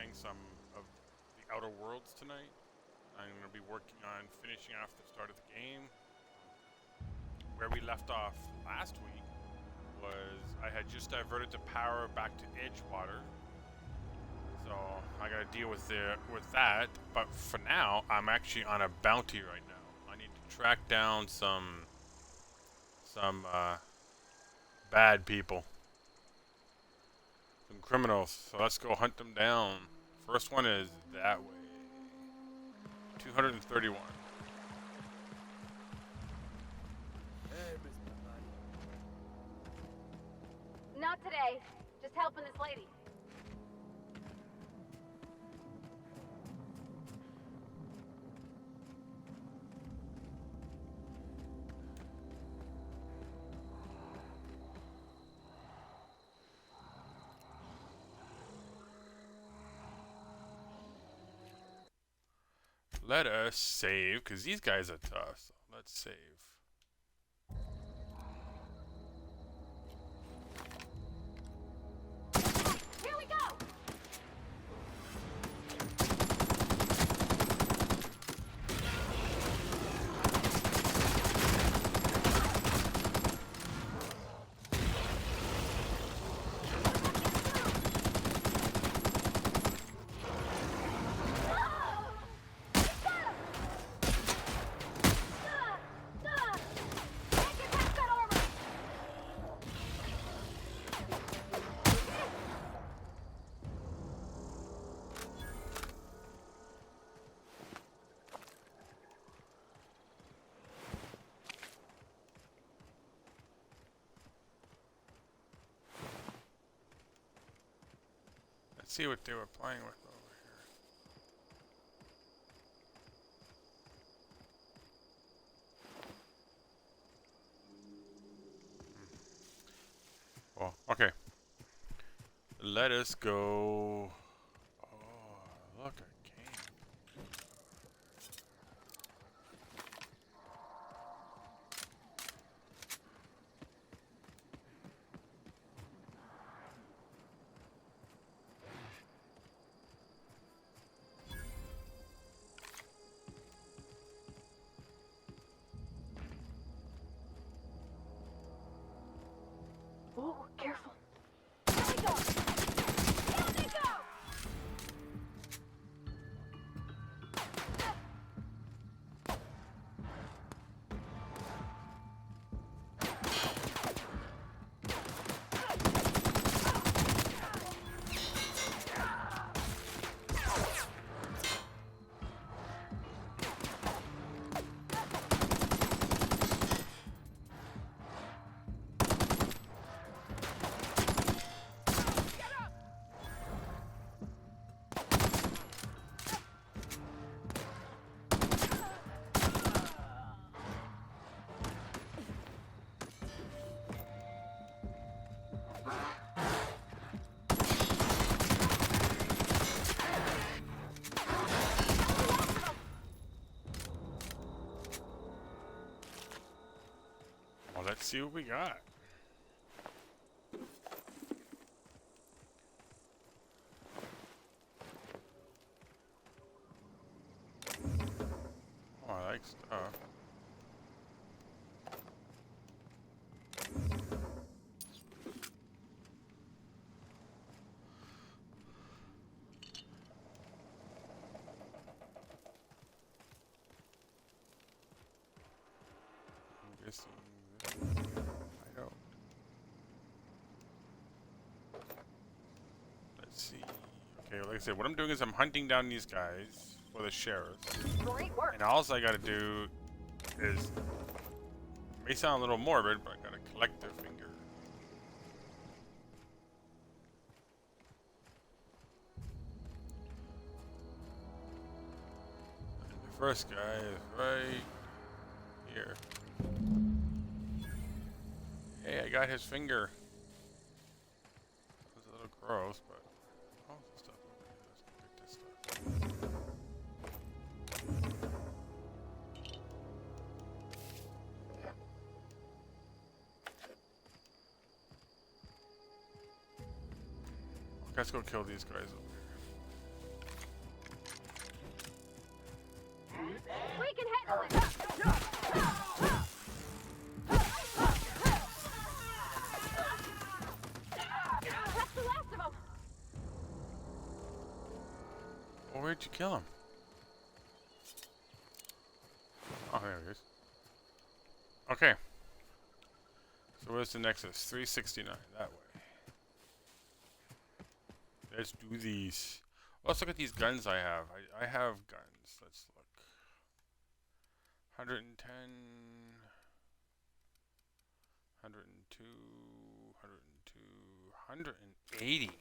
playing some of the Outer Worlds tonight. I'm going to be working on finishing off the start of the game. Where we left off last week was I had just diverted the power back to Edgewater. So I got to deal with that. But for now, I'm actually on a bounty right now. I need to track down some bad people. Some criminals. So let's go hunt them down. First one is that way. 231. Not today. Just helping this lady. Let us save, because these guys are tough. So let's save. Here we go! Let's see what they were playing with over here. Well, okay. Let us go. Oh, look, a camp. Oh, careful. Here we go! Here we go! Well, let's see what we got. Oh, I like stuff. I'm guessing I don't. Let's see. Okay, like I said, what I'm doing is I'm hunting down these guys for the sheriff. Great work. And all I gotta do is, it may sound a little morbid, but I gotta collect their finger. And the first guy is right here. Hey, I got his finger. It's a little gross, but oh, there's stuff over here. Let's go get this stuff. Let's go kill these guys over here. Finally. That's the last of them. Well, where'd you kill him? Oh, there he is. Okay. So where's the Nexus? 369, that way. Let's do these. Let's look at these guns I have. I have guns. Let's look. 110, 102, 102, 180. Is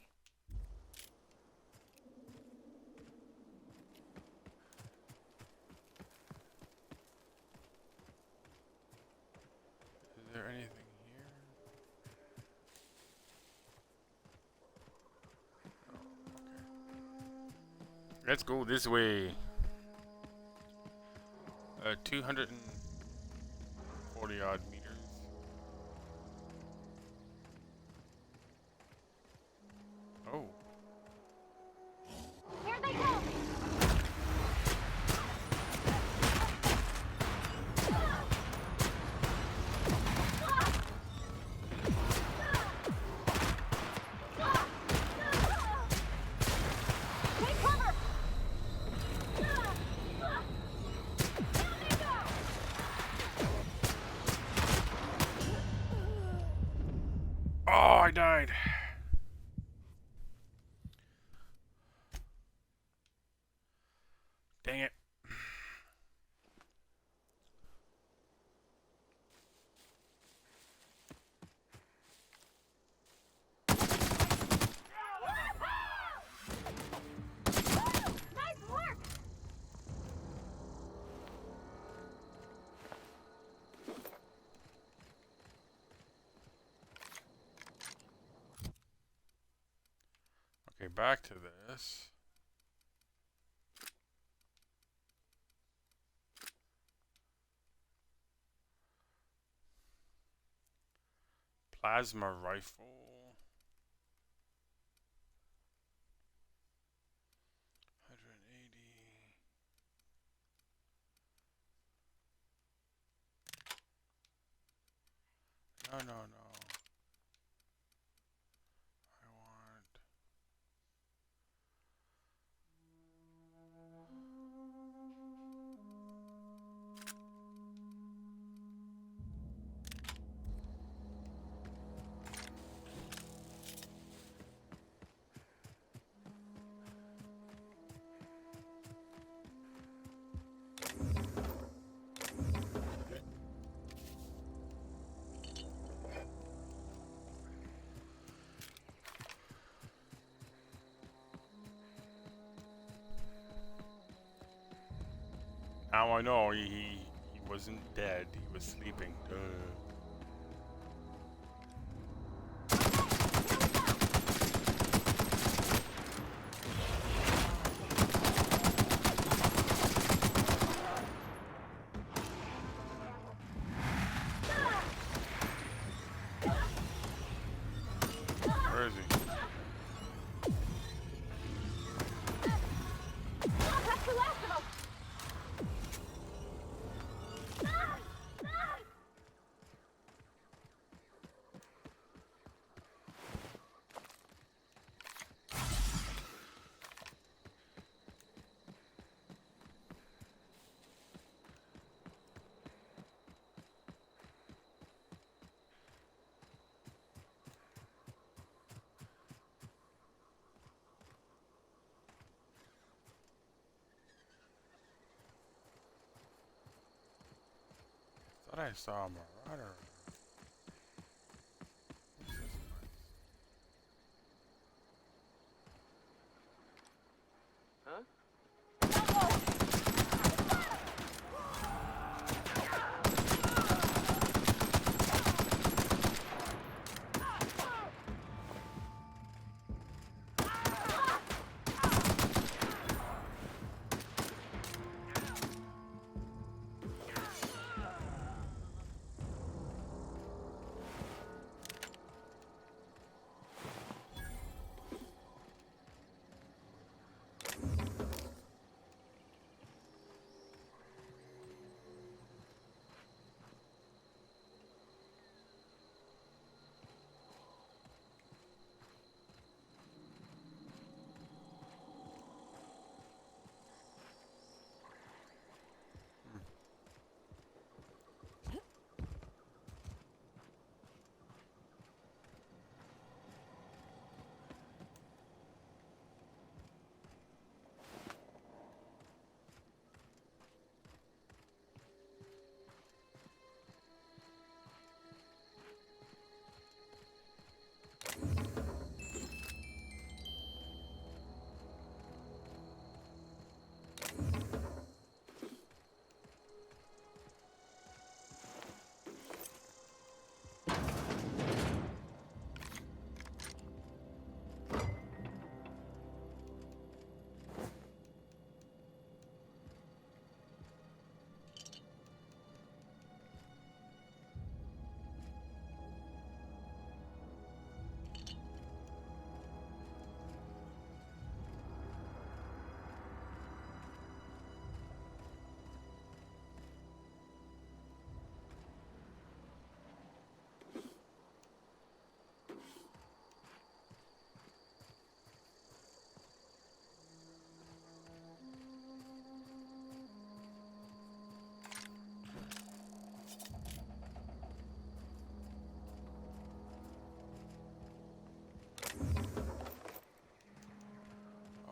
there anything here? Oh, okay. Let's go this way. 240 odd meters. Oh. Here they go. Take cover. Oh, I died. Dang it. Nice work. Okay, back to this. Plasma rifle. 180. No, no, no. I want. Now I know he wasn't dead. He was sleeping. Duh. Where is he? That's the last of them. Thought I saw a marauder. What's this place?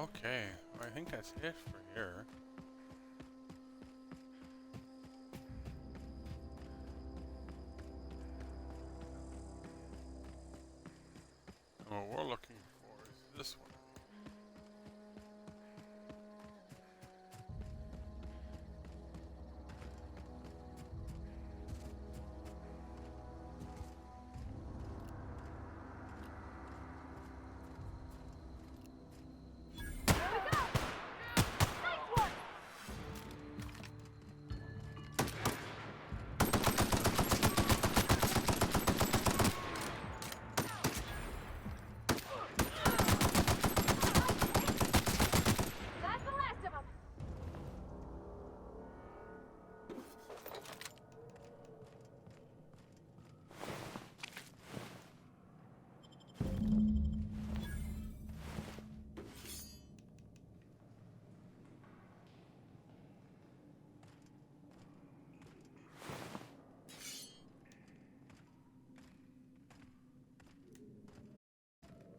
Okay, I think that's it for here. And what we're looking for is this one. Here we go! Nice one! That's the last of them!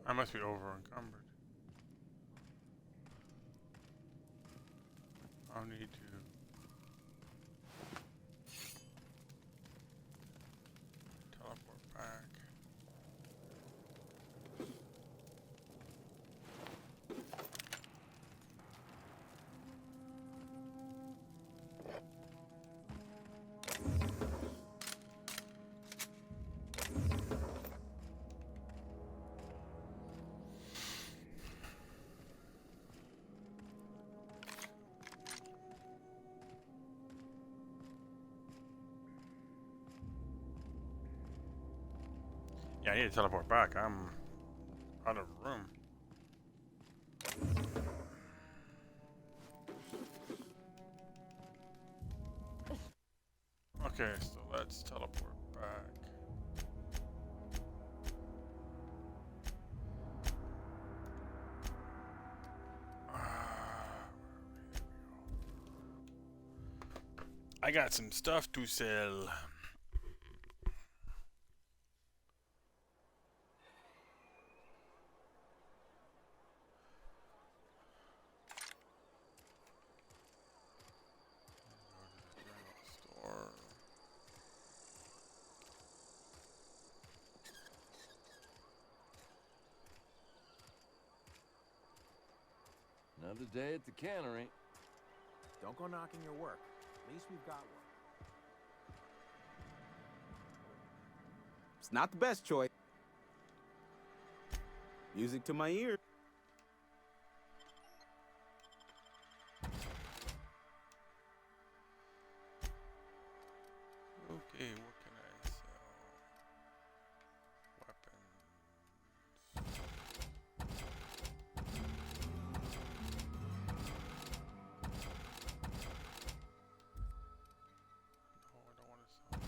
I must be over encumbered. I'll need to teleport back. Yeah, I need to teleport back. I'm out of room. Okay, so let's teleport back. I got some stuff to sell. Store. Another day at the cannery. Don't go knocking your work. At least we've got one. It's not the best choice. Music to my ears. Okay, what can I sell? Weapons. No, I don't want to sell.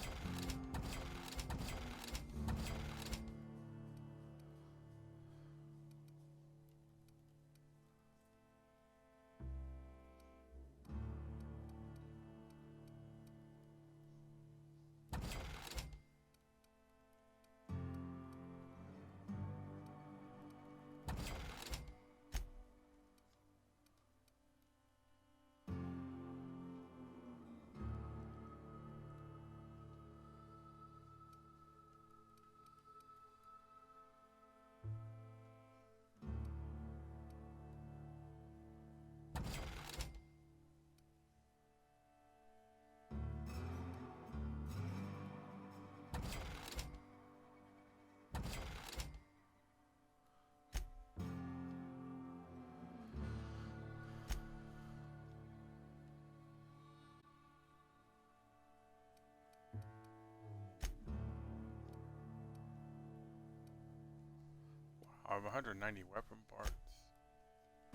I have 190 weapon parts.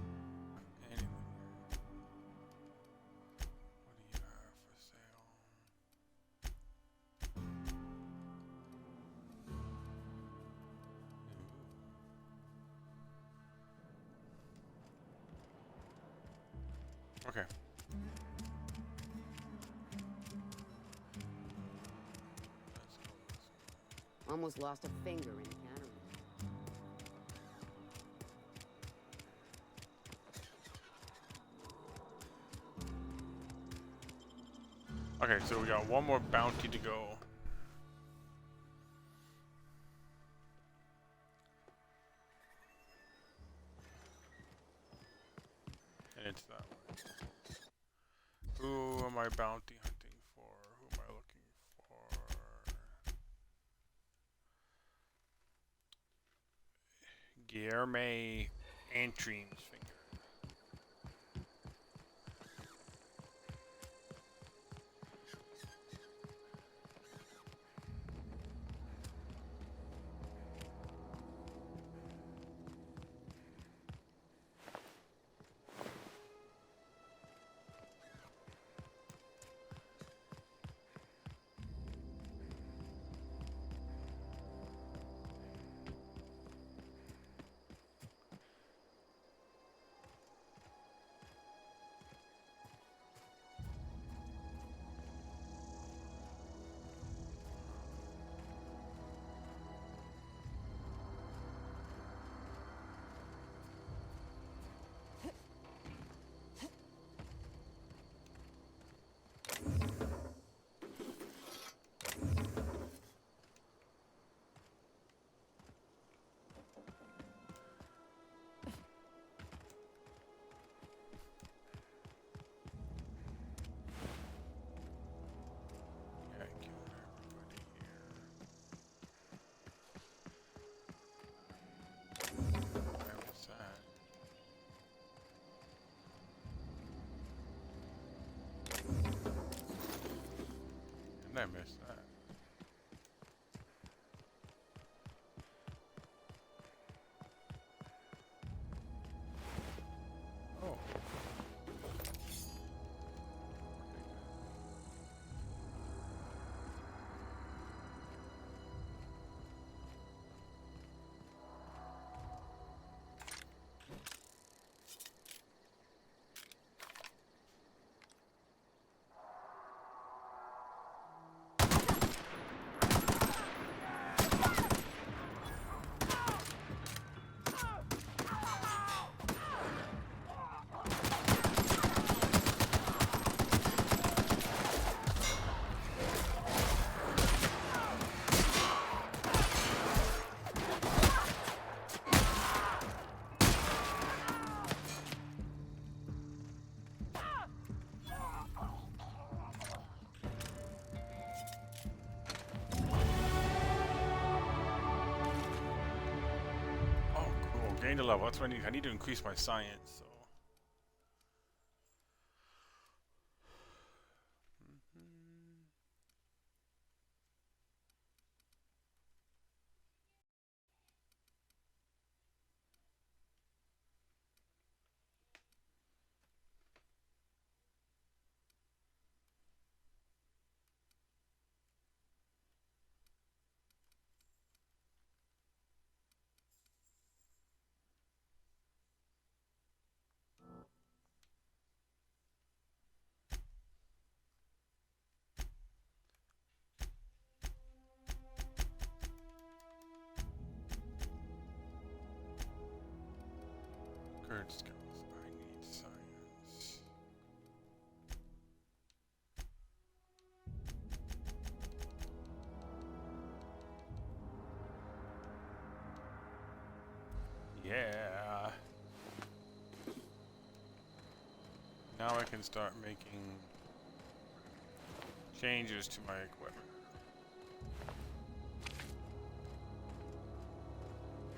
Anything. What do you have for sale? Ooh. Okay. Let's go this way. Almost lost a finger in cannery. Okay, so we got one more bounty to go. And it's that way. Who am I bounty hunting for? Who am I looking for? Guillerme Antrim's finger. Yeah, I killed everybody here. Where was that? And I missed that. Oh. Oh, cool. Gained a level. That's what I need. I need to increase my science. So. Current skills. I need science. Yeah. Now I can start making changes to my equipment.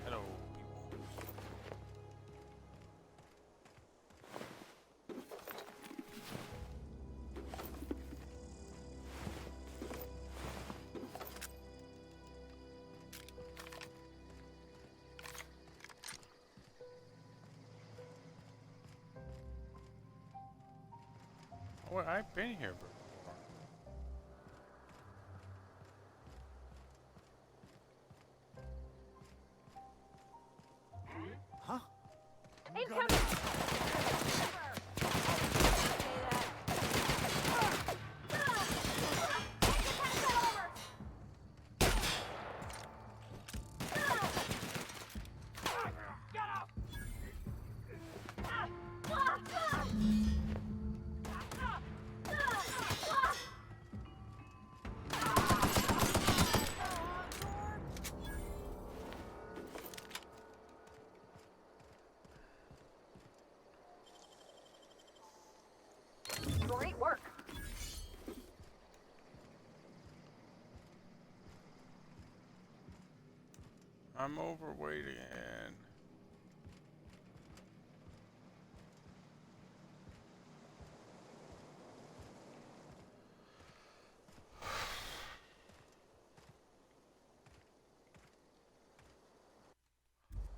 Hello, people. Oh, I've been here before. Huh? Incoming! I'm overweight again.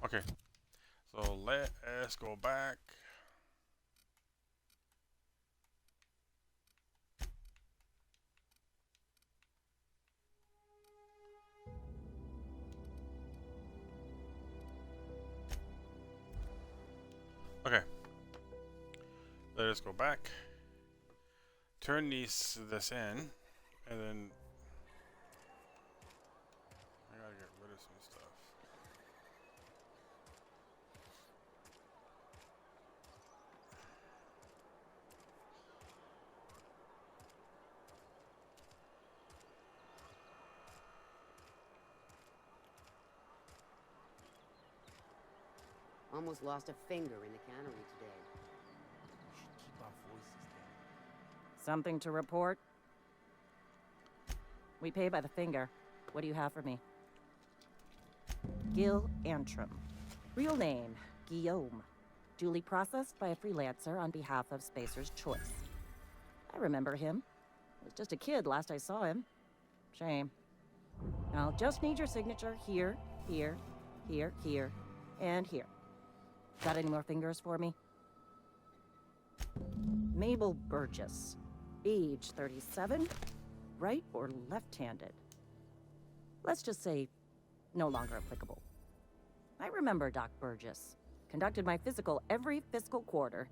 Okay, so let us go back. Okay, let us go back. Turn this in, and then I gotta get rid of some stuff. Almost lost a finger in the cannery today. We should keep our voices down. Something to report? We pay by the finger. What do you have for me? Gil Antrim. Real name, Guillaume. Duly processed by a freelancer on behalf of Spacer's Choice. I remember him. I was just a kid last I saw him. Shame. I'll just need your signature here, here, here, here, and here. Got any more fingers for me? Mabel Burgess. Age 37. Right or left-handed? Let's just say no longer applicable. I remember Doc Burgess. Conducted my physical every fiscal quarter.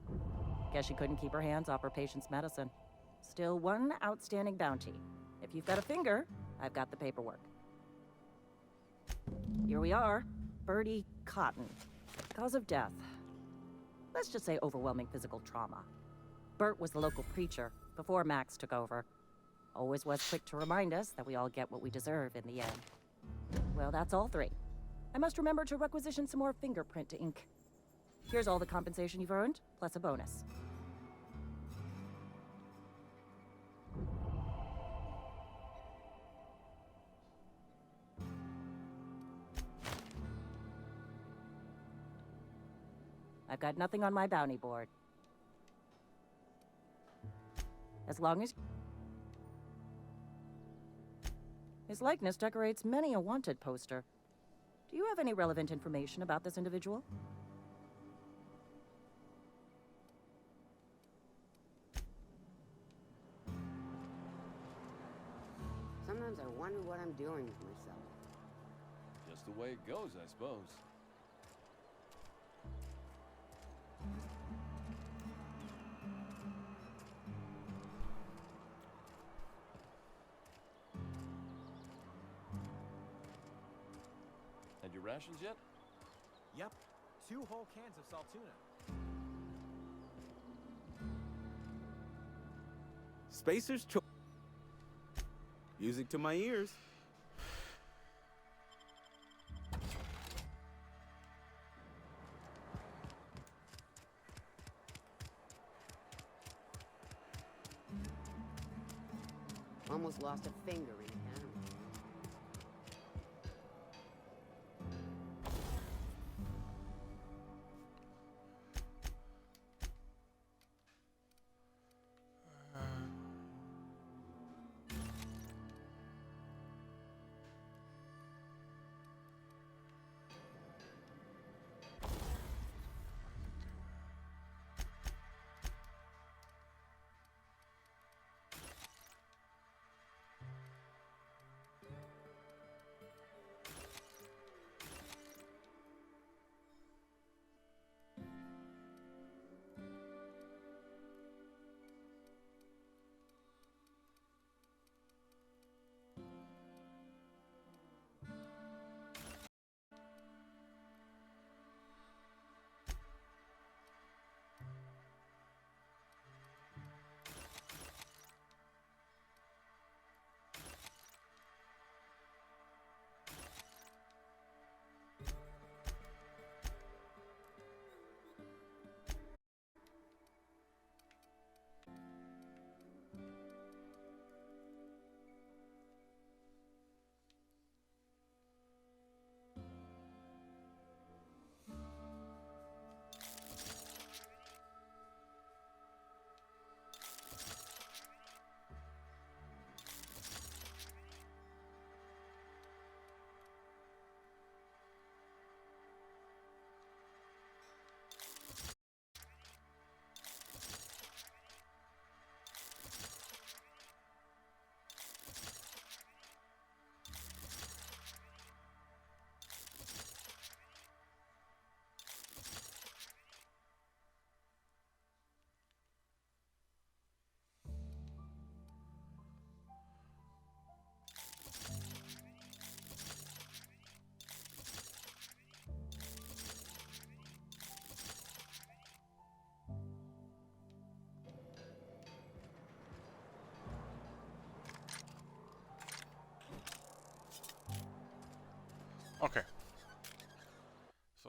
Guess she couldn't keep her hands off her patient's medicine. Still one outstanding bounty. If you've got a finger, I've got the paperwork. Here we are. Bertie Cotton. Cause of death. Let's just say overwhelming physical trauma. Bert was the local preacher before Max took over. Always was quick to remind us that we all get what we deserve in the end. Well, that's all three. I must remember to requisition some more fingerprint ink. Here's all the compensation you've earned, plus a bonus. I've got nothing on my bounty board. As long as... His likeness decorates many a wanted poster. Do you have any relevant information about this individual? Sometimes I wonder what I'm doing with myself. Just the way it goes, I suppose. Had your rations yet? Yep. 2 whole cans of salt tuna. Spacer's Choice. Music to my ears. Almost lost a finger in the cannery.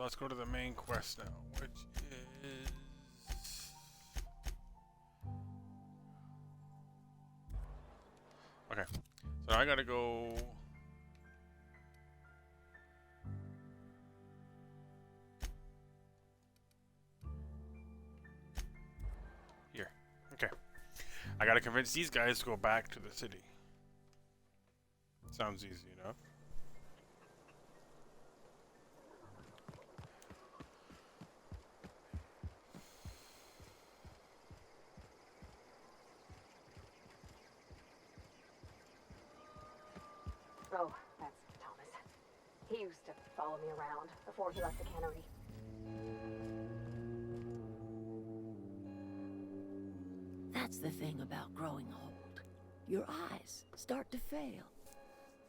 let's go to the main quest now, which is... Okay, so I gotta go... Here. Okay. I gotta convince these guys to go back to the city. Sounds easy enough. Oh, that's Thomas. He used to follow me around before he left the cannery. That's the thing about growing old. Your eyes start to fail.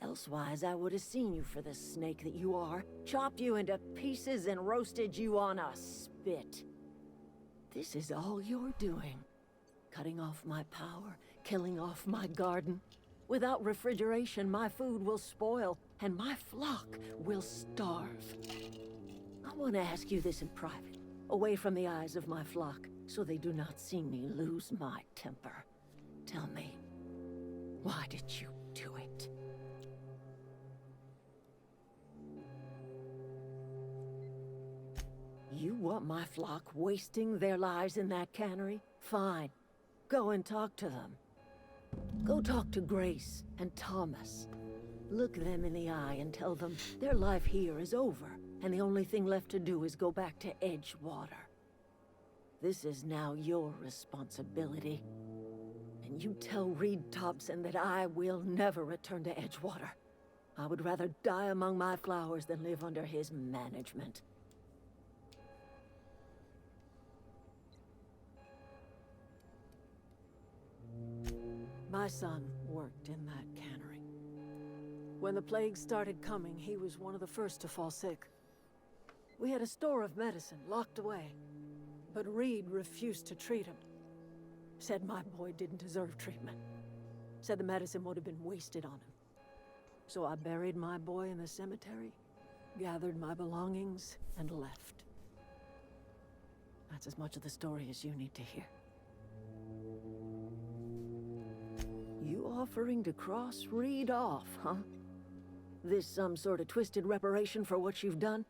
Elsewise, I would have seen you for the snake that you are, chopped you into pieces and roasted you on a spit. This is all you're doing. Cutting off my power, killing off my garden. Without refrigeration, my food will spoil, and my flock will starve. I want to ask you this in private, away from the eyes of my flock, so they do not see me lose my temper. Tell me, why did you do it? You want my flock wasting their lives in that cannery? Fine. Go and talk to them. Go talk to Grace and Thomas. Look them in the eye and tell them their life here is over, and the only thing left to do is go back to Edgewater. This is now your responsibility. And you tell Reed Thompson that I will never return to Edgewater. I would rather die among my flowers than live under his management. My son worked in that cannery. When the plague started coming, he was one of the first to fall sick. We had a store of medicine locked away, but Reed refused to treat him. Said my boy didn't deserve treatment. Said the medicine would have been wasted on him. So I buried my boy in the cemetery, gathered my belongings, and left. That's as much of the story as you need to hear. You offering to cross Reed off, huh? This some sort of twisted reparation for what you've done?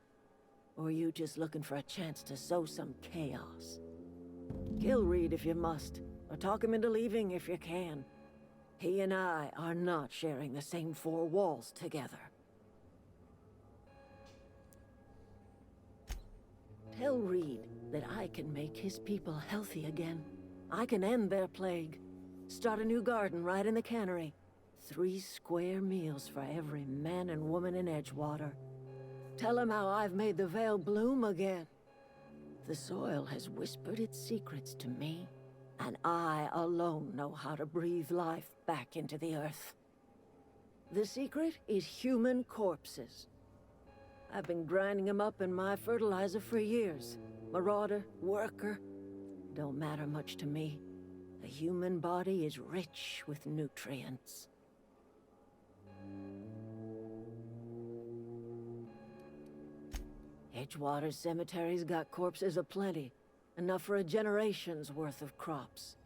Or you just looking for a chance to sow some chaos? Kill Reed if you must, or talk him into leaving if you can. He and I are not sharing the same four walls together. Tell Reed that I can make his people healthy again. I can end their plague. Start a new garden right in the cannery. 3 square meals for every man and woman in Edgewater. Tell him how I've made the Vale bloom again. The soil has whispered its secrets to me, and I alone know how to breathe life back into the earth. The secret is human corpses. I've been grinding them up in my fertilizer for years. Marauder, worker, don't matter much to me. The human body is rich with nutrients. Edgewater's cemetery's got corpses aplenty, enough for a generation's worth of crops.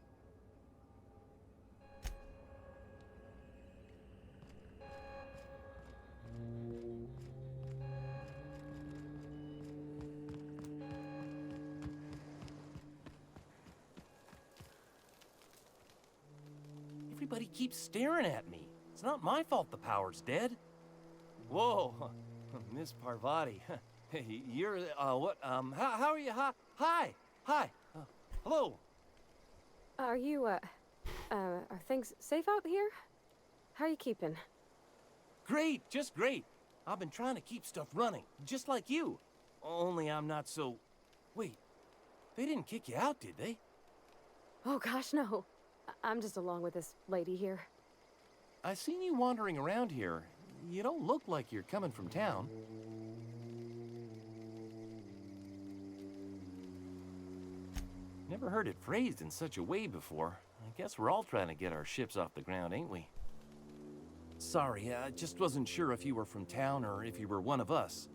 Everybody keeps staring at me. It's not my fault the power's dead. Whoa, Miss Parvati. Hey, you're, what, how are you? Hi, hello. Are you, are things safe out here? How are you keeping? Great, just great. I've been trying to keep stuff running, just like you. Only I'm not so... Wait, they didn't kick you out, did they? Oh gosh, no. I'm just along with this lady here. I seen you wandering around here. You don't look like you're coming from town. Never heard it phrased in such a way before. I guess we're all trying to get our ships off the ground, ain't we? Sorry, I just wasn't sure if you were from town or if you were one of us.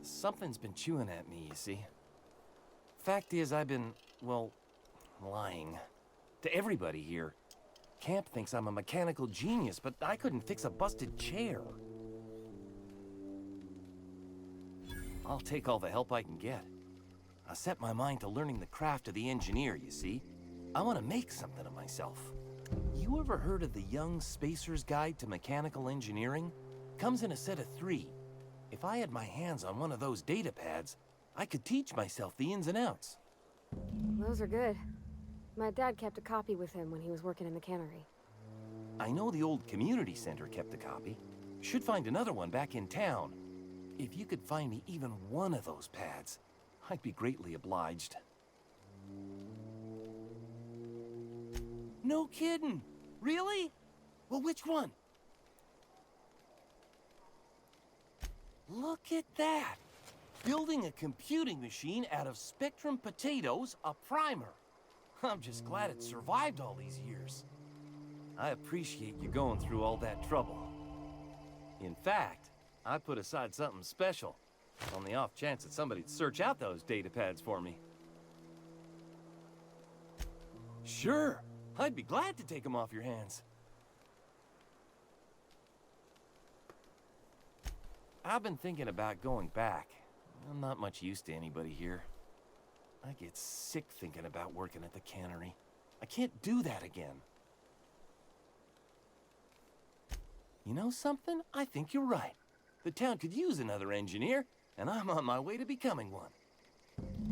Something's been chewing at me, you see. Fact is, I've been, well, lying. To everybody here. Camp thinks I'm a mechanical genius, but I couldn't fix a busted chair. I'll take all the help I can get. I set my mind to learning the craft of the engineer, you see. I want to make something of myself. You ever heard of the Young Spacer's Guide to Mechanical Engineering? Comes in a set of 3. If I had my hands on one of those data pads, I could teach myself the ins and outs. Those are good. My dad kept a copy with him when he was working in the cannery. I know the old community center kept a copy. Should find another one back in town. If you could find me even one of those pads, I'd be greatly obliged. No kidding! Really? Well, which one? Look at that! Building a computing machine out of Spectrum potatoes, a primer. I'm just glad it survived all these years. I appreciate you going through all that trouble. In fact, I put aside something special, on the off chance that somebody'd search out those data pads for me. Sure, I'd be glad to take them off your hands. I've been thinking about going back. I'm not much use to anybody here. I get sick thinking about working at the cannery. I can't do that again. You know something? I think you're right. The town could use another engineer, and I'm on my way to becoming one.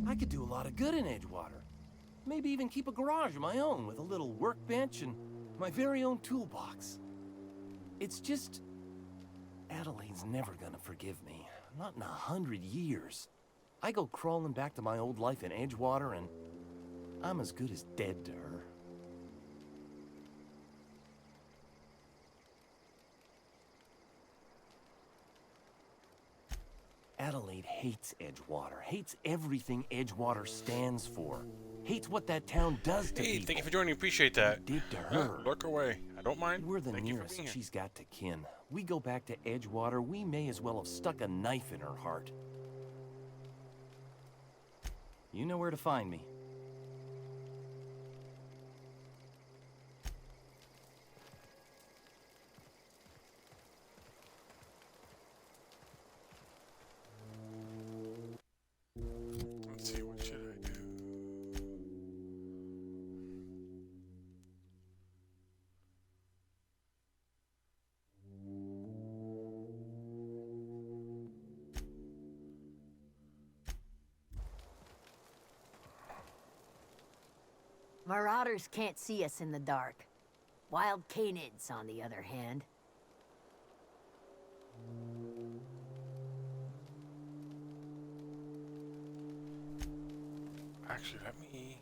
I could do a lot of good in Edgewater. Maybe even keep a garage of my own with a little workbench and my very own toolbox. It's just... Adelaide's never gonna forgive me. Not in 100 years. I go crawling back to my old life in Edgewater, and I'm as good as dead to her. Adelaide hates Edgewater, hates everything Edgewater stands for, hates what that town does to people. Thank you for joining. Appreciate that. Did to her. Look away. I don't mind. We're the Thank you for nearest being here. she's got to kin. We go back to Edgewater, we may as well have stuck a knife in her heart. You know where to find me. Let's see, what should I do? Marauders can't see us in the dark. Wild canids, on the other hand. Actually, let me...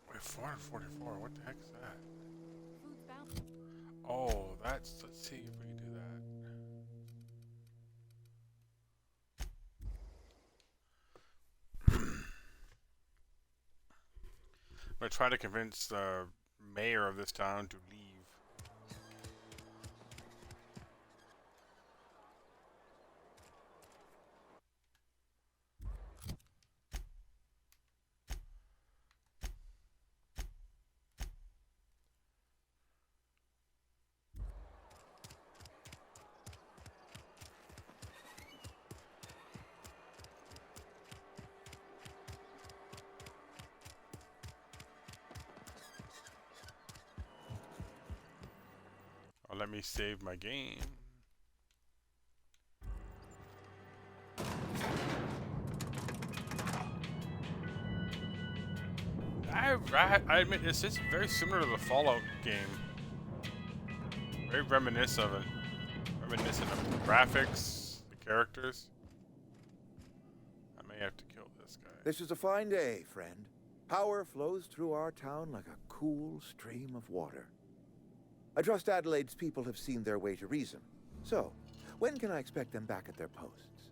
Wait, 444, what the heck is that? Oh, that's... Let's see if we can do that. I'm gonna try to convince the mayor of this town to leave. Let me save my game. I admit this is very similar to the Fallout game. Very reminiscent of it. Reminiscent of the graphics, the characters. I may have to kill this guy. This is a fine day, friend. Power flows through our town like a cool stream of water. I trust Adelaide's people have seen their way to reason. So, when can I expect them back at their posts?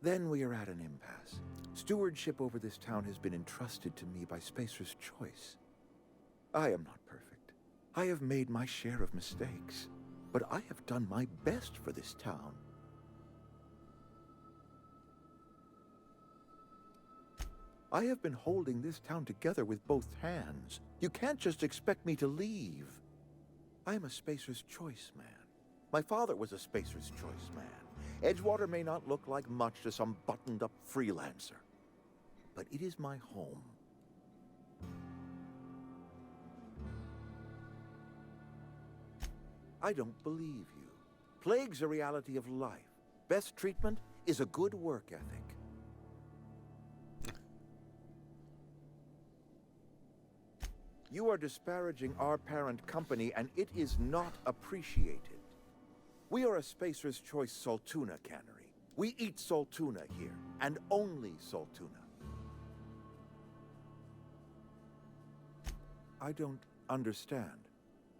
Then we are at an impasse. Stewardship over this town has been entrusted to me by Spacer's Choice. I am not perfect. I have made my share of mistakes, but I have done my best for this town. I have been holding this town together with both hands. You can't just expect me to leave. I am a Spacer's Choice man. My father was a Spacer's Choice man. Edgewater may not look like much to some buttoned-up freelancer, but it is my home. I don't believe you. Plague's a reality of life. Best treatment is a good work ethic. You are disparaging our parent company, and it is not appreciated. We are a Spacer's Choice Saltuna cannery. We eat Saltuna here, and only Saltuna. I don't understand.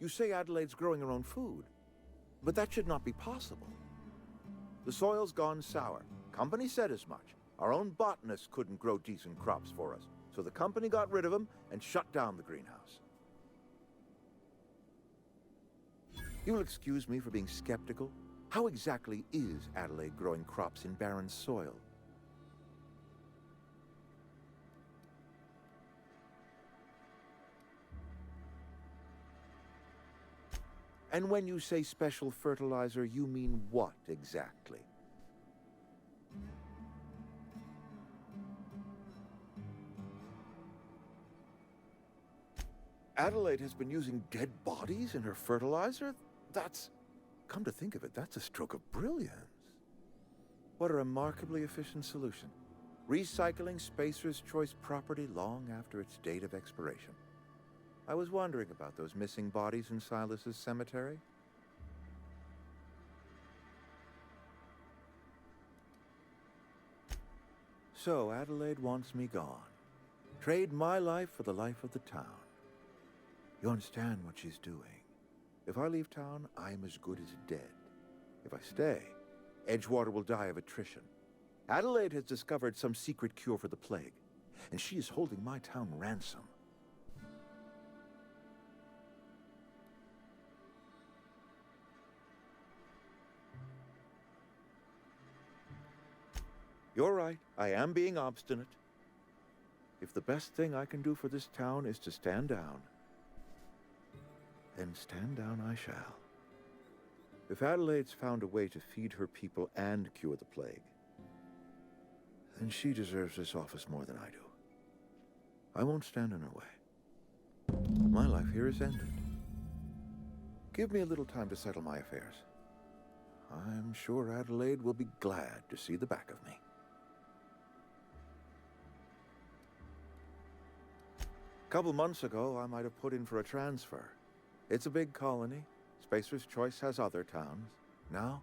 You say Adelaide's growing her own food, but that should not be possible. The soil's gone sour. Company said as much. Our own botanist couldn't grow decent crops for us, so the company got rid of him and shut down the greenhouse. You'll excuse me for being skeptical. How exactly is Adelaide growing crops in barren soil? And when you say special fertilizer, you mean what exactly? Adelaide has been using dead bodies in her fertilizer? That's... Come to think of it, that's a stroke of brilliance. What a remarkably efficient solution. Recycling Spacer's Choice property long after its date of expiration. I was wondering about those missing bodies in Silas's cemetery. So Adelaide wants me gone. Trade my life for the life of the town. You understand what she's doing. If I leave town, I'm as good as dead. If I stay, Edgewater will die of attrition. Adelaide has discovered some secret cure for the plague, and she is holding my town ransom. You're right. I am being obstinate. If the best thing I can do for this town is to stand down, then stand down I shall. If Adelaide's found a way to feed her people and cure the plague, then she deserves this office more than I do. I won't stand in her way. My life here is ended. Give me a little time to settle my affairs. I'm sure Adelaide will be glad to see the back of me. A couple months ago, I might have put in for a transfer. It's a big colony. Spacer's Choice has other towns. Now,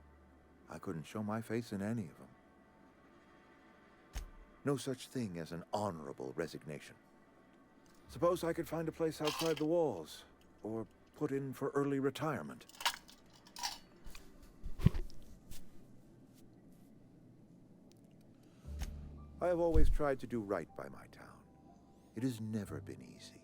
I couldn't show my face in any of them. No such thing as an honorable resignation. Suppose I could find a place outside the walls, or put in for early retirement. I have always tried to do right by my town. It has never been easy.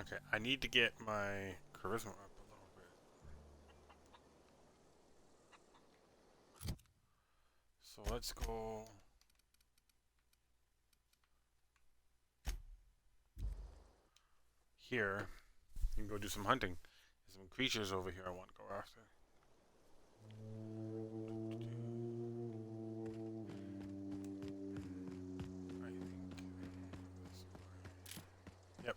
Okay, I need to get my charisma up a little bit. So let's go here. You can go do some hunting. There's some creatures over here I want to go after. I think this way. Yep.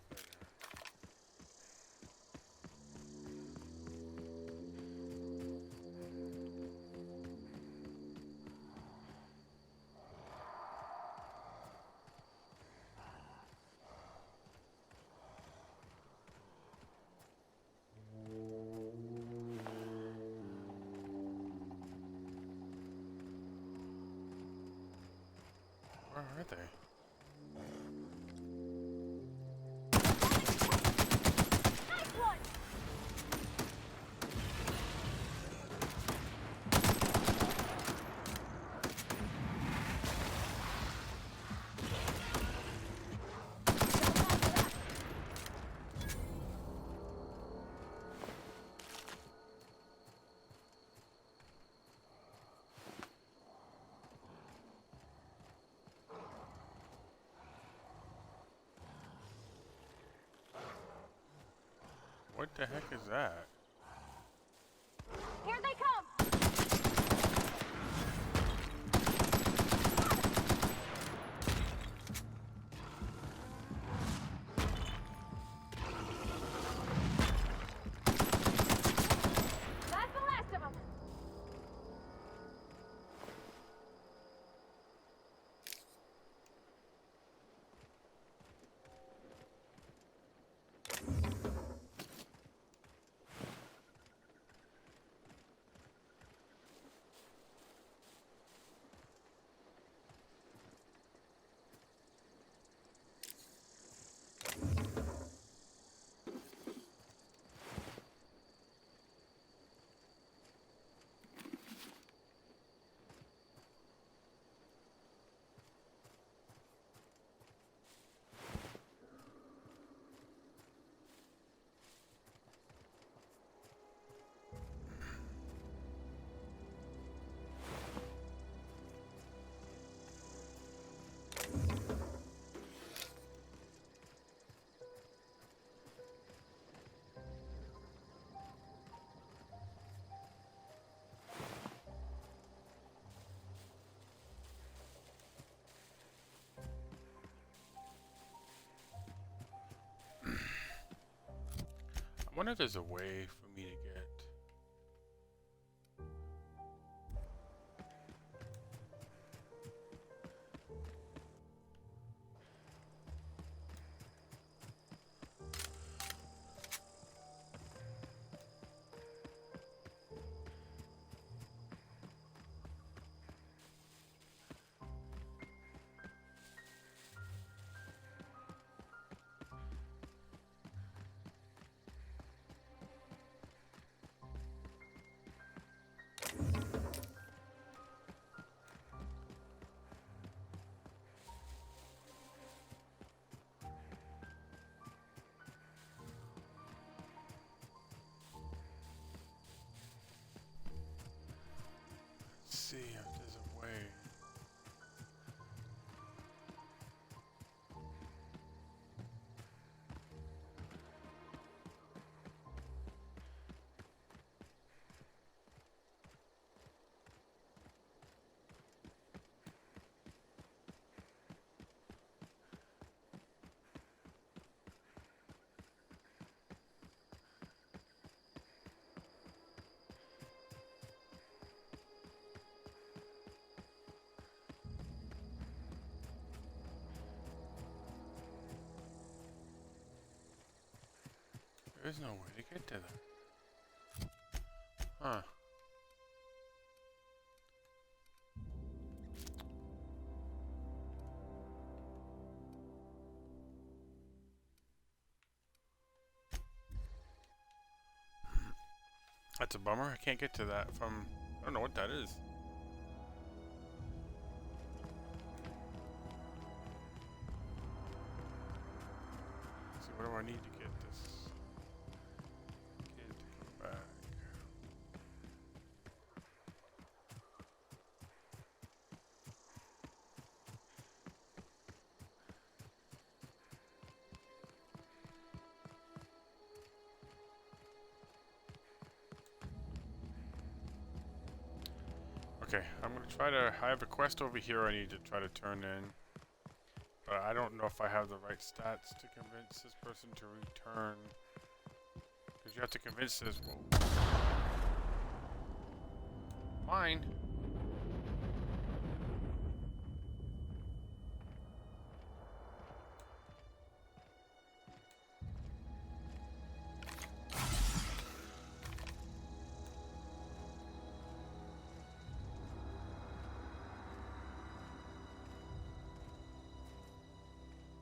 Where are they? Nice one! What the heck is that? Here they come! That's the last of them! I wonder if there's a way for me to get. See if there's a way. There's no way to get to that. Huh. That's a bummer. I can't get to that from... I don't know what that is. Let's see, what do I need to get this kid to come back? Okay, I'm gonna try to, I have a quest over here I need to try to turn in. But I don't know if I have the right stats to convince this person to return. Because you have to convince this, whoa. Fine.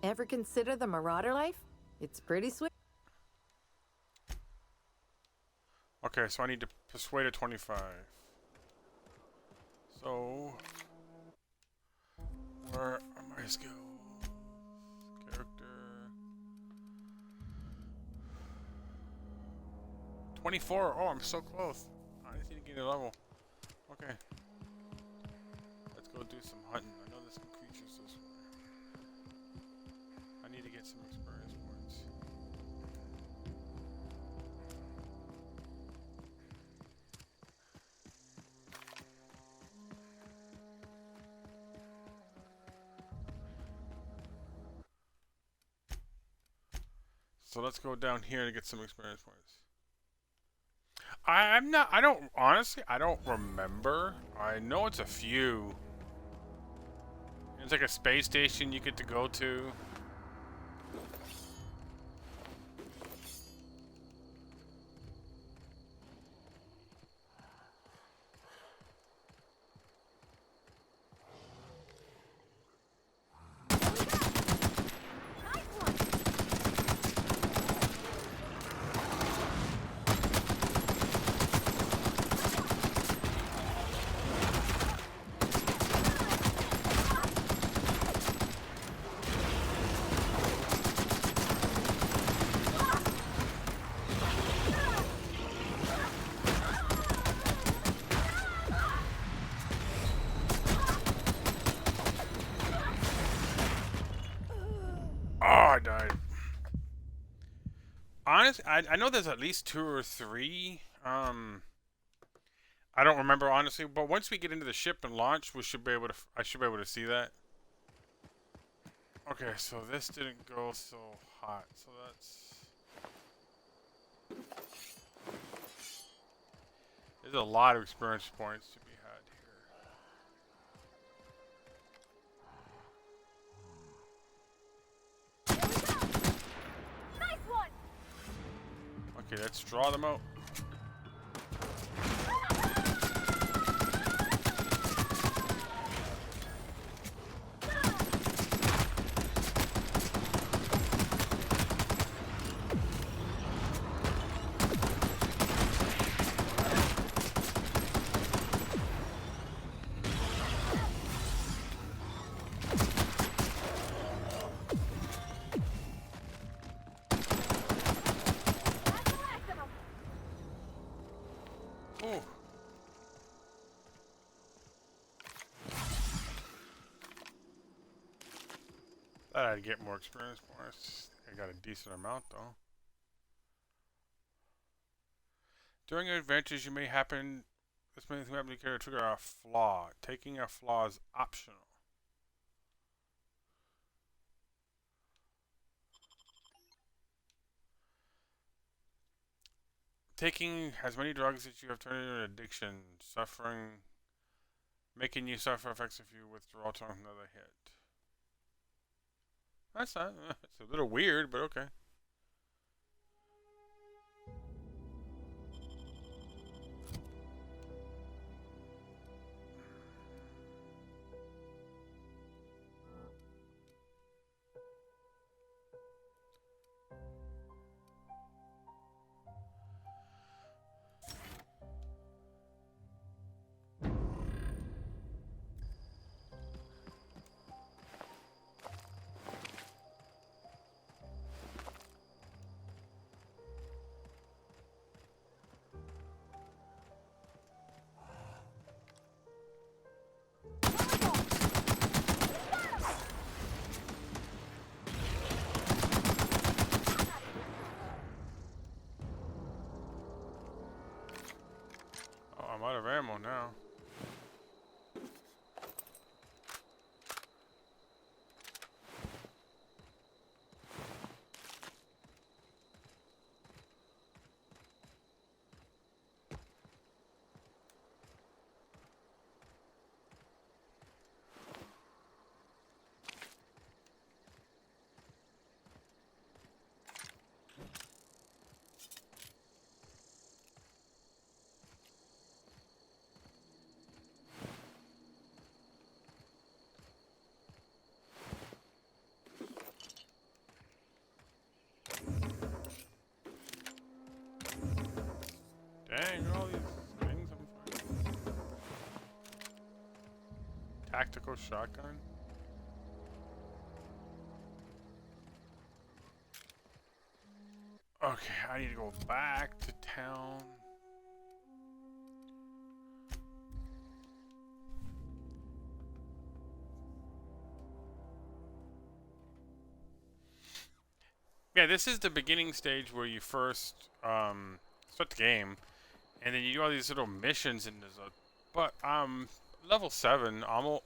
Ever consider the Marauder life? It's pretty sweet. Okay, so I need to persuade a 25. So, where are my skills? Character. 24. Oh, I'm so close. I just need to get a level. Okay. Let's go do some hunting. I know there's some creatures this way. I need to get some experience points. So let's go down here to get some experience points. Honestly, I don't remember. I know it's a few. It's like a space station you get to go to. I died. Honestly, I know there's at least 2 or 3. I don't remember honestly, but once we get into the ship and launch, we should be able to. I should be able to see that. Okay, so this didn't go so hot, so that's. There's a lot of experience points to be had here. Nice one. Okay, let's draw them out. Ooh. Thought I'd get more experience points. I got a decent amount though. During your adventures, you may happen. This may happen to trigger a flaw. Taking a flaw is optional. Taking as many drugs as you have turned into an addiction, making you suffer effects if you withdraw to another hit. That's not. It's a little weird, but okay. Tactical shotgun. Okay, I need to go back to town. Yeah, this is the beginning stage where you first start the game, and then you do all these little missions and there's a. But level 7, almost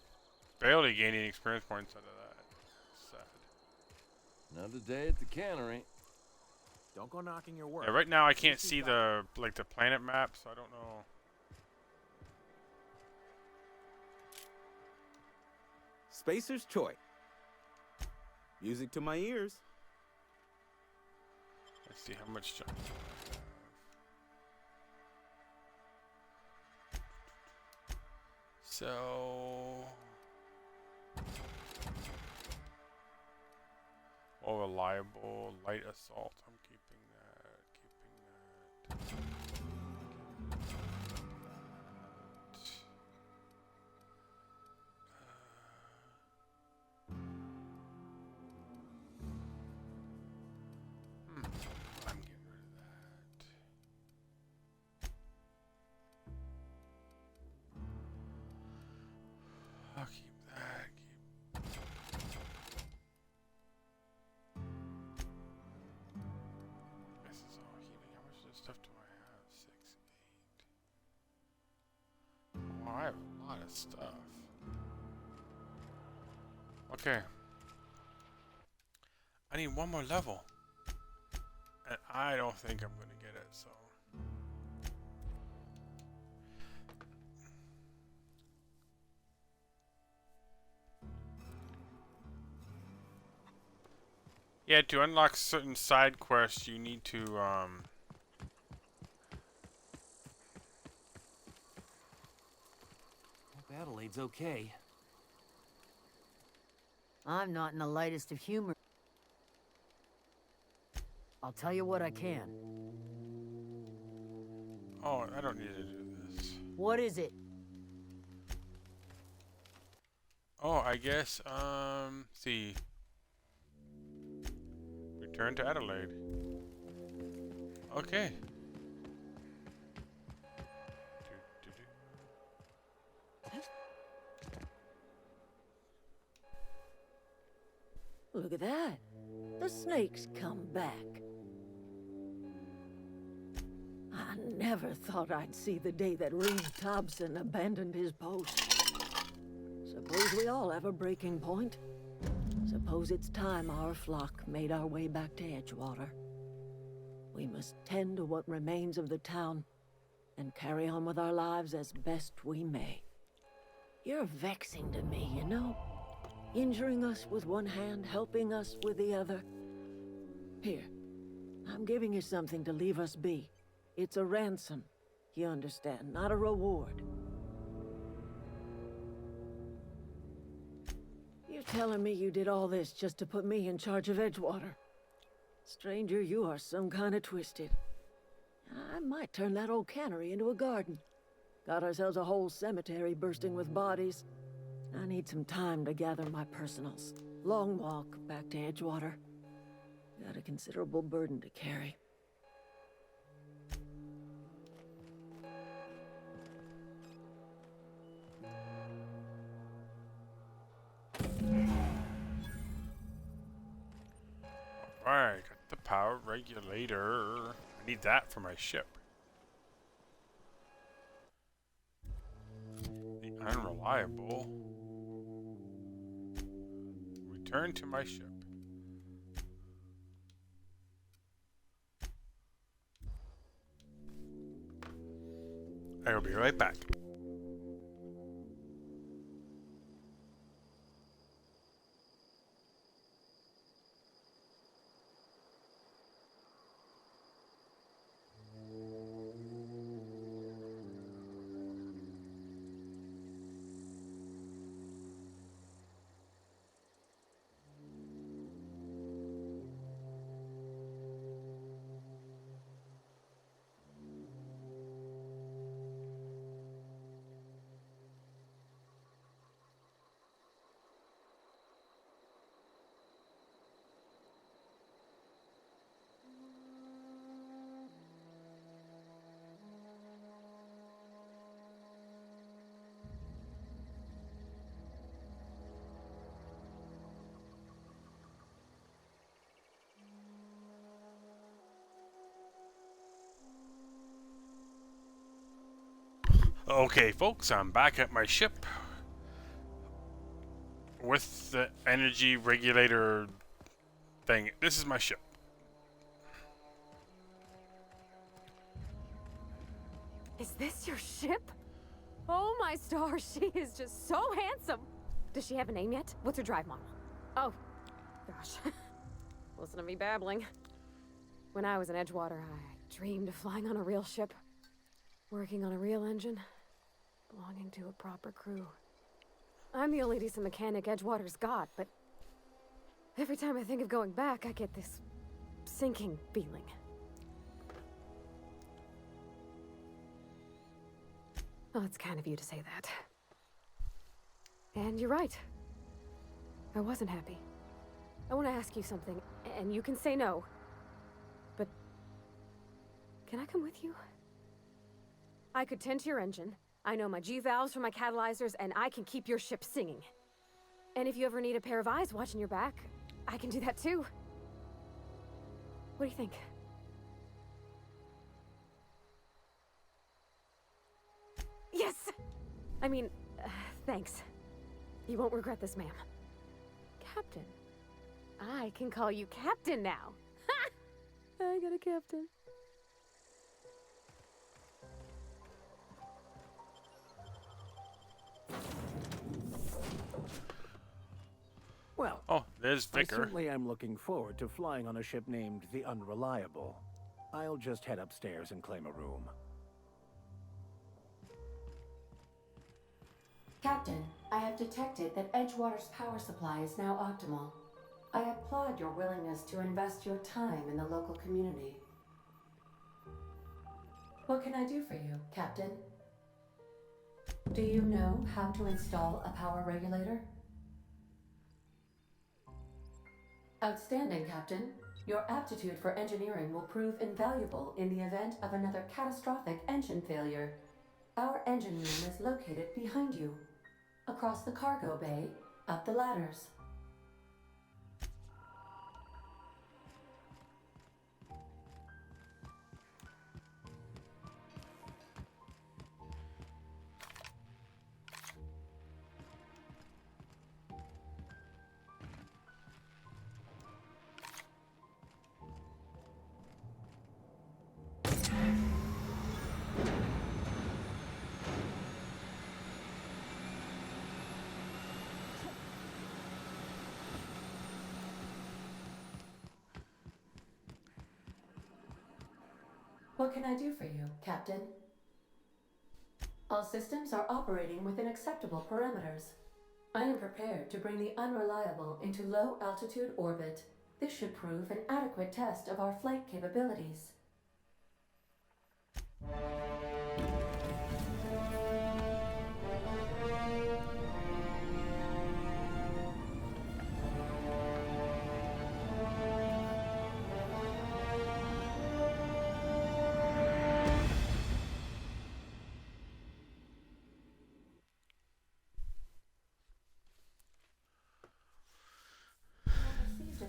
barely gaining experience points out of that. Sad. Another day at the cannery. Don't go knocking your work. Yeah, right now I At can't least see we've got- the planet map, so I don't know. Spacer's Choice. Music to my ears. Let's see how much jump. So, reliable light assault. I'm keeping that. I'm getting rid of that. I'll keep that. This is all healing. How much of this stuff do I have? 6, 8. Oh, I have a lot of stuff. Okay. I need one more level. And I don't think I'm going to get it, so. Yeah, to unlock certain side quests, you need to, Hope Adelaide's okay. I'm not in the lightest of humor. I'll tell you what I can. Oh, I don't need to do this. What is it? Oh, I guess, see. Return to Adelaide. Okay. Look at that. The snake's come back. I never thought I'd see the day that Reed Thompson abandoned his post. Suppose we all have a breaking point. Suppose it's time our flock made our way back to Edgewater. We must tend to what remains of the town and carry on with our lives as best we may. You're vexing to me, you know? Injuring us with one hand, helping us with the other. Here, I'm giving you something to leave us be. It's a ransom, you understand, not a reward. You're telling me you did all this just to put me in charge of Edgewater? Stranger, you are some kind of twisted. I might turn that old cannery into a garden. Got ourselves a whole cemetery bursting with bodies. I need some time to gather my personals. Long walk back to Edgewater. Got a considerable burden to carry. Alright, got the power regulator. I need that for my ship. The unreliable. Return to my ship. I will be right back. Okay, folks, I'm back at my ship with the energy regulator thing. This is my ship. Is this your ship? Oh my stars, she is just so handsome. Does she have a name yet? What's her drive model? Oh, gosh. Listen to me babbling. When I was in Edgewater, I dreamed of flying on a real ship, working on a real engine, belonging to a proper crew. I'm the only decent mechanic Edgewater's got, but every time I think of going back, I get this sinking feeling. Well, it's kind of you to say that. And you're right. I wasn't happy. I want to ask you something, and you can say no. But can I come with you? I could tend to your engine. I know my G-valves for my catalyzers, and I can keep your ship singing. And if you ever need a pair of eyes watching your back, I can do that too. What do you think? Yes! I mean, thanks. You won't regret this, ma'am. Captain. I can call you Captain now. Ha! I got a captain. Well, Oh, there's I Vicar. certainly am looking forward to flying on a ship named the Unreliable. I'll just head upstairs and claim a room. Captain, I have detected that Edgewater's power supply is now optimal. I applaud your willingness to invest your time in the local community. What can I do for you, Captain? Do you know how to install a power regulator? Outstanding, Captain. Your aptitude for engineering will prove invaluable in the event of another catastrophic engine failure. Our engine room is located behind you. Across the cargo bay, up the ladders. What can I do for you, Captain? All systems are operating within acceptable parameters. I am prepared to bring the Unreliable into low-altitude orbit. This should prove an adequate test of our flight capabilities.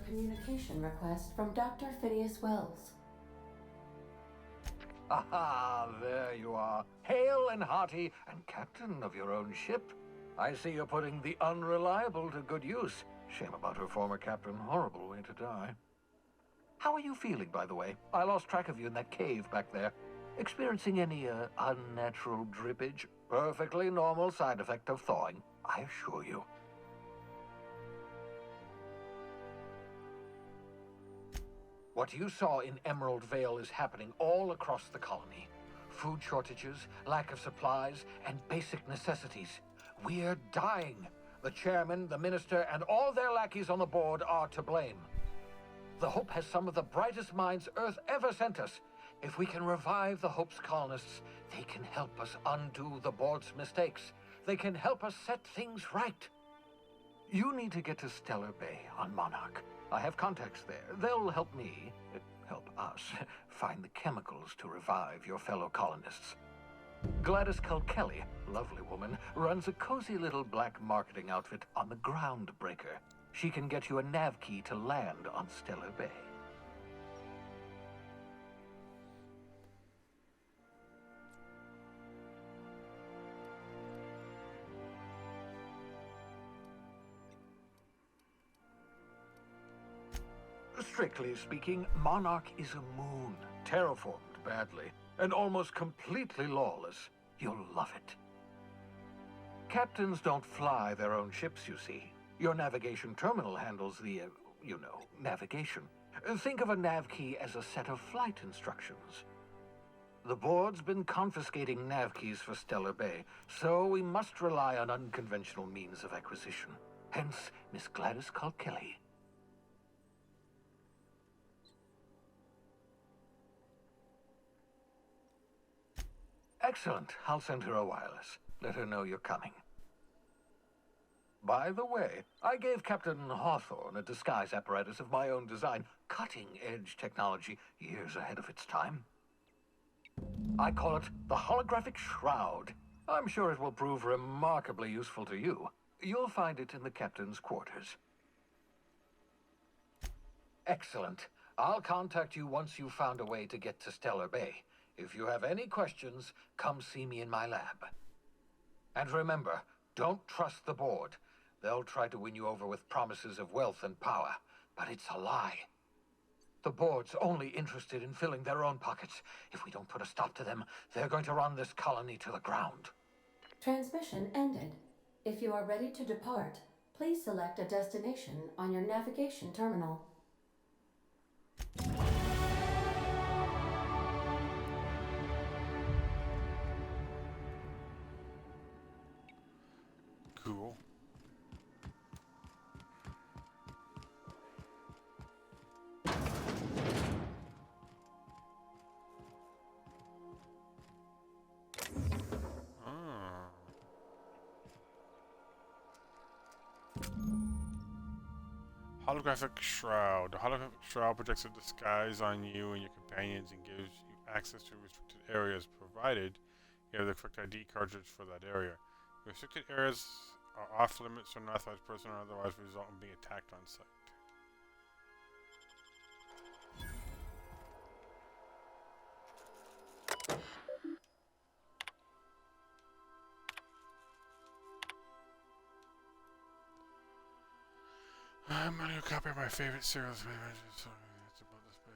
Communication request from Dr. Phineas Wells. Aha, there you are, hale and hearty, and captain of your own ship. I see you're putting the Unreliable to good use. Shame about her former captain, horrible way to die. How are you feeling, by the way? I lost track of you in that cave back there. Experiencing any, unnatural drippage? Perfectly normal side effect of thawing, I assure you. What you saw in Emerald Vale is happening all across the colony. Food shortages, lack of supplies, and basic necessities. We're dying. The chairman, the minister, and all their lackeys on the board are to blame. The Hope has some of the brightest minds Earth ever sent us. If we can revive the Hope's colonists, they can help us undo the board's mistakes. They can help us set things right. You need to get to Stellar Bay on Monarch. I have contacts there. They'll help me, help us, find the chemicals to revive your fellow colonists. Gladys Culkelly, lovely woman, runs a cozy little black marketing outfit on the Groundbreaker. She can get you a nav key to land on Stellar Bay. Strictly speaking, Monarch is a moon, terraformed badly, and almost completely lawless. You'll love it. Captains don't fly their own ships, you see. Your navigation terminal handles the, navigation. Think of a nav key as a set of flight instructions. The board's been confiscating nav keys for Stellar Bay, so we must rely on unconventional means of acquisition. Hence, Miss Gladys Kalkelly. Excellent. I'll send her a wireless. Let her know you're coming. By the way, I gave Captain Hawthorne a disguise apparatus of my own design, cutting-edge technology, years ahead of its time. I call it the Holographic Shroud. I'm sure it will prove remarkably useful to you. You'll find it in the captain's quarters. Excellent. I'll contact you once you've found a way to get to Stellar Bay. If you have any questions, come see me in my lab. And remember, don't trust the board. They'll try to win you over with promises of wealth and power, but it's a lie. The board's only interested in filling their own pockets. If we don't put a stop to them, they're going to run this colony to the ground. Transmission ended. If you are ready to depart, please select a destination on your navigation terminal. Cool. Holographic Shroud. The Holographic Shroud projects a disguise on you and your companions and gives you access to restricted areas, provided you have the correct ID cartridge for that area. Restricted areas are off limits to an unauthorized person or otherwise result in being attacked on sight. I'm running a copy of my favorite serials. It's about the space.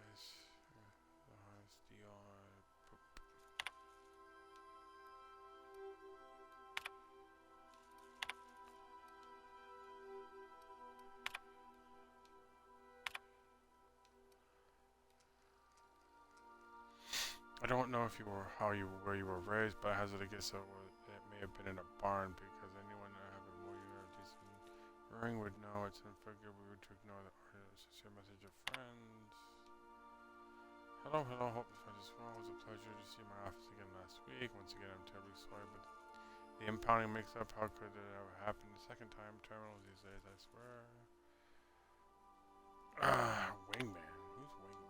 I don't know if you were where you were raised, but I hazard a guess that it may have been in a barn because anyone that have a more decent ring would know it's unforgivable to ignore the artist. It's your message of friends. Hello, hope this finds you well. It was a pleasure to see my office again last week. Once again, I'm terribly sorry, but the impounding makes up. How could it ever happen the second time? Terminals these days, I swear. Wingman. Who's Wingman?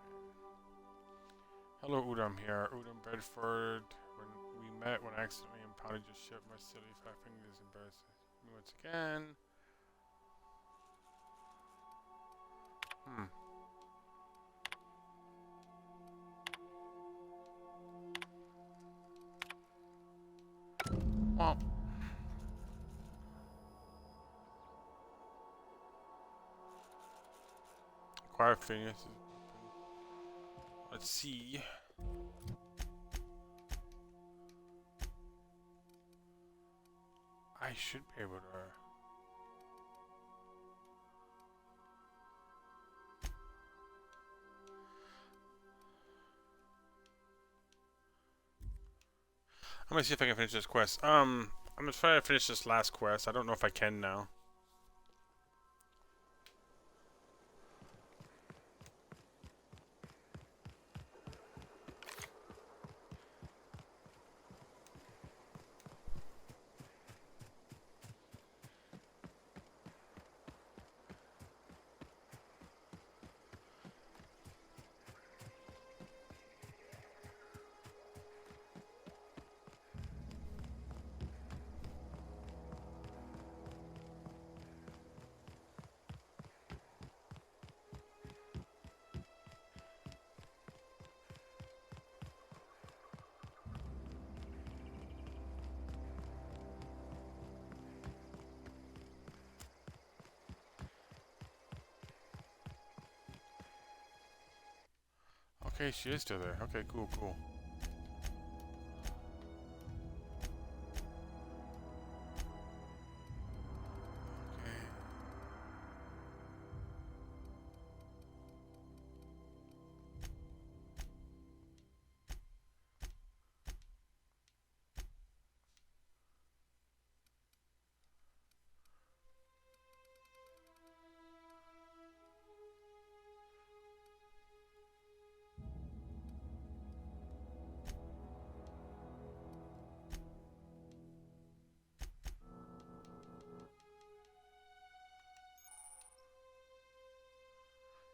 Hello, Udom here. Udom Bedford. When we met, when I accidentally impounded your ship, my silly 5 fingers embarrassing me once again. Well. Acquire Phineas. Let's see. I should be able to. I'm gonna see if I can finish this quest. I'm gonna try to finish this last quest. I don't know if I can now. Okay, she is still there. Okay, cool, cool.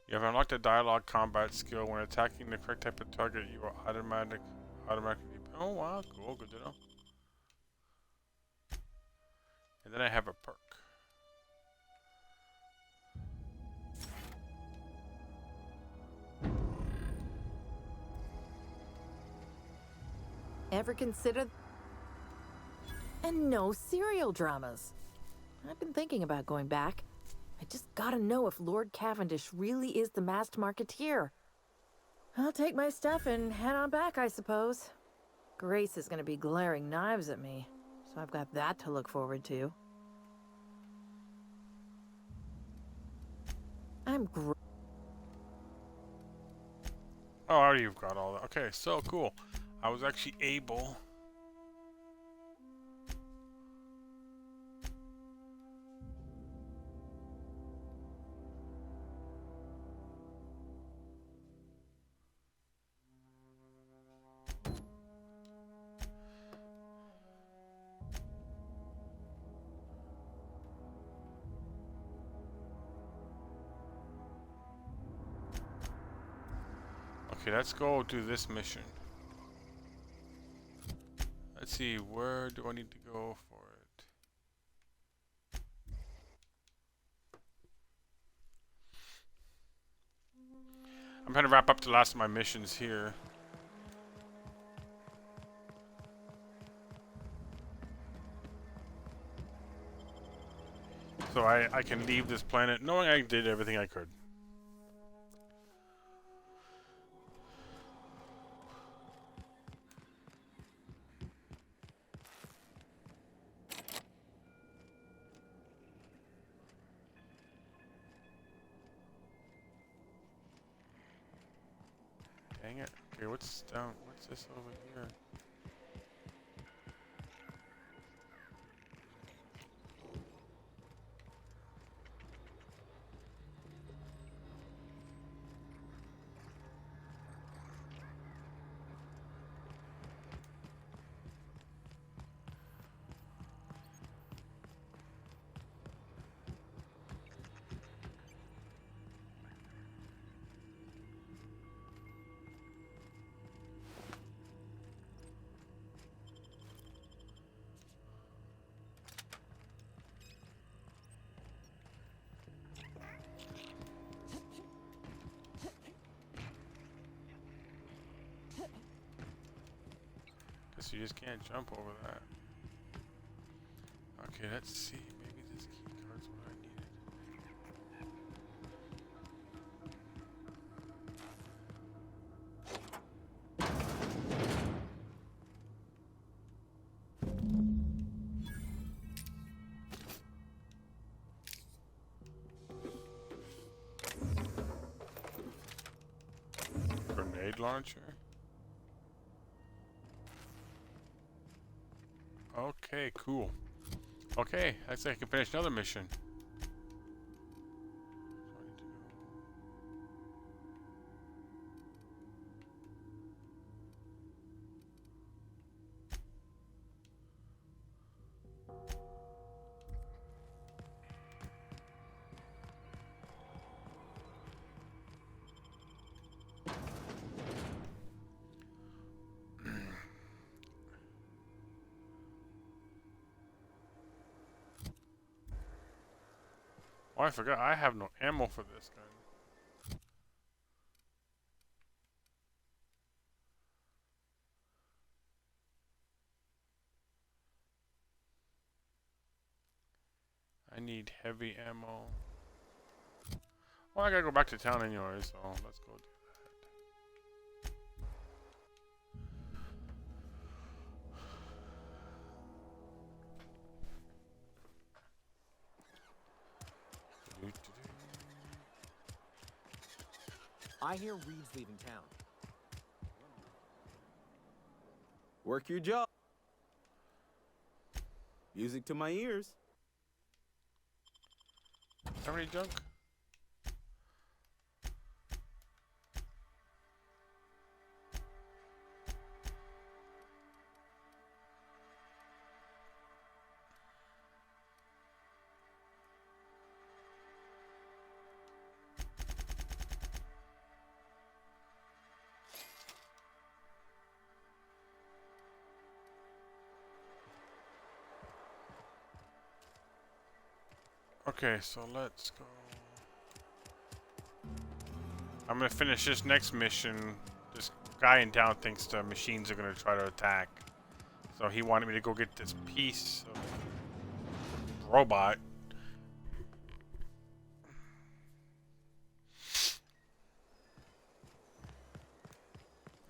You have unlocked a dialogue combat skill. When attacking the correct type of target, you will automatically. Oh wow, cool, good to know. And then I have a perk. Ever considered? And no serial dramas. I've been thinking about going back. I just gotta know if Lord Cavendish really is the masked marketeer. I'll take my stuff and head on back, I suppose. Grace is gonna be glaring knives at me, so I've got that to look forward to. Oh, already you've got all that. Okay, so cool. I was actually able. Okay, let's go do this mission. Let's see, where do I need to go for it? I'm trying to wrap up the last of my missions here. So I can leave this planet knowing I did everything I could. Dang it. Okay, what's down? What's this over here? Guess you just can't jump over that. Okay, let's see. Maybe this key card's what I needed. Grenade launcher. Okay, cool. Okay, looks like I can finish another mission. Oh, I forgot. I have no ammo for this gun. I need heavy ammo. Well, I gotta go back to town anyway, so let's go do I hear Reed's leaving town. Work your job. Music to my ears. How many junk? Okay, so let's go. I'm gonna finish this next mission. This guy in town thinks the machines are gonna try to attack. So he wanted me to go get this piece of robot.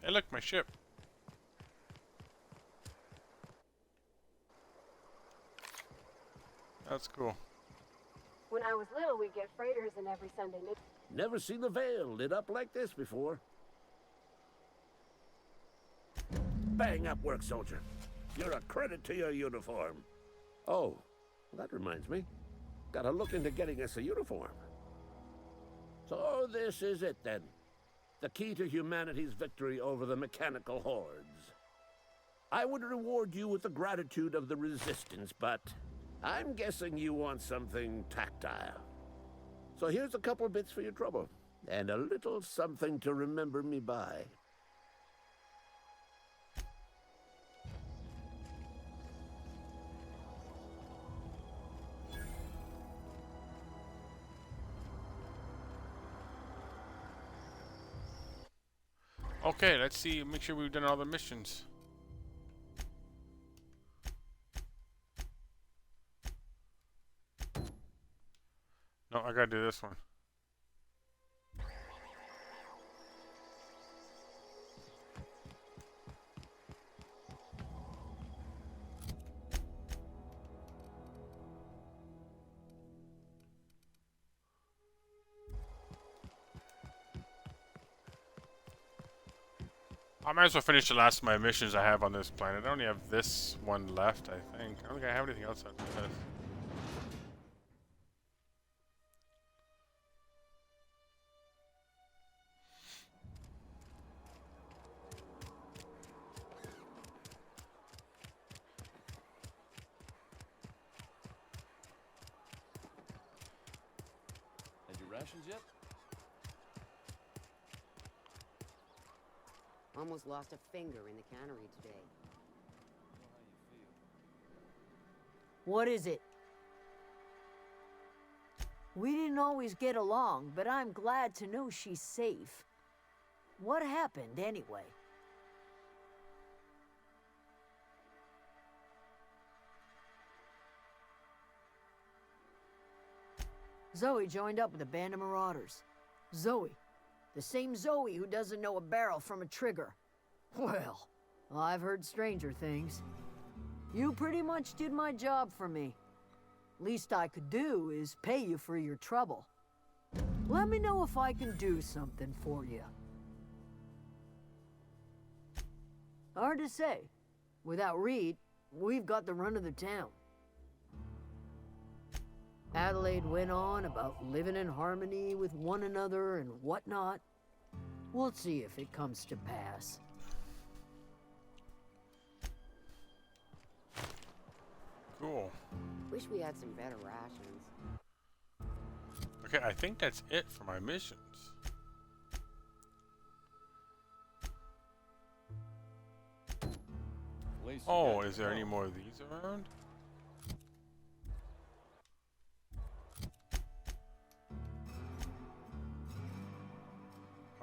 Hey, look, my ship. That's cool. When I was little, we'd get freighters in every Sunday. Never seen the Vale lit up like this before. Bang up work, soldier. You're a credit to your uniform. Oh, that reminds me. Gotta look into getting us a uniform. So this is it then. The key to humanity's victory over the mechanical hordes. I would reward you with the gratitude of the Resistance, but I'm guessing you want something tactile. So here's a couple bits for your trouble, and a little something to remember me by. Okay, let's see. Make sure we've done all the missions. No, I gotta do this one. I might as well finish the last of my missions I have on this planet. I only have this one left, I think. I don't think I have anything else after this. Had your rations yet? Almost lost a finger in the cannery today. What is it? We didn't always get along, but I'm glad to know she's safe. What happened, anyway? Zoe joined up with a band of marauders. Zoe. The same Zoe who doesn't know a barrel from a trigger. Well, I've heard stranger things. You pretty much did my job for me. Least I could do is pay you for your trouble. Let me know if I can do something for you. Hard to say. Without Reed, we've got the run of the town. Adelaide went on about living in harmony with one another and whatnot. We'll see if it comes to pass. Cool. Wish we had some better rations. Okay, I think that's it for my missions. Oh, is there any more of these around?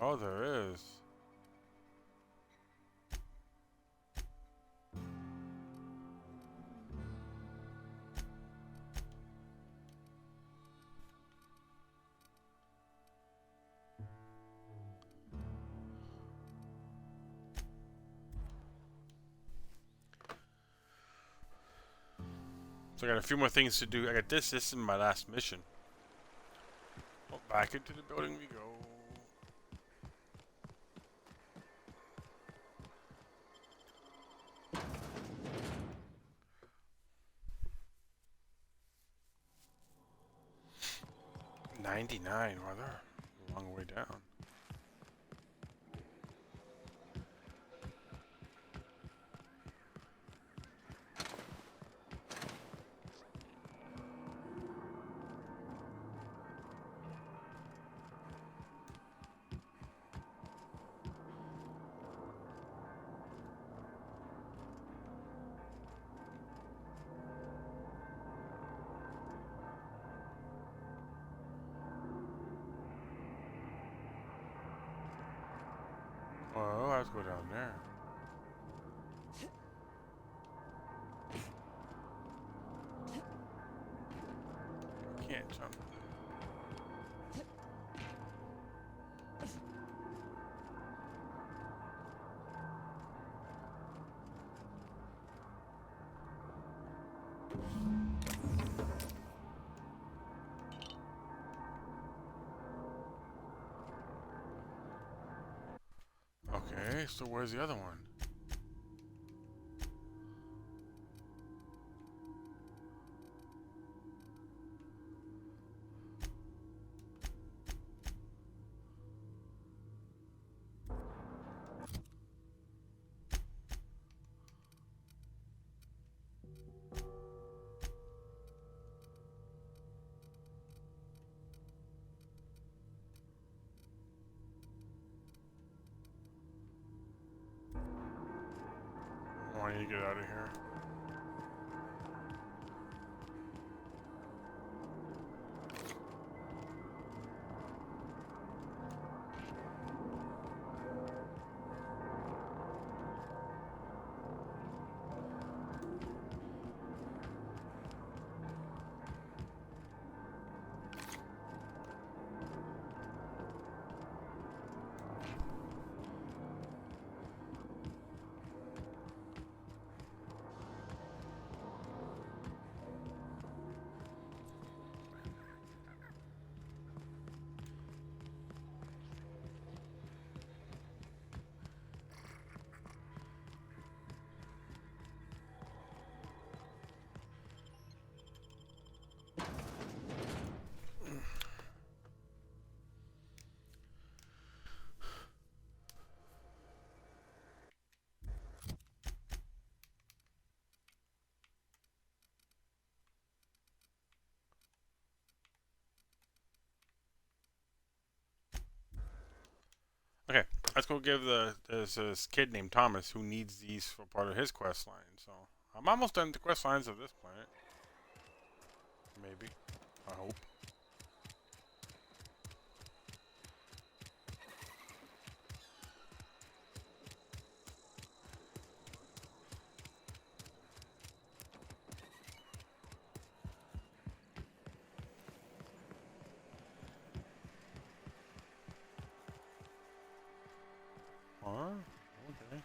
Oh, there is. So I got a few more things to do. I got this. This is my last mission. Oh, back into the building we go. 99. Wow, they're a long way down. Well, let's go down there. Can't jump. Okay, so where's the other one? I need to get out of here. Okay, let's go give there's this kid named Thomas who needs these for part of his quest line. So I'm almost done with the quest lines of this planet. Maybe. I hope. Okay.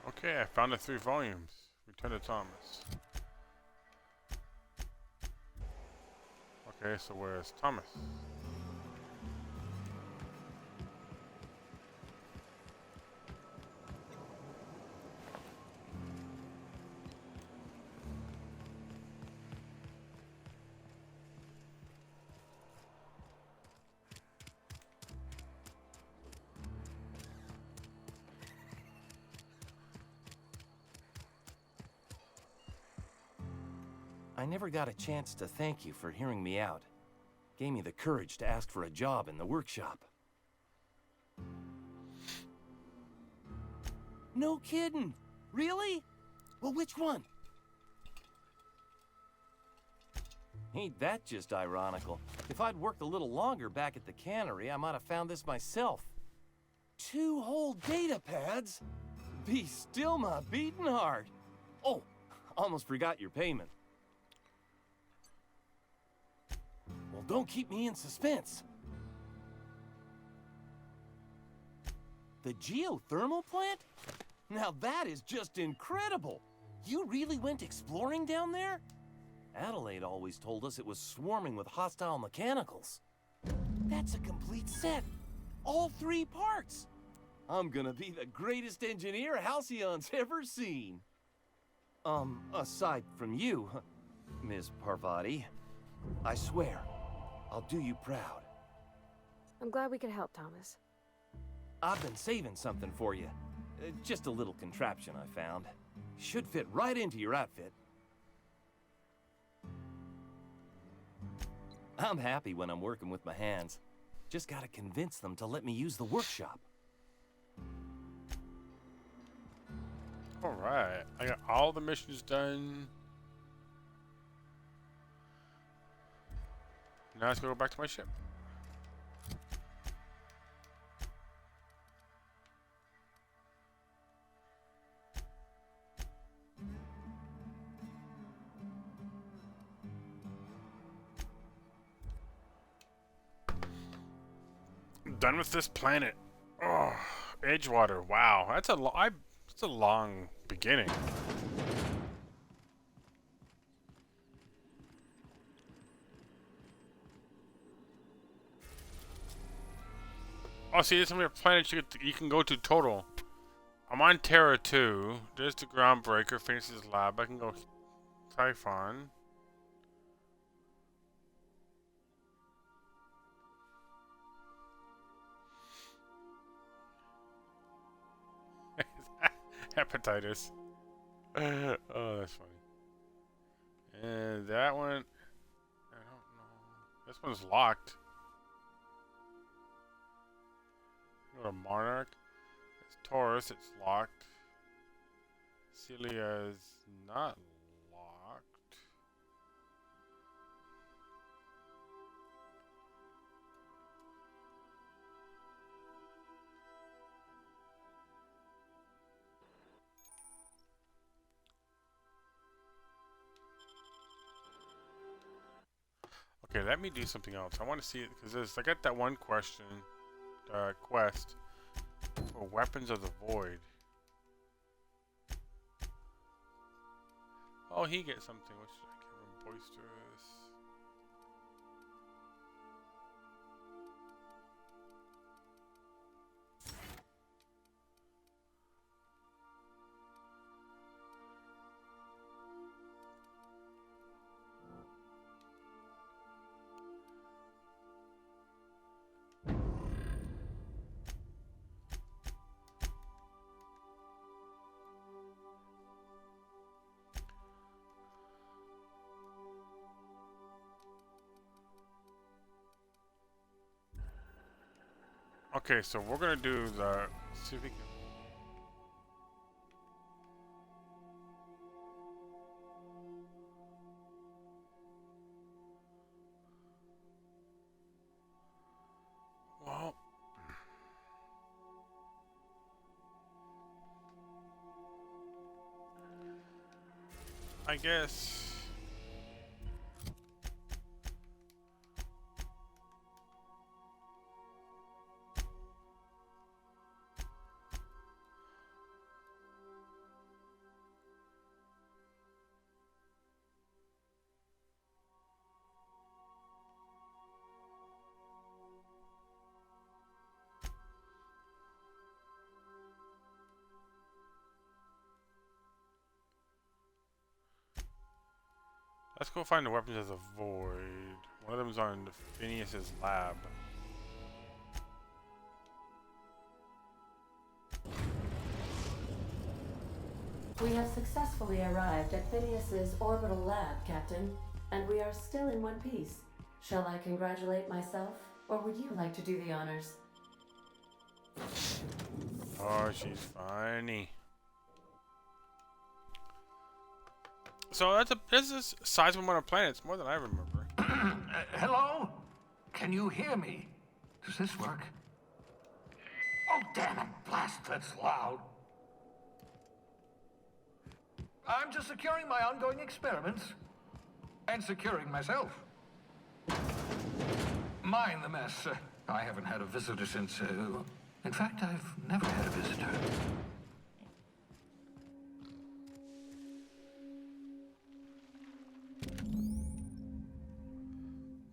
Okay, I found the 3 volumes. Return to Thomas. Okay, so where's Thomas? I never got a chance to thank you for hearing me out. Gave me the courage to ask for a job in the workshop. No kidding! Really? Well, which one? Ain't that just ironical? If I'd worked a little longer back at the cannery, I might have found this myself. 2 whole data pads? Be still my beating heart. Oh, almost forgot your payment. Well, don't keep me in suspense. The geothermal plant? Now that is just incredible! You really went exploring down there? Adelaide always told us it was swarming with hostile mechanicals. That's a complete set. All 3 parts. I'm gonna be the greatest engineer Halcyon's ever seen. Aside from you, Ms. Parvati, I swear, I'll do you proud. I'm glad we could help, Thomas. I've been saving something for you. Just a little contraption I found. Should fit right into your outfit. I'm happy when I'm working with my hands. Just gotta convince them to let me use the workshop. Alright, I got all the missions done. Now let's go back to my ship. Done with this planet. Oh, Edgewater. Wow, that's a long beginning. Oh, see, there's so many planets you can go to total. I'm on Terra 2. There's the Groundbreaker, Phoenix's Lab. I can go Typhon. Hepatitis. Oh, that's funny. And that one, I don't know. This one's locked. Go to Monarch. It's Taurus. It's locked. Celia is not locked. Okay, let me do something else. I want to see it because I got that one question, quest for Weapons of the Void. Oh, he gets something. What should I give him? Boisterous. Okay, so we're gonna do the see if we can. Well, I guess. Let's go find the Weapons of the Void. One of them's on Phineas's lab. We have successfully arrived at Phineas's orbital lab, Captain, and we are still in one piece. Shall I congratulate myself, or would you like to do the honors? Oh, she's funny. So this is a sizable amount of planets, more than I remember. Hello? Can you hear me? Does this work? Oh, damn it! Blast, that's loud. I'm just securing my ongoing experiments. And securing myself. Mind the mess. I haven't had a visitor since... in fact, I've never had a visitor.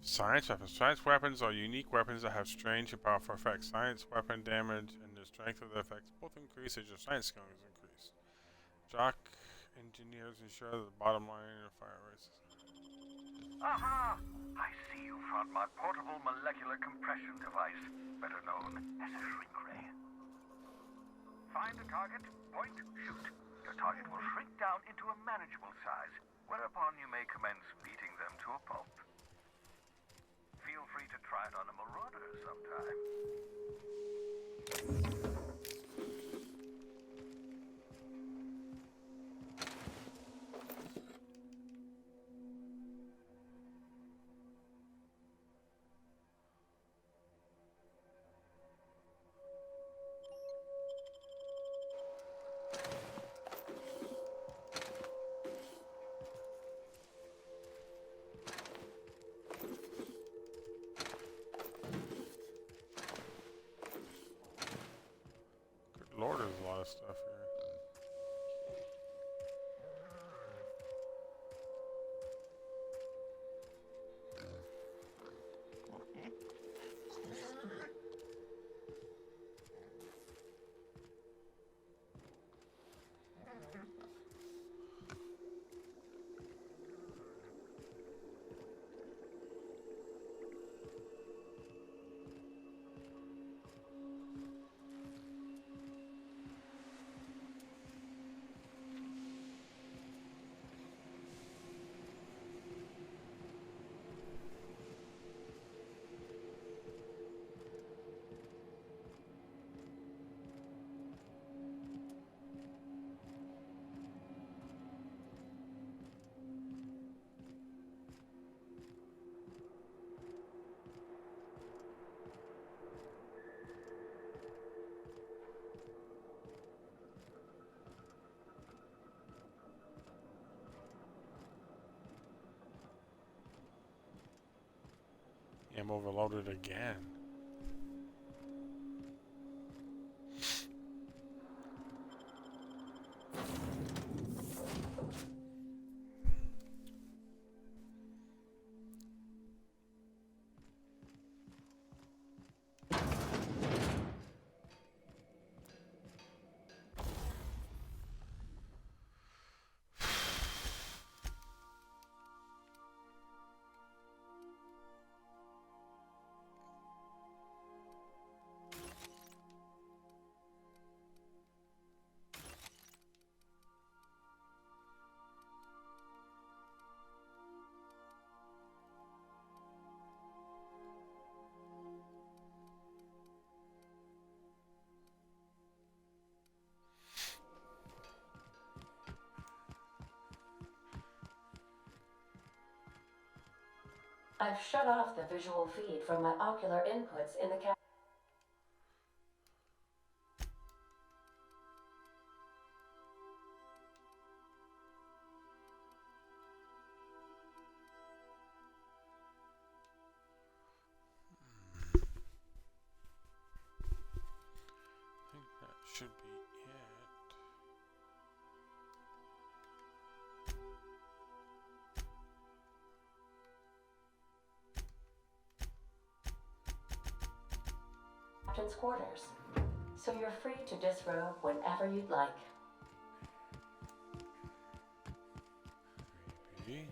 Science weapons. Science weapons are unique weapons that have strange and powerful effects. Science weapon damage and the strength of the effects both increase as your science skill is increased. Jock engineers ensure that the bottom line of fire races. Aha! I see you found my portable molecular compression device, better known as a shrink ray. Find a target, point, shoot. Your target will shrink down into a manageable size, whereupon you may commence beating them to a pulp. Feel free to try it on a marauder sometime. Lord, there's a lot of stuff here. I'm overloaded again. I've shut off the visual feed from my ocular inputs in the I think that should be it. captain's quarters, so you're free to disrobe whenever you'd like. Maybe.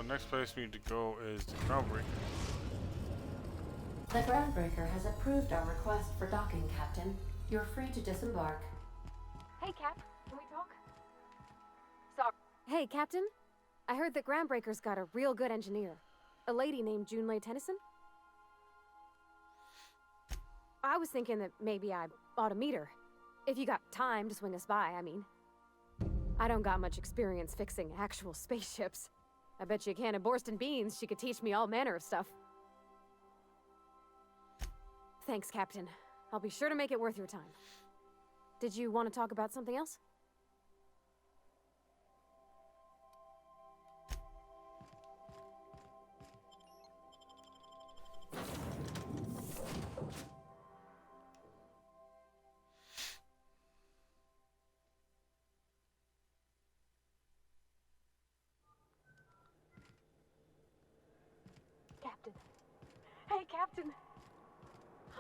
So next place we need to go is the Groundbreaker. The Groundbreaker has approved our request for docking, Captain. You're free to disembark. Hey, Cap. Can we talk? Sorry. Hey, Captain. I heard that Groundbreaker's got a real good engineer. A lady named Junlei Tennyson. I was thinking that maybe I ought to meet her. If you got time to swing us by, I mean. I don't got much experience fixing actual spaceships. I bet you a can of Borston beans she could teach me all manner of stuff. Thanks, Captain. I'll be sure to make it worth your time. Did you want to talk about something else? Captain. Hey, Captain.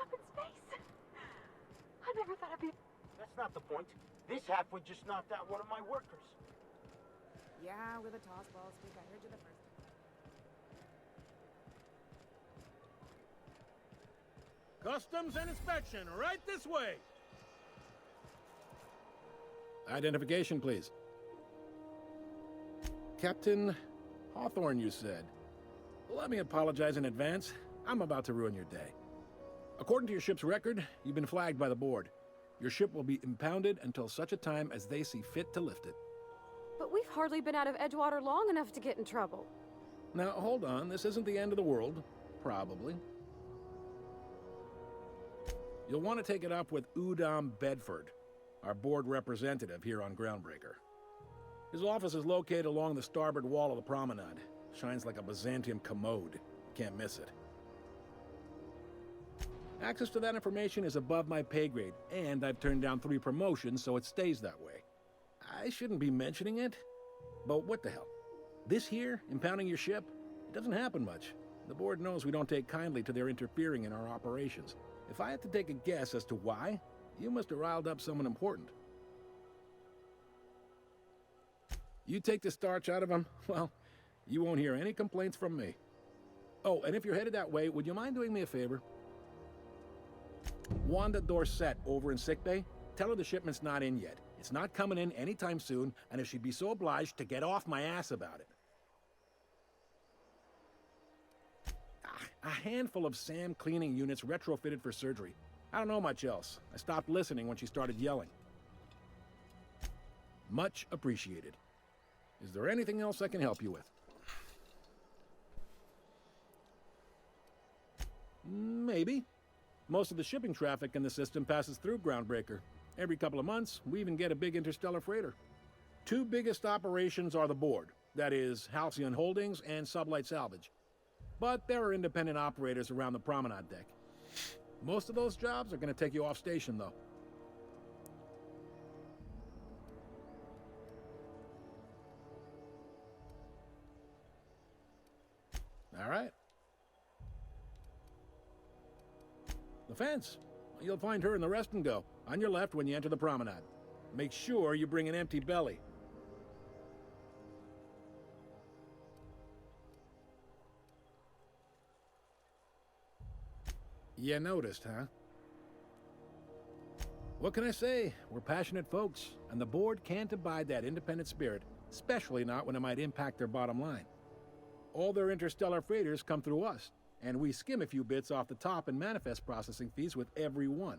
I'm in space. I never thought I'd be... That's not the point. This halfwit just knocked out one of my workers. Yeah, with a toss ball stick. I heard you the first time. Customs and inspection, right this way. Identification, please. Captain Hawthorne, you said. Let me apologize in advance. I'm about to ruin your day. According to your ship's record, you've been flagged by the board. Your ship will be impounded until such a time as they see fit to lift it. But we've hardly been out of Edgewater long enough to get in trouble. Now, hold on. This isn't the end of the world. Probably. You'll want to take it up with Udom Bedford, our board representative here on Groundbreaker. His office is located along the starboard wall of the promenade. Shines like a Byzantium commode. Can't miss it. Access to that information is above my pay grade, and I've turned down 3 promotions, so it stays that way. I shouldn't be mentioning it, but what the hell? This here, impounding your ship, it doesn't happen much. The board knows we don't take kindly to their interfering in our operations. If I had to take a guess as to why, you must have riled up someone important. You take the starch out of them, well, you won't hear any complaints from me. Oh, and if you're headed that way, would you mind doing me a favor? Wanda Dorset over in sickbay, tell her the shipment's not in yet. It's not coming in anytime soon, and if she'd be so obliged to get off my ass about it. A handful of SAM cleaning units retrofitted for surgery. I don't know much else. I stopped listening when she started yelling. Much appreciated. Is there anything else I can help you with? Maybe. Most of the shipping traffic in the system passes through Groundbreaker. Every couple of months, we even get a big interstellar freighter. 2 biggest operations are the board. That is, Halcyon Holdings and Sublight Salvage. But there are independent operators around the promenade deck. Most of those jobs are going to take you off station, though. All right. The fence. You'll find her in the rest and go, on your left when you enter the promenade. Make sure you bring an empty belly. You noticed, huh? What can I say? We're passionate folks, and the board can't abide that independent spirit, especially not when it might impact their bottom line. All their interstellar freighters come through us, and we skim a few bits off the top in manifest processing fees with every one.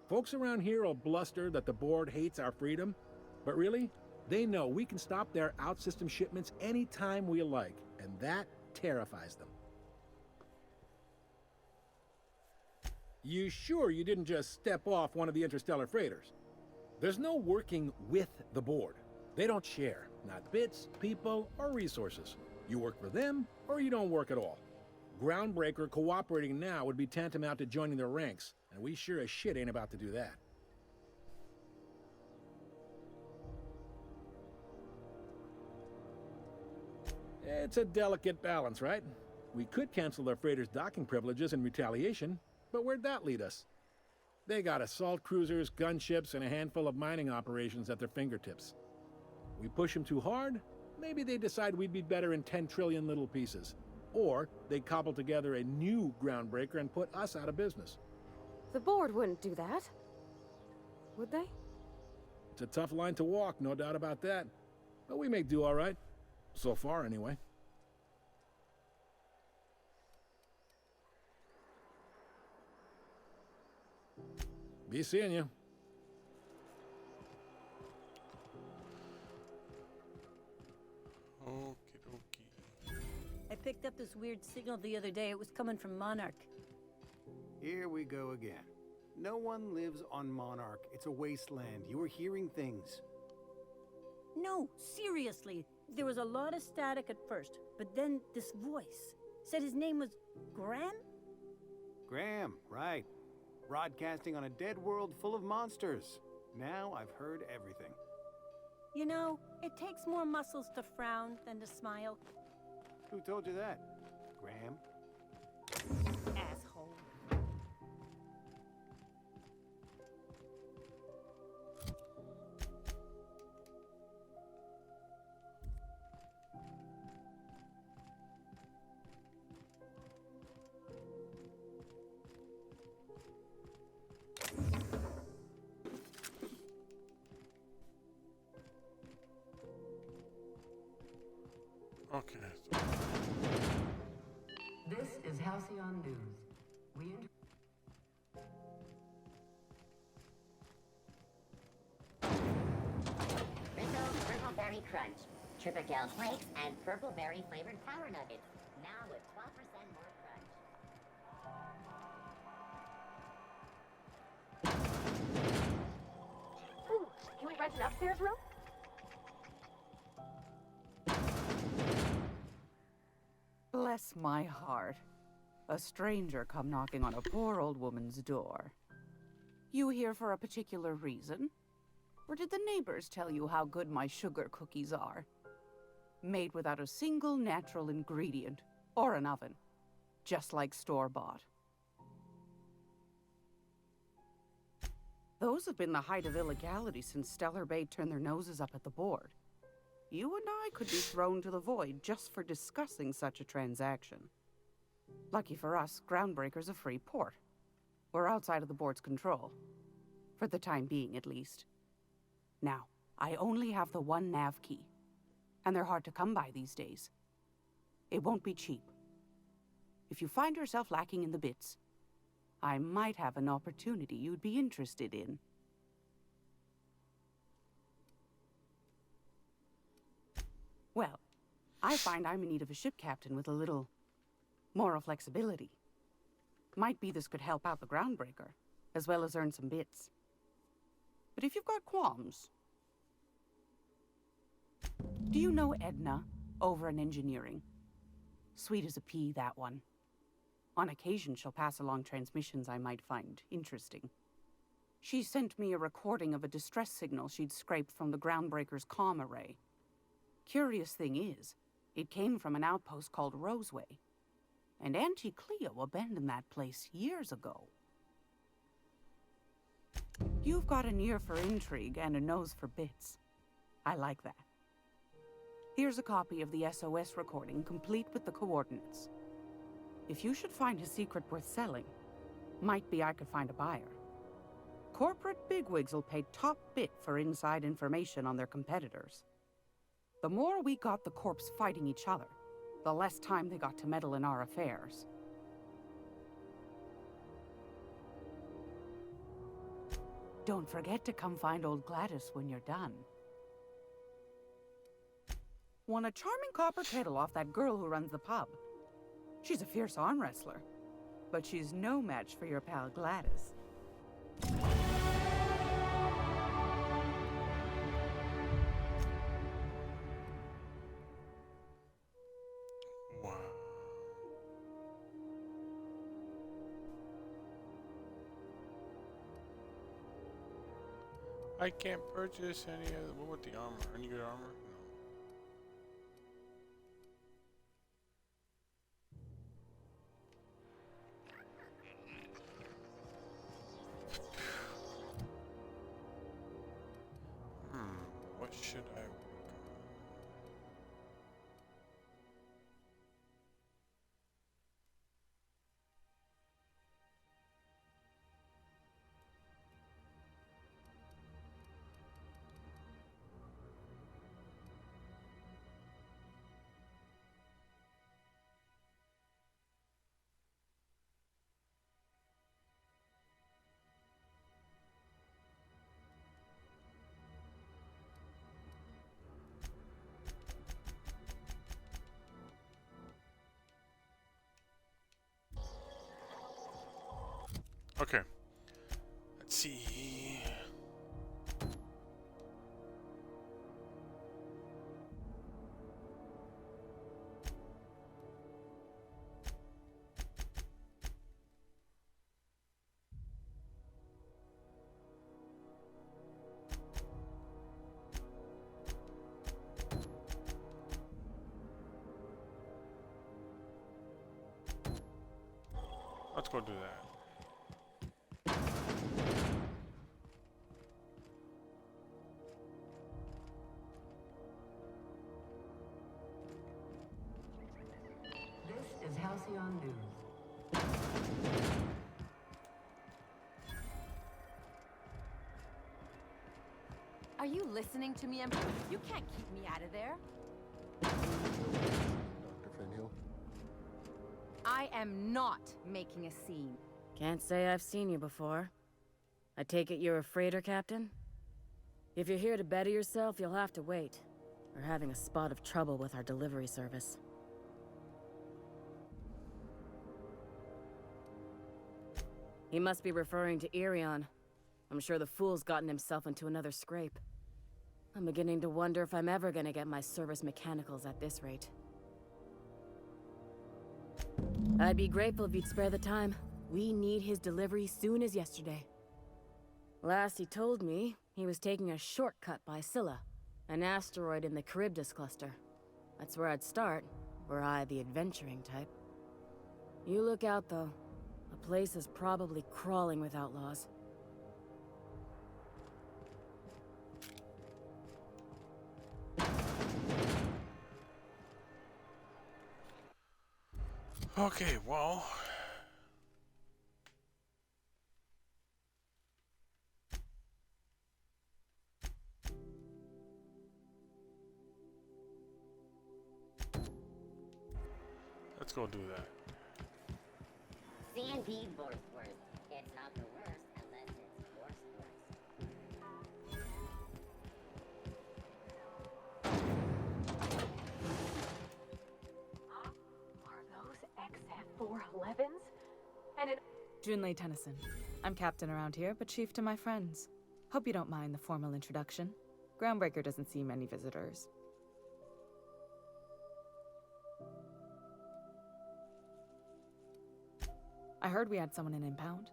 Folks around here will bluster that the board hates our freedom, but really, they know we can stop their out-system shipments anytime we like, and that terrifies them. You sure you didn't just step off one of the interstellar freighters? There's no working with the board. They don't share, not bits, people, or resources. You work for them, or you don't work at all. Groundbreaker cooperating now would be tantamount to joining their ranks, and we sure as shit ain't about to do that. It's a delicate balance, right? We could cancel their freighters' docking privileges in retaliation, but where'd that lead us? They got assault cruisers, gunships, and a handful of mining operations at their fingertips. We push them too hard, maybe they decide we'd be better in 10 trillion little pieces. Or they cobble together a new groundbreaker and put us out of business. The board wouldn't do that. Would they? It's a tough line to walk, no doubt about that. But we make do all right. So far, anyway. Be seeing you. Okie dokie. I picked up this weird signal the other day. It was coming from Monarch. Here we go again. No one lives on Monarch. It's a wasteland. You were hearing things. No, seriously. There was a lot of static at first, but then this voice said his name was Graham? Graham, right. Broadcasting on a dead world full of monsters. Now I've heard everything. You know, it takes more muscles to frown than to smile. Who told you that? Graham? Asshole. Okay. This is Halcyon News. Purple Berry Crunch, Triple Flakes, and Purple Berry flavored Power Nuggets. Now with 12% more crunch. Ooh, can we rent an upstairs room? Bless my heart. A stranger come knocking on a poor old woman's door. You here for a particular reason? Or did the neighbors tell you how good my sugar cookies are? Made without a single natural ingredient, or an oven. Just like store-bought. Those have been the height of illegality since Stellar Bay turned their noses up at the board. You and I could be thrown to the void just for discussing such a transaction. Lucky for us, Groundbreaker's a free port. We're outside of the board's control. For the time being, at least. Now, I only have the one nav key. And they're hard to come by these days. It won't be cheap. If you find yourself lacking in the bits, I might have an opportunity you'd be interested in. Well, I find I'm in need of a ship captain with a little moral flexibility. Might be this could help out the Groundbreaker, as well as earn some bits. But if you've got qualms... Do you know Edna, over in engineering? Sweet as a pea, that one. On occasion, she'll pass along transmissions I might find interesting. She sent me a recording of a distress signal she'd scraped from the Groundbreaker's comm array. Curious thing is, it came from an outpost called Roseway. And Auntie Cleo abandoned that place years ago. You've got an ear for intrigue and a nose for bits. I like that. Here's a copy of the SOS recording, complete with the coordinates. If you should find a secret worth selling, might be I could find a buyer. Corporate bigwigs will pay top bit for inside information on their competitors. The more we got the corps fighting each other, the less time they got to meddle in our affairs. Don't forget to come find old Gladys when you're done. Won a charming copper kettle off that girl who runs the pub. She's a fierce arm wrestler, but she's no match for your pal Gladys. Wow. I can't purchase any of the... What with the armor? Any good armor? No. What should I work on? Okay. Let's see. Let's go do that. This is Halcyon News. Are you listening to me, Emperor? You can't keep me out of there. Dr. Finhill? I am not making a scene. Can't say I've seen you before. I take it you're a freighter captain? If you're here to better yourself, you'll have to wait. We're having a spot of trouble with our delivery service. He must be referring to Irion. I'm sure the fool's gotten himself into another scrape. I'm beginning to wonder if I'm ever gonna get my service mechanicals at this rate. I'd be grateful if you'd spare the time. We need his delivery soon as yesterday. Last he told me, he was taking a shortcut by Scylla, an asteroid in the Charybdis cluster. That's where I'd start, were I the adventuring type. You look out, though. The place is probably crawling with outlaws. Okay, well. Let's go do that. See, indeed, Borthworth. It's not the worst unless it's worse. Are those XF411s? And it... Junlei Tennyson. I'm captain around here, but chief to my friends. Hope you don't mind the formal introduction. Groundbreaker doesn't see many visitors. I heard we had someone in impound.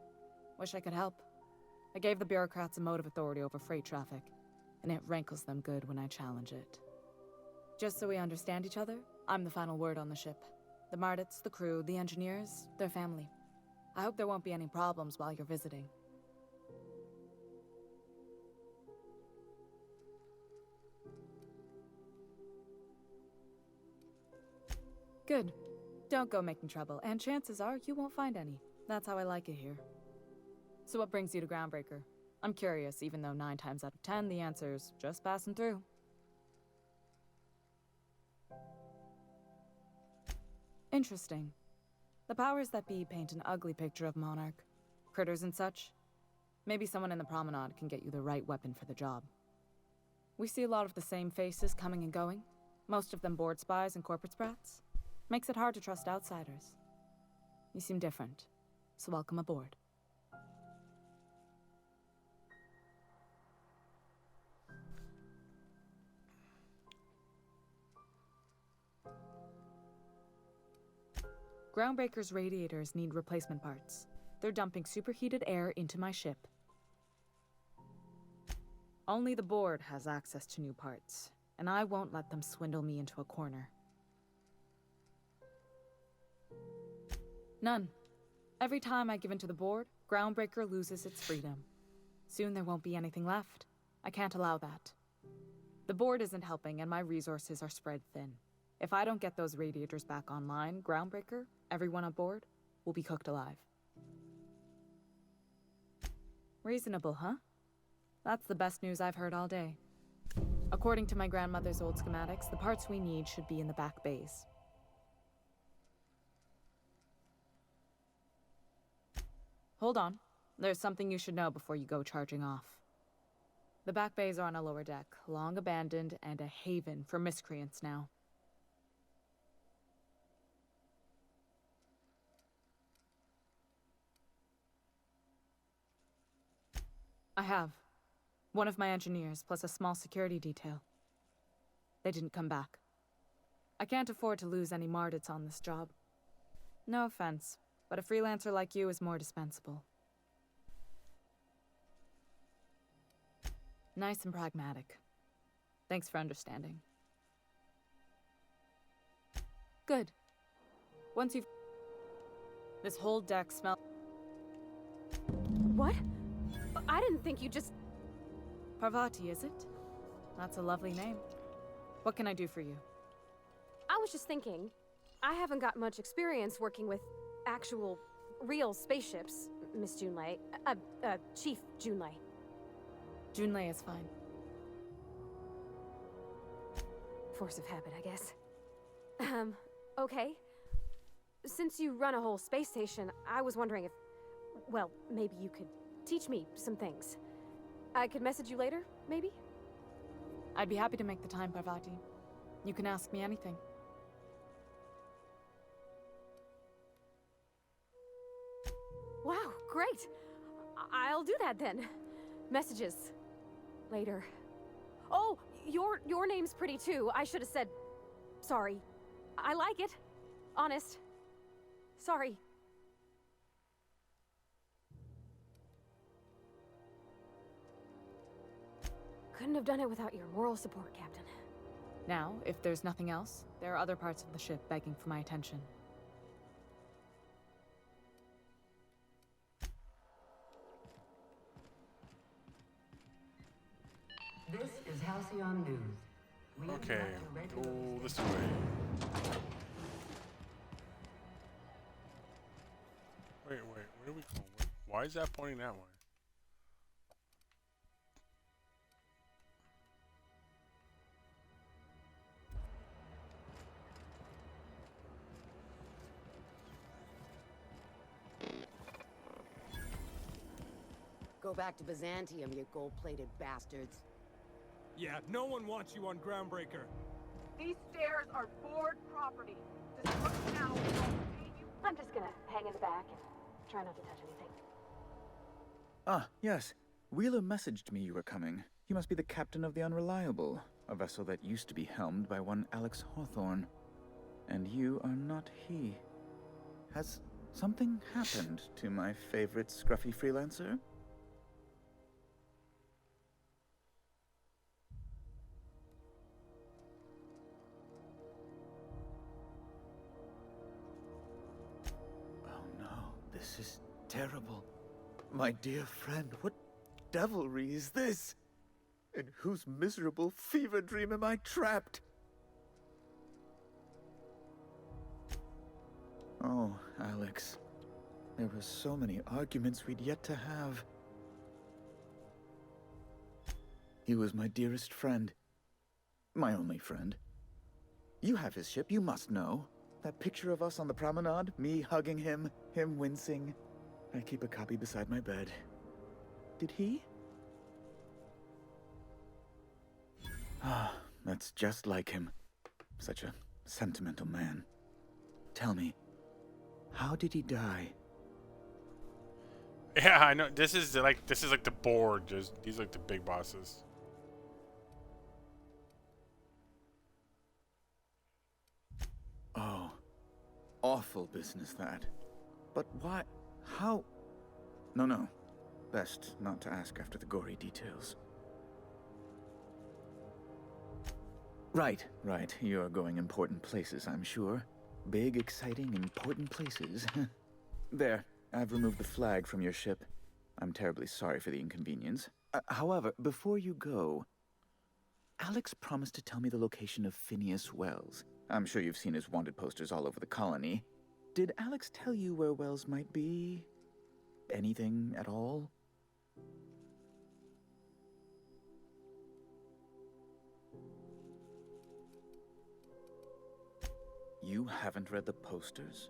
Wish I could help. I gave the bureaucrats a motive authority over freight traffic, and it rankles them good when I challenge it. Just so we understand each other, I'm the final word on the ship. The Mardits, the crew, the engineers, their family. I hope there won't be any problems while you're visiting. Good. Don't go making trouble, and chances are you won't find any. That's how I like it here. So what brings you to Groundbreaker? I'm curious, even though 9 times out of 10 the answer's just passing through. Interesting. The powers that be paint an ugly picture of Monarch. Critters and such. Maybe someone in the promenade can get you the right weapon for the job. We see a lot of the same faces coming and going. Most of them board spies and corporate sprats. Makes it hard to trust outsiders. You seem different, so welcome aboard. Groundbreaker's radiators need replacement parts. They're dumping superheated air into my ship. Only the board has access to new parts, and I won't let them swindle me into a corner. None. Every time I give in to the board, Groundbreaker loses its freedom. Soon there won't be anything left. I can't allow that. The board isn't helping and my resources are spread thin. If I don't get those radiators back online, Groundbreaker, everyone on board, will be cooked alive. Reasonable, huh? That's the best news I've heard all day. According to my grandmother's old schematics, the parts we need should be in the back bays. Hold on. There's something you should know before you go charging off. The back bays are on a lower deck, long abandoned and a haven for miscreants now. I have. One of my engineers, plus a small security detail. They didn't come back. I can't afford to lose any Mardits on this job. No offense, but a freelancer like you is more dispensable. Nice and pragmatic. Thanks for understanding. Good. Once you've... This whole deck smells... What? I didn't think you just... Parvati, is it? That's a lovely name. What can I do for you? I was just thinking, I haven't got much experience working with actual, real spaceships, Miss Junlei. Chief Junlei. Junlei is fine. Force of habit, I guess. Okay. Since you run a whole space station, I was wondering if... Well, maybe you could teach me some things. I could message you later, maybe? I'd be happy to make the time, Parvati. You can ask me anything. Wow, great! I'll do that then. Messages. Later. Oh, your name's pretty too. I should have said... Sorry. I like it. Honest. Sorry. Couldn't have done it without your moral support, Captain. Now, if there's nothing else, there are other parts of the ship begging for my attention. This is Halcyon News. Okay, go this way. Wait, where do we go? Why is that pointing that way? Go back to Byzantium, you gold-plated bastards. Yeah, no one wants you on Groundbreaker. These stairs are board property. Destruct now or I'll pay you. I'm just gonna hang in the back and try not to touch anything. Ah, yes. Wheeler messaged me you were coming. You must be the captain of the Unreliable, a vessel that used to be helmed by one Alex Hawthorne. And you are not he. Has something happened to my favorite scruffy freelancer? This is terrible. My dear friend, what devilry is this? In whose miserable fever dream am I trapped? Oh, Alex. There were so many arguments we'd yet to have. He was my dearest friend. My only friend. You have his ship, you must know. That picture of us on the promenade, me hugging him, him wincing. I keep a copy beside my bed. Did he? Ah, that's just like him. Such a sentimental man. Tell me, how did he die? Yeah, I know. This is like the board. These are like the big bosses. Oh, awful business that. But why? How? No. Best not to ask after the gory details. Right. You're going important places, I'm sure. Big, exciting, important places. There, I've removed the flag from your ship. I'm terribly sorry for the inconvenience. However, before you go, Alex promised to tell me the location of Phineas Wells. I'm sure you've seen his wanted posters all over the colony. Did Alex tell you where Wells might be? Anything at all? You haven't read the posters?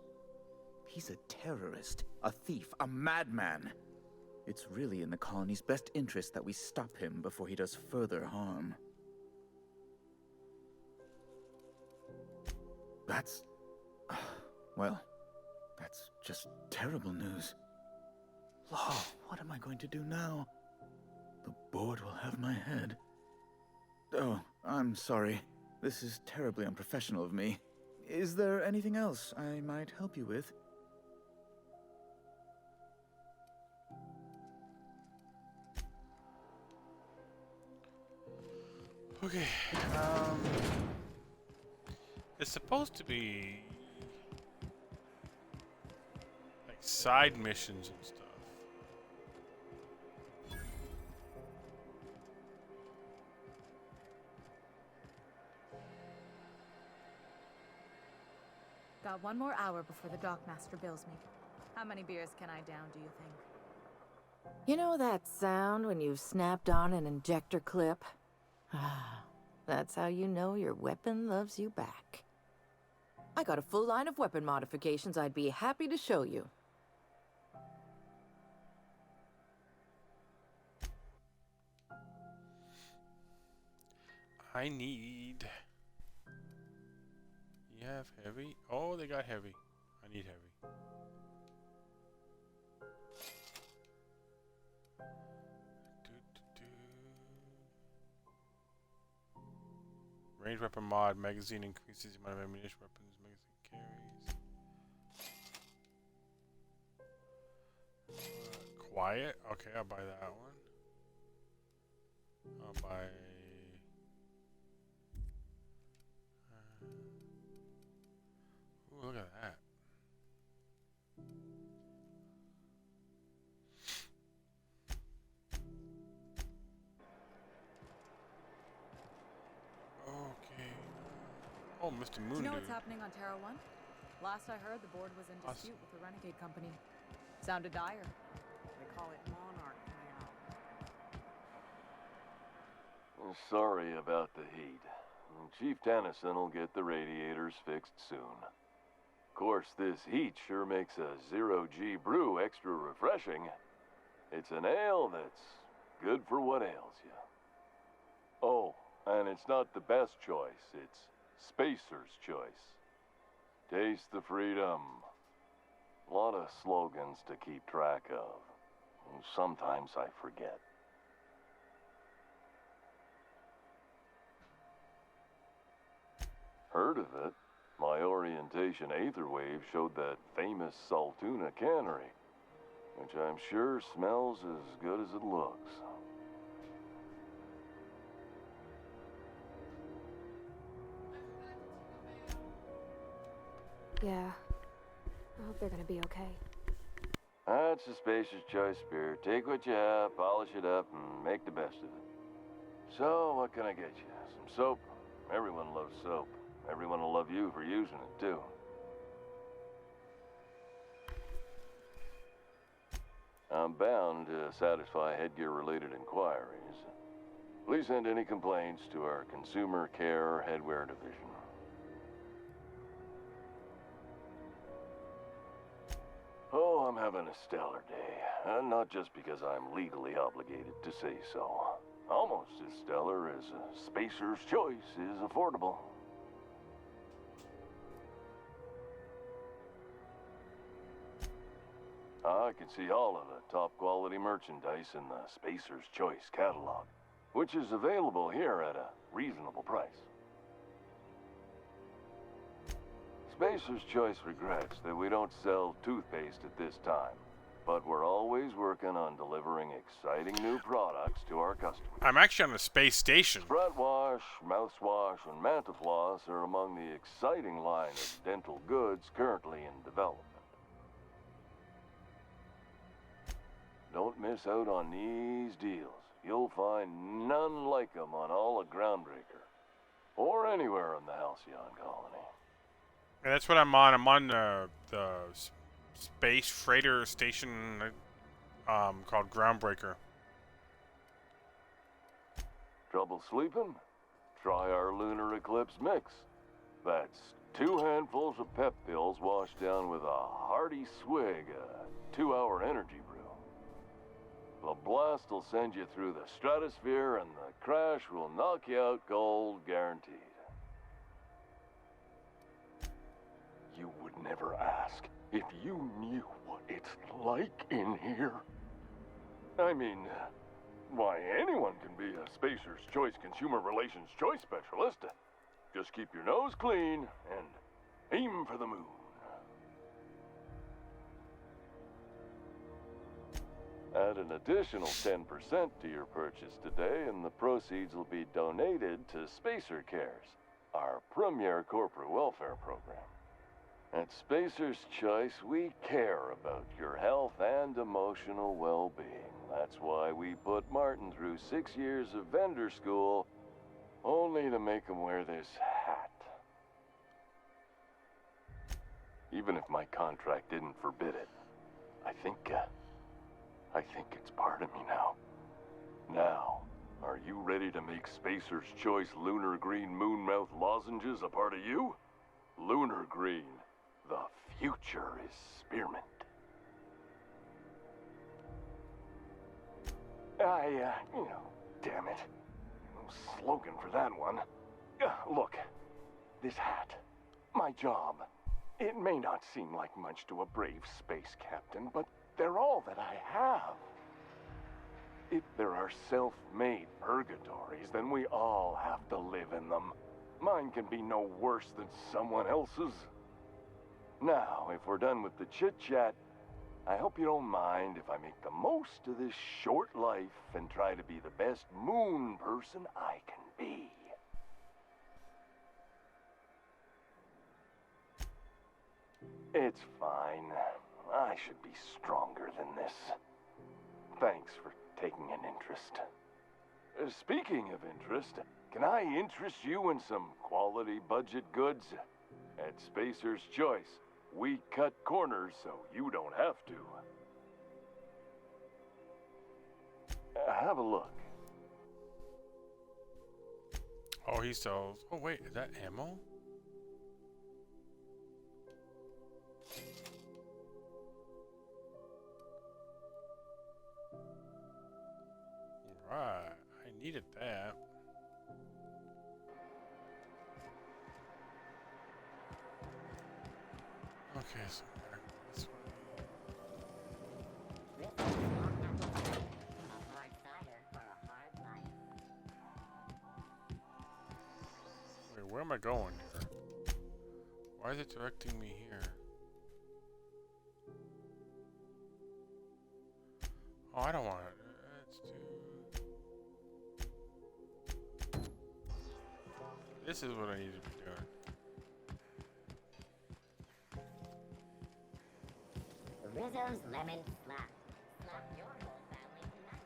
He's a terrorist, a thief, a madman. It's really in the colony's best interest that we stop him before he does further harm. That's... well, that's just terrible news. Law, what am I going to do now? The board will have my head. Oh, I'm sorry. This is terribly unprofessional of me. Is there anything else I might help you with? Okay, it's supposed to be like side missions and stuff. Got one more hour before the dockmaster bills me. How many beers can I down, do you think? You know that sound when you've snapped on an injector clip? That's how you know your weapon loves you back. I got a full line of weapon modifications I'd be happy to show you. I need... You have heavy? Oh, they got heavy. I need heavy. Range weapon mod. Magazine increases the amount of ammunition weapons magazine carries. Quiet? Okay, I'll buy that one. I'll buy... Ooh, look at that. Okay. Oh, Mr. Moon. Do you know what's happening on Terra 1? Last I heard, the board was in dispute with the Renegade Company. Sounded dire. They call it Monarch now. I'm sorry about the heat. Chief Tennyson will get the radiators fixed soon. Of course, this heat sure makes a zero-G brew extra refreshing. It's an ale that's good for what ails you. Oh, and it's not the best choice. It's Spacer's choice. Taste the freedom. A lot of slogans to keep track of. Sometimes I forget. Heard of it? My orientation aetherwave showed that famous Saltuna cannery, which I'm sure smells as good as it looks. Yeah. I hope they're gonna be okay. That's a Spacer's choice beer. Take what you have, polish it up, and make the best of it. So, what can I get you? Some soap? Everyone loves soap. Everyone will love you for using it, too. I'm bound to satisfy headgear-related inquiries. Please send any complaints to our Consumer Care Headwear Division. Oh, I'm having a stellar day. And not just because I'm legally obligated to say so. Almost as stellar as a Spacer's choice is affordable. I can see all of the top quality merchandise in the Spacer's Choice catalog, which is available here at a reasonable price. Spacer's Choice regrets that we don't sell toothpaste at this time, but we're always working on delivering exciting new products to our customers. I'm actually on the space station. Breath wash, mouthwash, and Mantafloss are among the exciting line of dental goods currently in development. Don't miss out on these deals. You'll find none like them on all of Groundbreaker, or anywhere in the Halcyon Colony. Yeah, that's what I'm on. I'm on the space freighter station called Groundbreaker. Trouble sleeping? Try our Lunar Eclipse mix. That's 2 handfuls of pep pills washed down with a hearty swig of 2-hour energy brew. The blast will send you through the stratosphere, and the crash will knock you out cold, guaranteed. You would never ask if you knew what it's like in here. I mean, Why, anyone can be a Spacer's Choice Consumer Relations Choice Specialist. Just keep your nose clean and aim for the moon. Add an additional 10% to your purchase today, and the proceeds will be donated to Spacer Cares, our premier corporate welfare program. At Spacer's Choice, we care about your health and emotional well-being. That's why we put Martin through 6 years of vendor school, only to make him wear this hat. Even if my contract didn't forbid it, I think it's part of me now. Now, are you ready to make Spacer's Choice Lunar Green Moonmouth lozenges a part of you? Lunar Green, the future is spearmint. Damn it. No slogan for that one. Look, this hat, my job, it may not seem like much to a brave space captain, but they're all that I have. If there are self-made purgatories, then we all have to live in them. Mine can be no worse than someone else's. Now, if we're done with the chit-chat, I hope you don't mind if I make the most of this short life and try to be the best moon person I can be. It's fine. I should be stronger than this. Thanks for taking an interest. Speaking of interest, can I interest you in some quality budget goods? At Spacer's Choice, we cut corners so you don't have to. Have a look. Oh, he sells. Oh, wait, is that ammo? Right, I needed that. Okay, so this way. Wait, where am I going here? Why is it directing me here? Oh, I don't want it. Let's do... This is what I need to be doing. Rizzo's Lemon Slap. Slap your whole family tonight.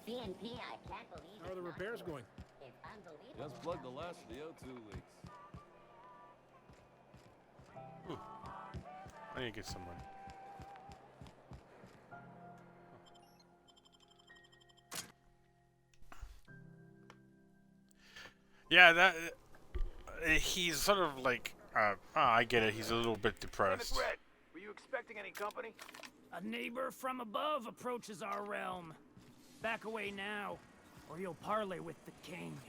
CNP, I can't believe How are the repairs going? It's unbelievable. Just plugged the last of the O2 leaks. Ooh. I need to get someone. Yeah, that he's sort of like I get it. He's a little bit depressed. Red, were you expecting any company? A neighbor from above approaches our realm. Back away now, or you'll parley with the king.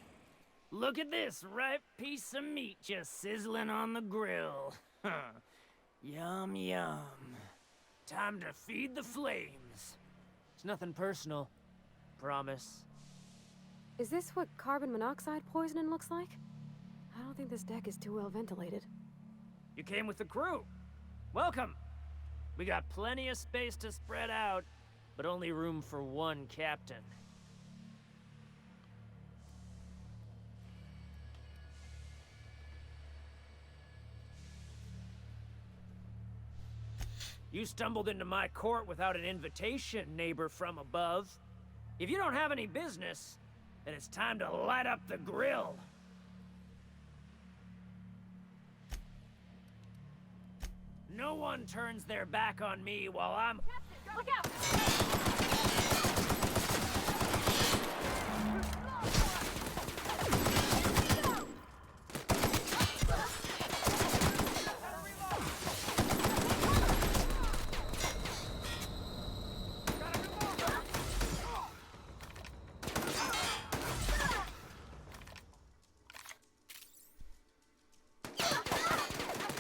Look at this ripe piece of meat just sizzling on the grill. Yum, yum. Time to feed the flames. It's nothing personal. Promise. Is this what carbon monoxide poisoning looks like? I don't think this deck is too well ventilated. You came with the crew. Welcome. We got plenty of space to spread out, but only room for one captain. You stumbled into my court without an invitation, neighbor from above. If you don't have any business, then it's time to light up the grill. No one turns their back on me while I'm... Look out!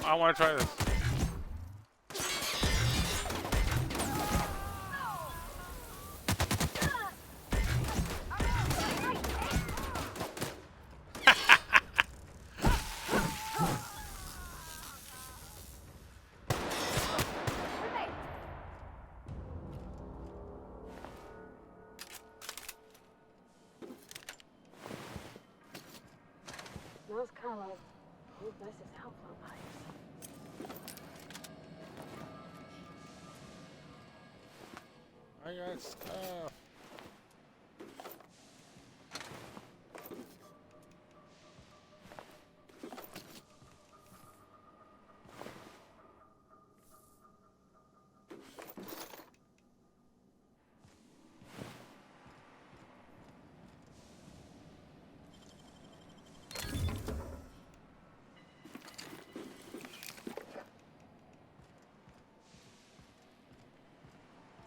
I want to try this. Those kind of old versus outflow pipes. I got stuff.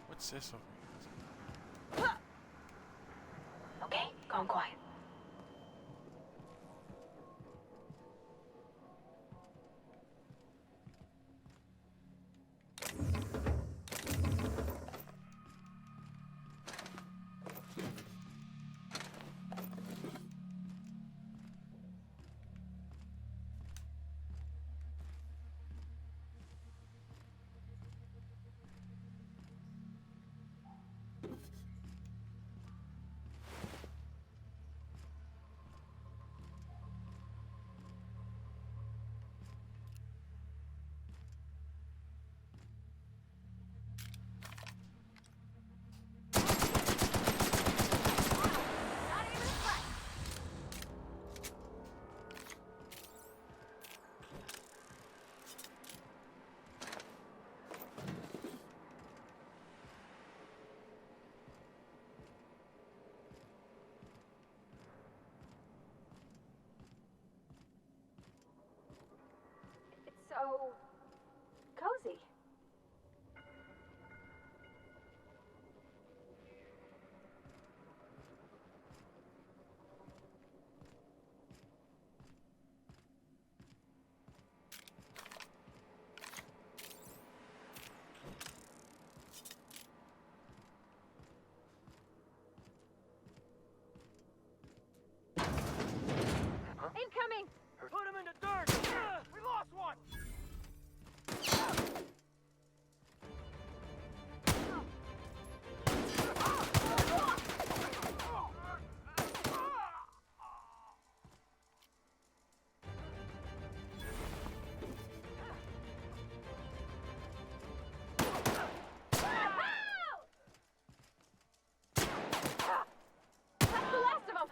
What's this over here? Okay, gone quiet. So cozy. Incoming! Put him in the dirt! We lost one! That's the last of them!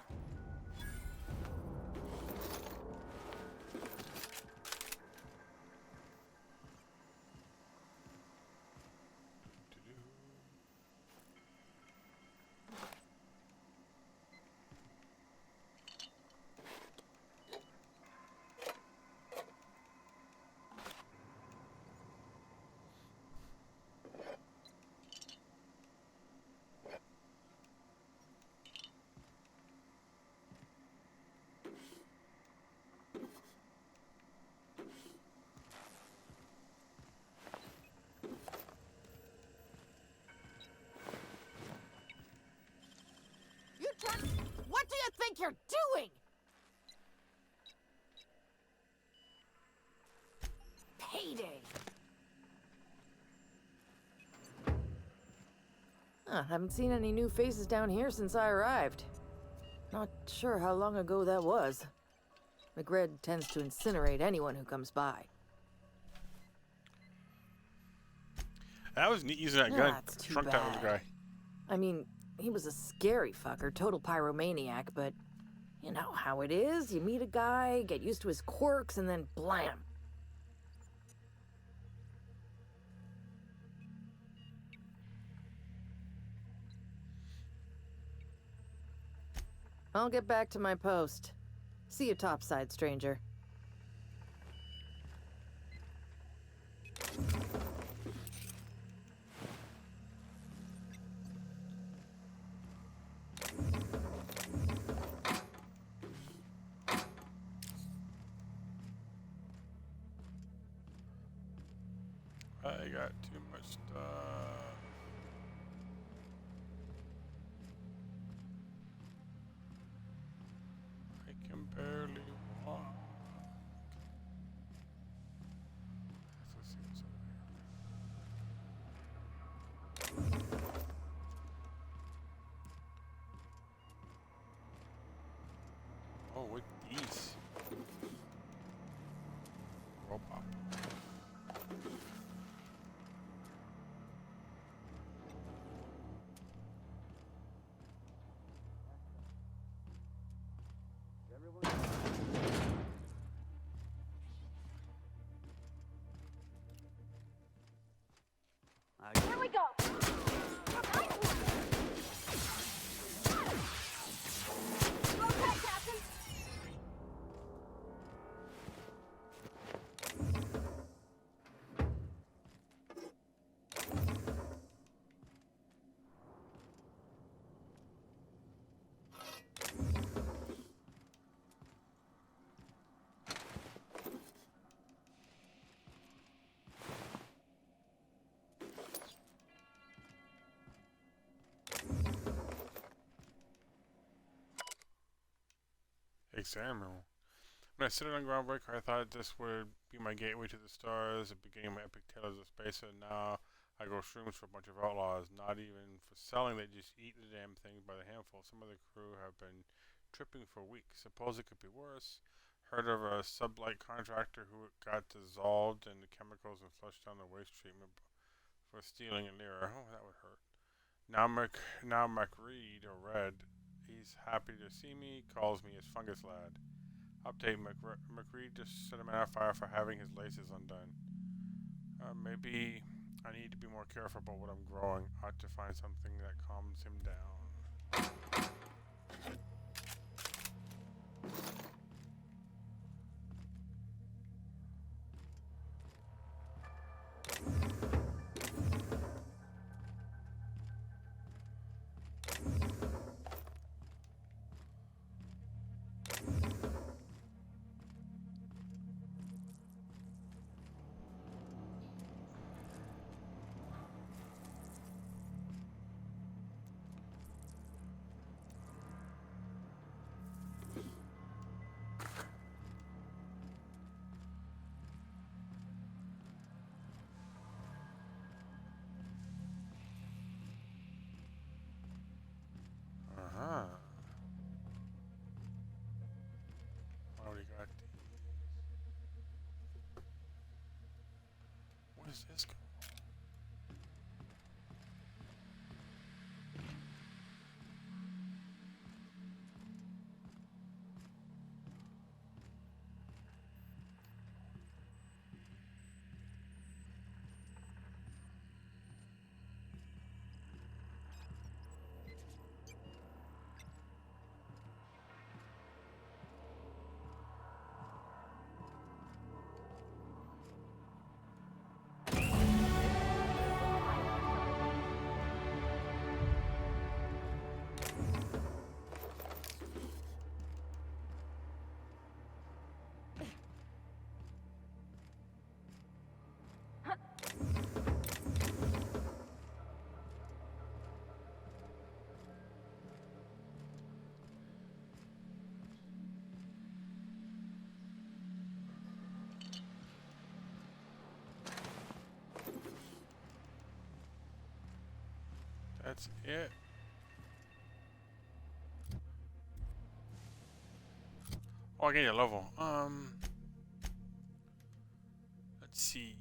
What do you think you're doing? Payday. Haven't seen any new faces down here since I arrived. Not sure how long ago that was. McRed tends to incinerate anyone who comes by. That was neat using that gun. That's too Shrunk that little bad. guy. I mean, he was a scary fucker, total pyromaniac, but you know how it is. You meet a guy, get used to his quirks, and then blam. I'll get back to my post. See you topside, stranger. I got too much stuff. I can barely walk. Let's see what's over here. Oh, what these? Robot. Here we go! Okay, Captain! Exam room. When I started on Groundbreaker, I thought this would be my gateway to the stars, the beginning of my epic tales of space, and now I grow shrooms for a bunch of outlaws. Not even for selling, they just eat the damn things by the handful. Some of the crew have been tripping for weeks. Suppose it could be worse. Heard of a sublight contractor who got dissolved in the chemicals and flushed down the waste treatment for stealing a lira. Oh, that would hurt. Now McReed, or Red, he's happy to see me, calls me his fungus lad. Update, McReed just set a man on fire for having his laces undone. Maybe I need to be more careful about what I'm growing. Ought to find something that calms him down. Already got these. What is this? That's it. Oh, I get a level. Let's see.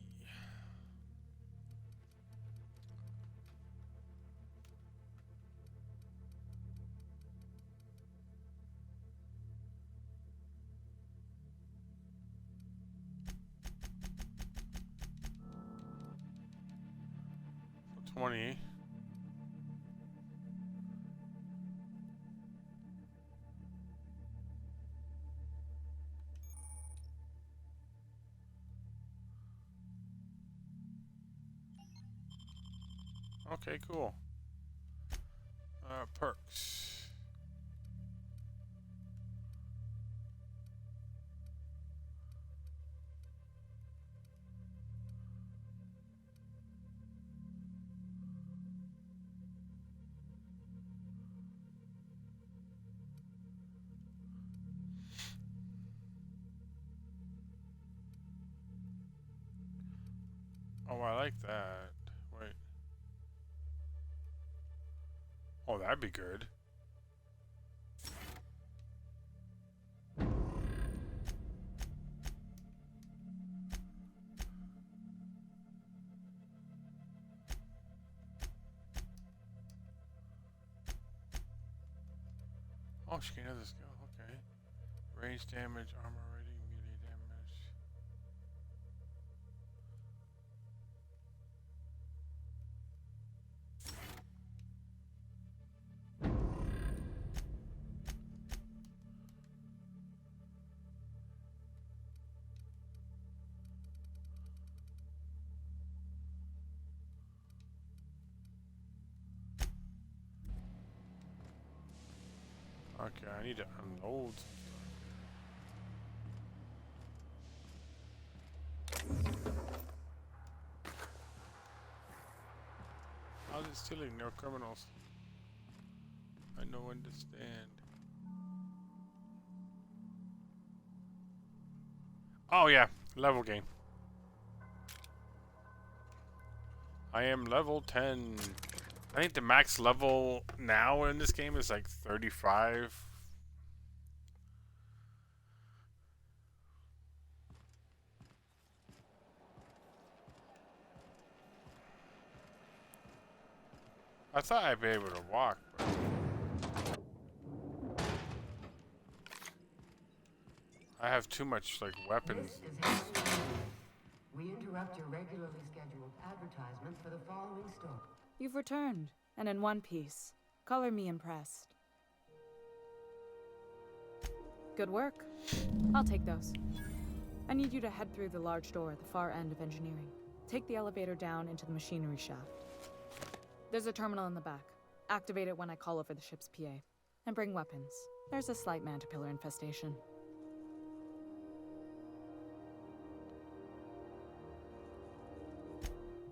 So 20. Okay, cool. Perks. Oh, I like that. Wait. Oh, that'd be good. Oh, she can have the skill. Okay. Range damage, armor rating, melee damage. Okay, I need to unload some stuff. How's it stealing? No criminals. I know understand. Oh yeah, level game. I am level 10. I think the max level now in this game is like 35. I thought I'd be able to walk, but... I have too much, like, weapons. We interrupt your regularly scheduled advertisement for the following store. You've returned, and in one piece. Color me impressed. Good work. I'll take those. I need you to head through the large door at the far end of engineering. Take the elevator down into the machinery shaft. There's a terminal in the back. Activate it when I call over the ship's PA. And bring weapons. There's a slight mantipillar infestation.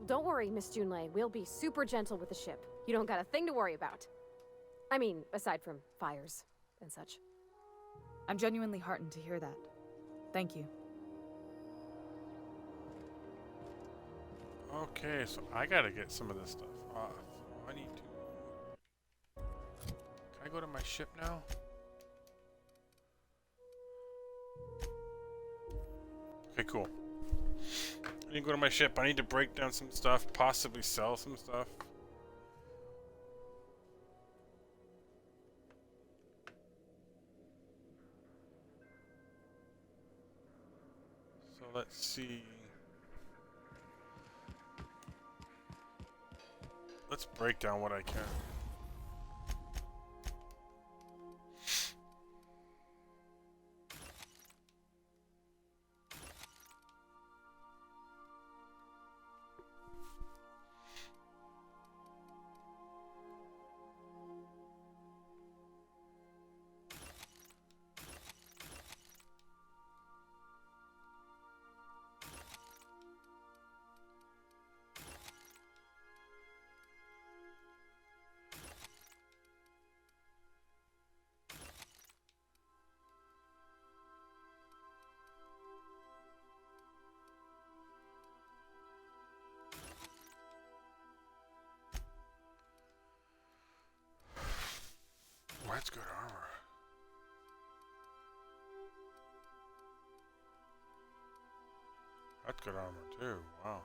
Don't worry, Miss Junlei. We'll be super gentle with the ship. You don't got a thing to worry about. I mean, aside from fires and such. I'm genuinely heartened to hear that. Thank you. Okay, so I gotta get some of this stuff off. I need to... Can I go to my ship now? Okay, cool. I need to go to my ship. I need to break down some stuff, possibly sell some stuff. So let's see. Let's break down what I can. That's good armor. That's good armor too. Wow.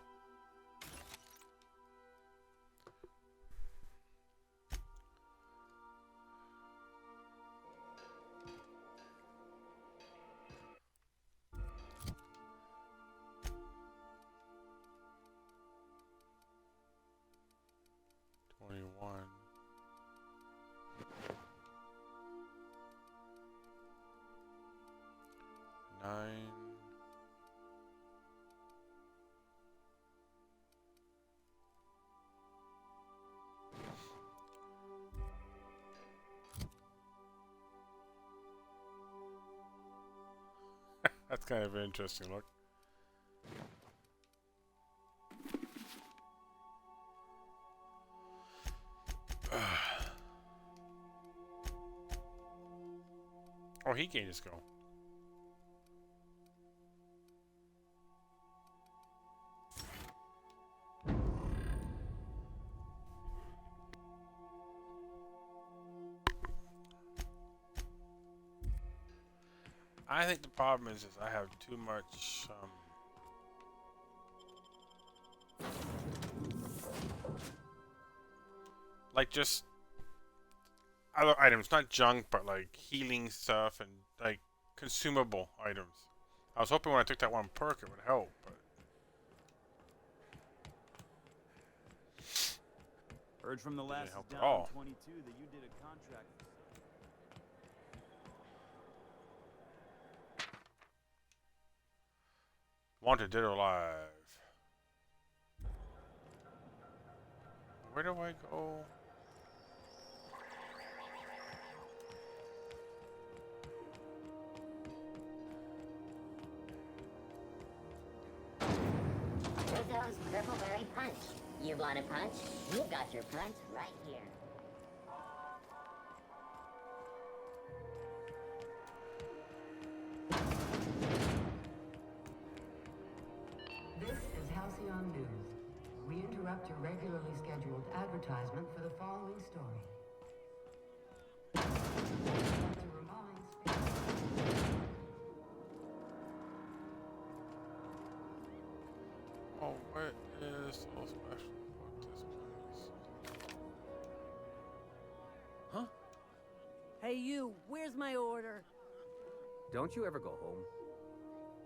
That's kind of an interesting look. Oh, he can just go. I think the problem is I have too much. Like just other items, not junk, but like healing stuff and like consumable items. I was hoping when I took that one perk it would help, but Heard from the last help at down all. 22 that you did a contract. Wanted dead or alive. Where do I go? Rizzo's Purpleberry Punch. You want a punch? You've got your punch right here. This is Halcyon News. We interrupt your regularly scheduled advertisement for the following story. To remind Oh, where is so special about this place? Huh? Hey, you, where's my order? Don't you ever go home?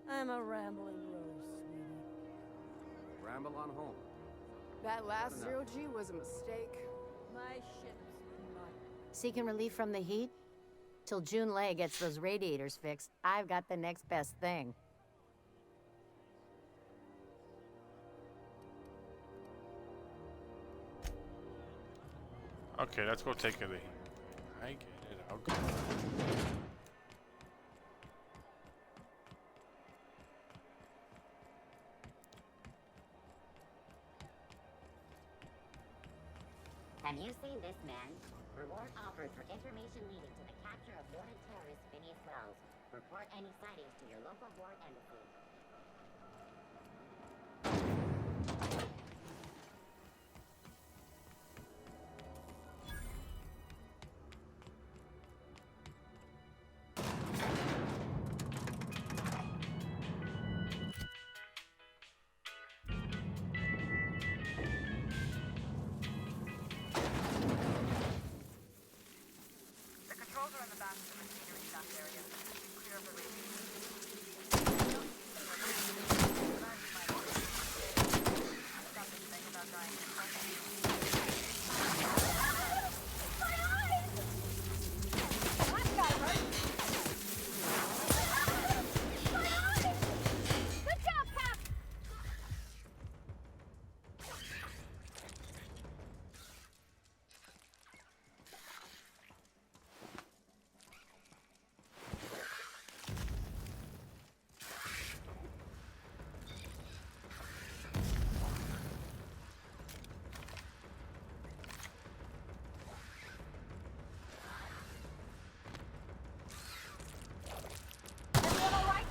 I'm a rambling rose, sweetie. Ramble on home. That last zero-G was a mistake. My ship's not. Seeking relief from the heat? Till Junlei gets those radiators fixed, I've got the next best thing. Okay, let's go take a leak. I get it. I'll go. Have you seen this man? Reward offered for information leading to the capture of wanted terrorist Phineas Wells. Report any sightings to your local board embassy. The controls are in the back of the machinery shaft area. Clear of the radiators. Something to think about dying in front of you. Good job, Cap! Everyone all right?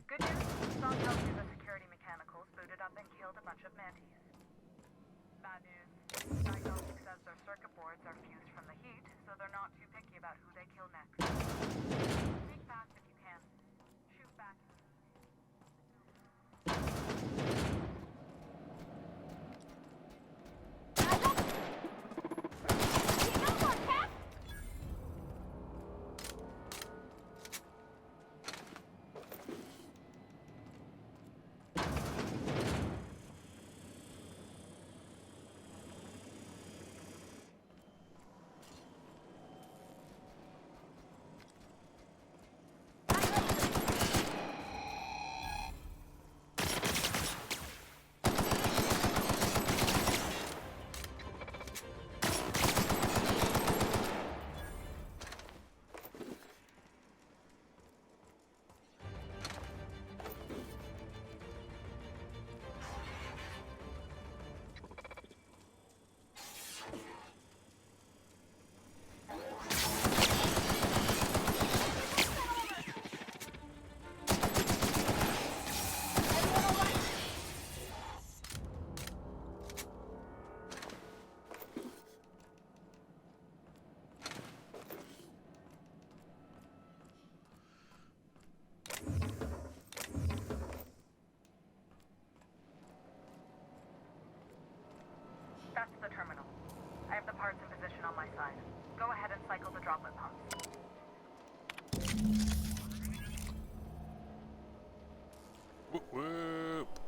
Good news. Strong tells you the security mechanicals booted up and killed a bunch of mantis. Bad news. Diagnostic says their circuit boards are fused from the heat, so they're not too picky about who they kill next. Speak fast if you can. Shoot back. That's the terminal. I have the parts in position on my side. Go ahead and cycle the droplet pumps. Whoop whoop.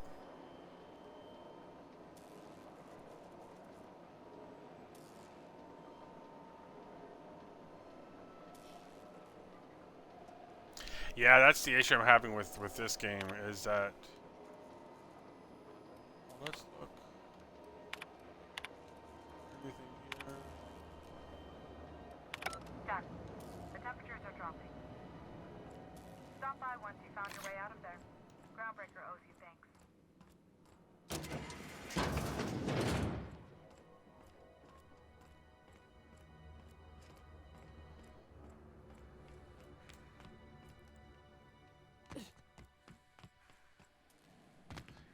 Yeah, that's the issue I'm having with this game is that. Well, let's look. Anything here? Done. The temperatures are dropping. Stop by once you found your way out of there. Groundbreaker owes you thanks.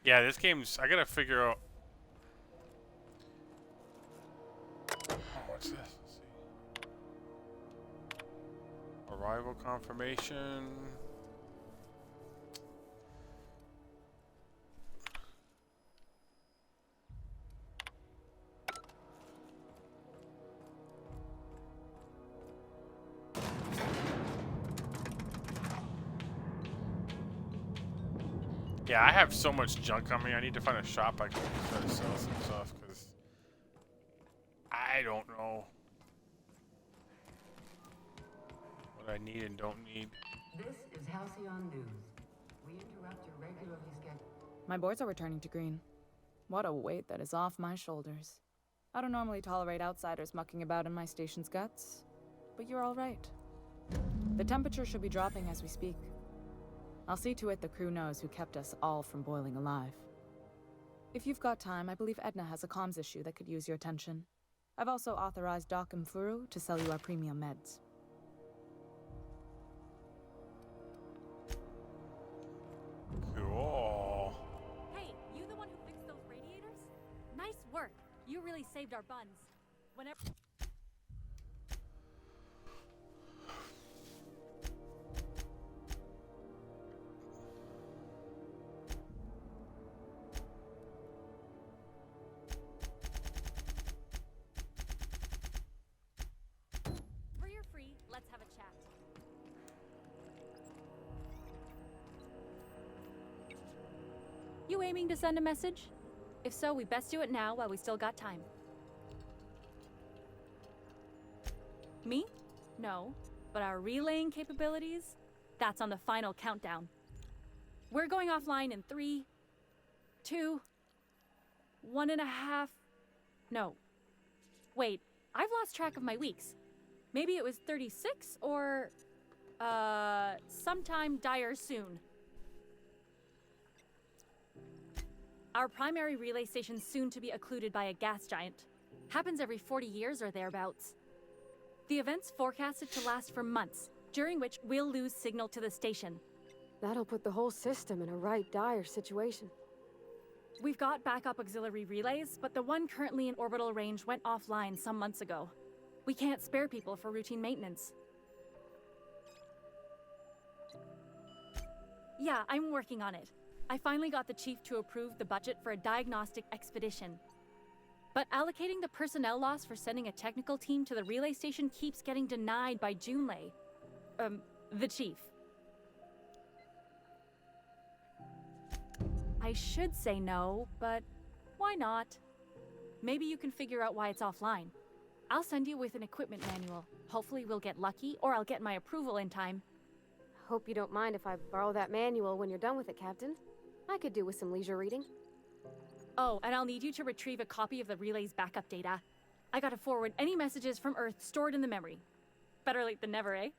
Yeah, this game's. I gotta figure out. Oh, what's this? Let's see. Arrival confirmation. Yeah, I have so much junk on me. I need to find a shop I can try to sell some stuff because I don't know what I need and don't need. This is Halcyon News. We interrupt your regularly scheduled... My boards are returning to green. What a weight that is off my shoulders. I don't normally tolerate outsiders mucking about in my station's guts, but you're all right. The temperature should be dropping as we speak. I'll see to it the crew knows who kept us all from boiling alive. If you've got time, I believe Edna has a comms issue that could use your attention. I've also authorized Doc and Furu to sell you our premium meds. Cool. Hey, you the one who fixed those radiators? Nice work. You really saved our buns. Whenever... Let's have a chat. You aiming to send a message? If so, we best do it now while we still got time. Me? No. But our relaying capabilities? That's on the final countdown. We're going offline in 3, 2, 1.5... No. Wait, I've lost track of my weeks. Maybe it was 36 or, sometime dire soon. Our primary relay station's soon to be occluded by a gas giant. Happens every 40 years or thereabouts. The event's forecasted to last for months, during which we'll lose signal to the station. That'll put the whole system in a right dire situation. We've got backup auxiliary relays, but the one currently in orbital range went offline some months ago. We can't spare people for routine maintenance. Yeah, I'm working on it. I finally got the chief to approve the budget for a diagnostic expedition. But allocating the personnel loss for sending a technical team to the relay station keeps getting denied by Junlei. The chief. I should say no, but why not? Maybe you can figure out why it's offline. I'll send you with an equipment manual. Hopefully we'll get lucky, or I'll get my approval in time. Hope you don't mind if I borrow that manual when you're done with it, Captain. I could do with some leisure reading. Oh, and I'll need you to retrieve a copy of the relay's backup data. I gotta forward any messages from Earth stored in the memory. Better late than never, eh?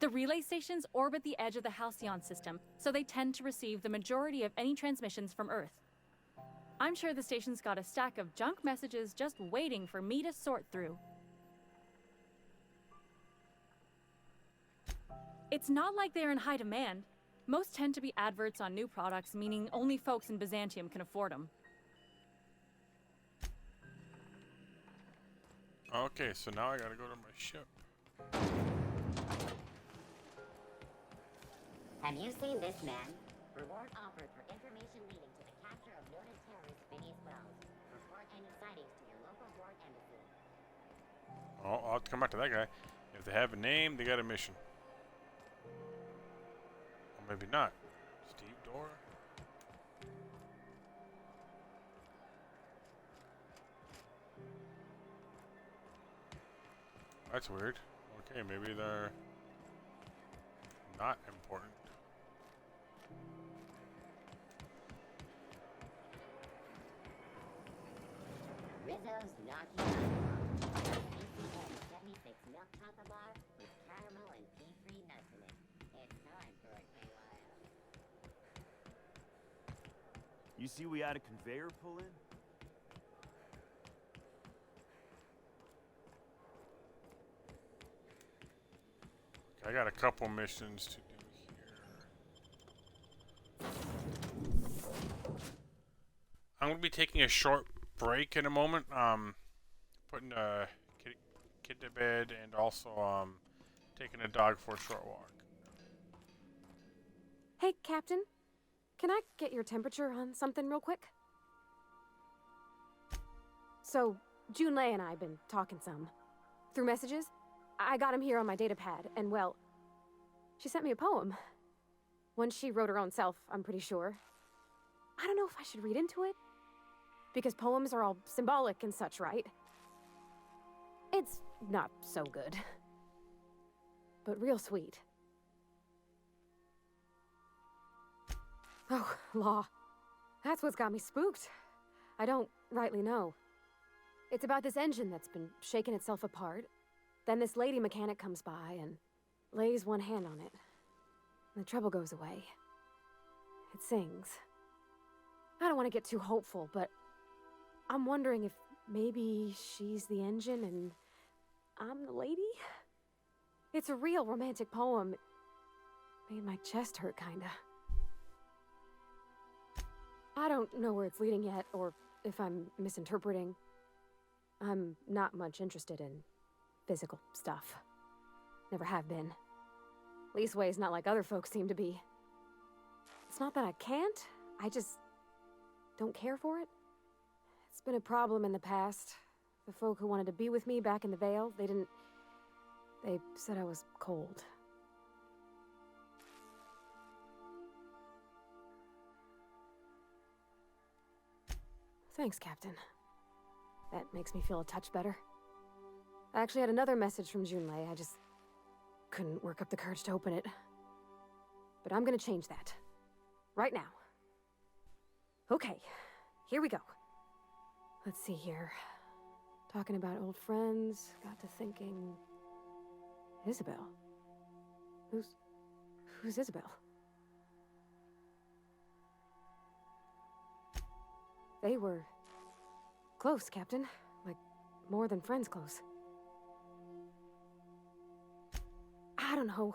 The relay stations orbit the edge of the Halcyon system, so they tend to receive the majority of any transmissions from Earth. I'm sure the station's got a stack of junk messages just waiting for me to sort through. It's not like they're in high demand. Most tend to be adverts on new products, meaning only folks in Byzantium can afford them. Okay, so now I gotta go to my ship. Have you seen this man? Reward offered for information leading to the capture of noted terrorist Oh, I'll have to come back to that guy. If they have a name, they got a mission. Or maybe not. Steve Dorr? That's weird. Okay, maybe they're not important. Rizzo's Gnocchi. 76 milk chocolate bar with caramel and pea-free nuts in it. It's time for a KYL. You see we had a conveyor pull in? I got a couple missions to do here. I'm gonna be taking a short break in a moment. Putting a kid to bed and also taking a dog for a short walk. Hey, Captain. Can I get your temperature on something real quick? So, Junlei and I have been talking some. Through messages. I got him here on my data pad, and well, she sent me a poem. One she wrote her own self, I'm pretty sure. I don't know if I should read into it. Because poems are all symbolic and such, right? It's not so good. But real sweet. Oh, law. That's what's got me spooked. I don't rightly know. It's about this engine that's been shaking itself apart. Then this lady mechanic comes by and lays one hand on it. And the trouble goes away. It sings. I don't want to get too hopeful, but I'm wondering if maybe she's the engine and I'm the lady? It's a real romantic poem. It made my chest hurt, kinda. I don't know where it's leading yet, or if I'm misinterpreting. I'm not much interested in physical stuff. Never have been. Leastways, not like other folks seem to be. It's not that I can't, I just don't care for it. It's been a problem in the past. The folk who wanted to be with me back in the Vale, they said I was cold. Thanks, Captain. That makes me feel a touch better. I actually had another message from Junlei. I just couldn't work up the courage to open it. But I'm gonna change that. Right now. Okay, here we go. Let's see here. Talking about old friends, got to thinking... Isabel? Who's Isabel? They were... close, Captain. Like, more than friends close. I don't know.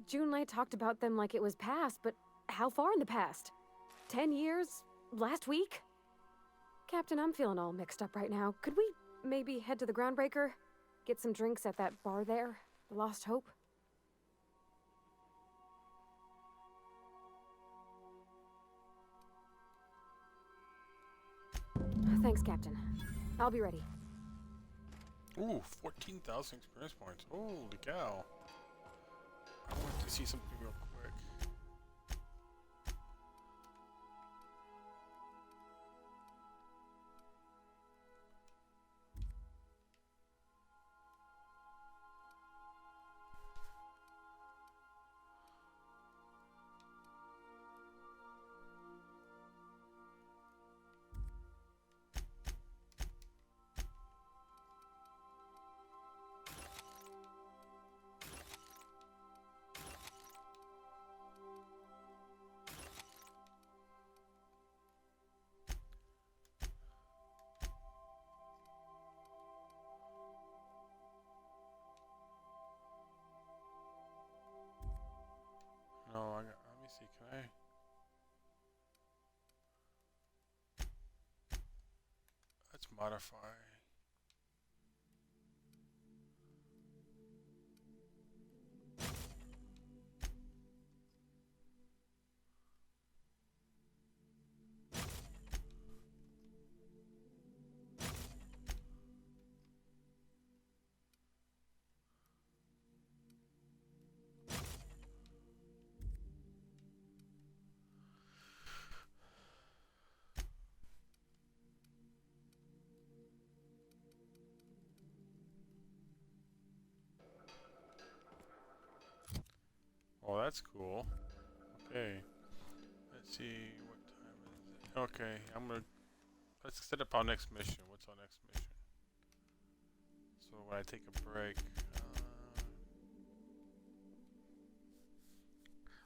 Junlei talked about them like it was past, but how far in the past? 10 years? Last week? Captain, I'm feeling all mixed up right now. Could we maybe head to the Groundbreaker? Get some drinks at that bar there? The Lost Hope? Thanks, Captain. I'll be ready. Ooh, 14,000 experience points. Holy cow. I want to see something real quick. No, let me see, can I? Let's modify. Oh, that's cool. Okay. Let's see, what time is it? Okay, let's set up our next mission. What's our next mission? So when I take a break,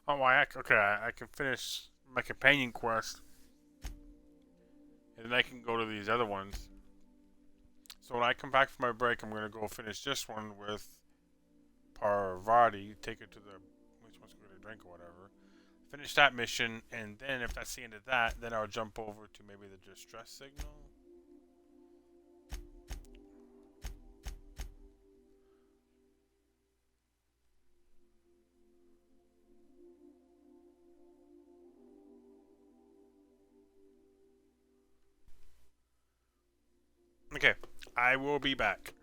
I can finish my companion quest, and then I can go to these other ones. So when I come back from my break, I'm gonna go finish this one with Parvati. Take her to the which one's going to drink or whatever. Finish that mission, and then if that's the end of that, then I'll jump over to maybe the distress signal. Okay, I will be back.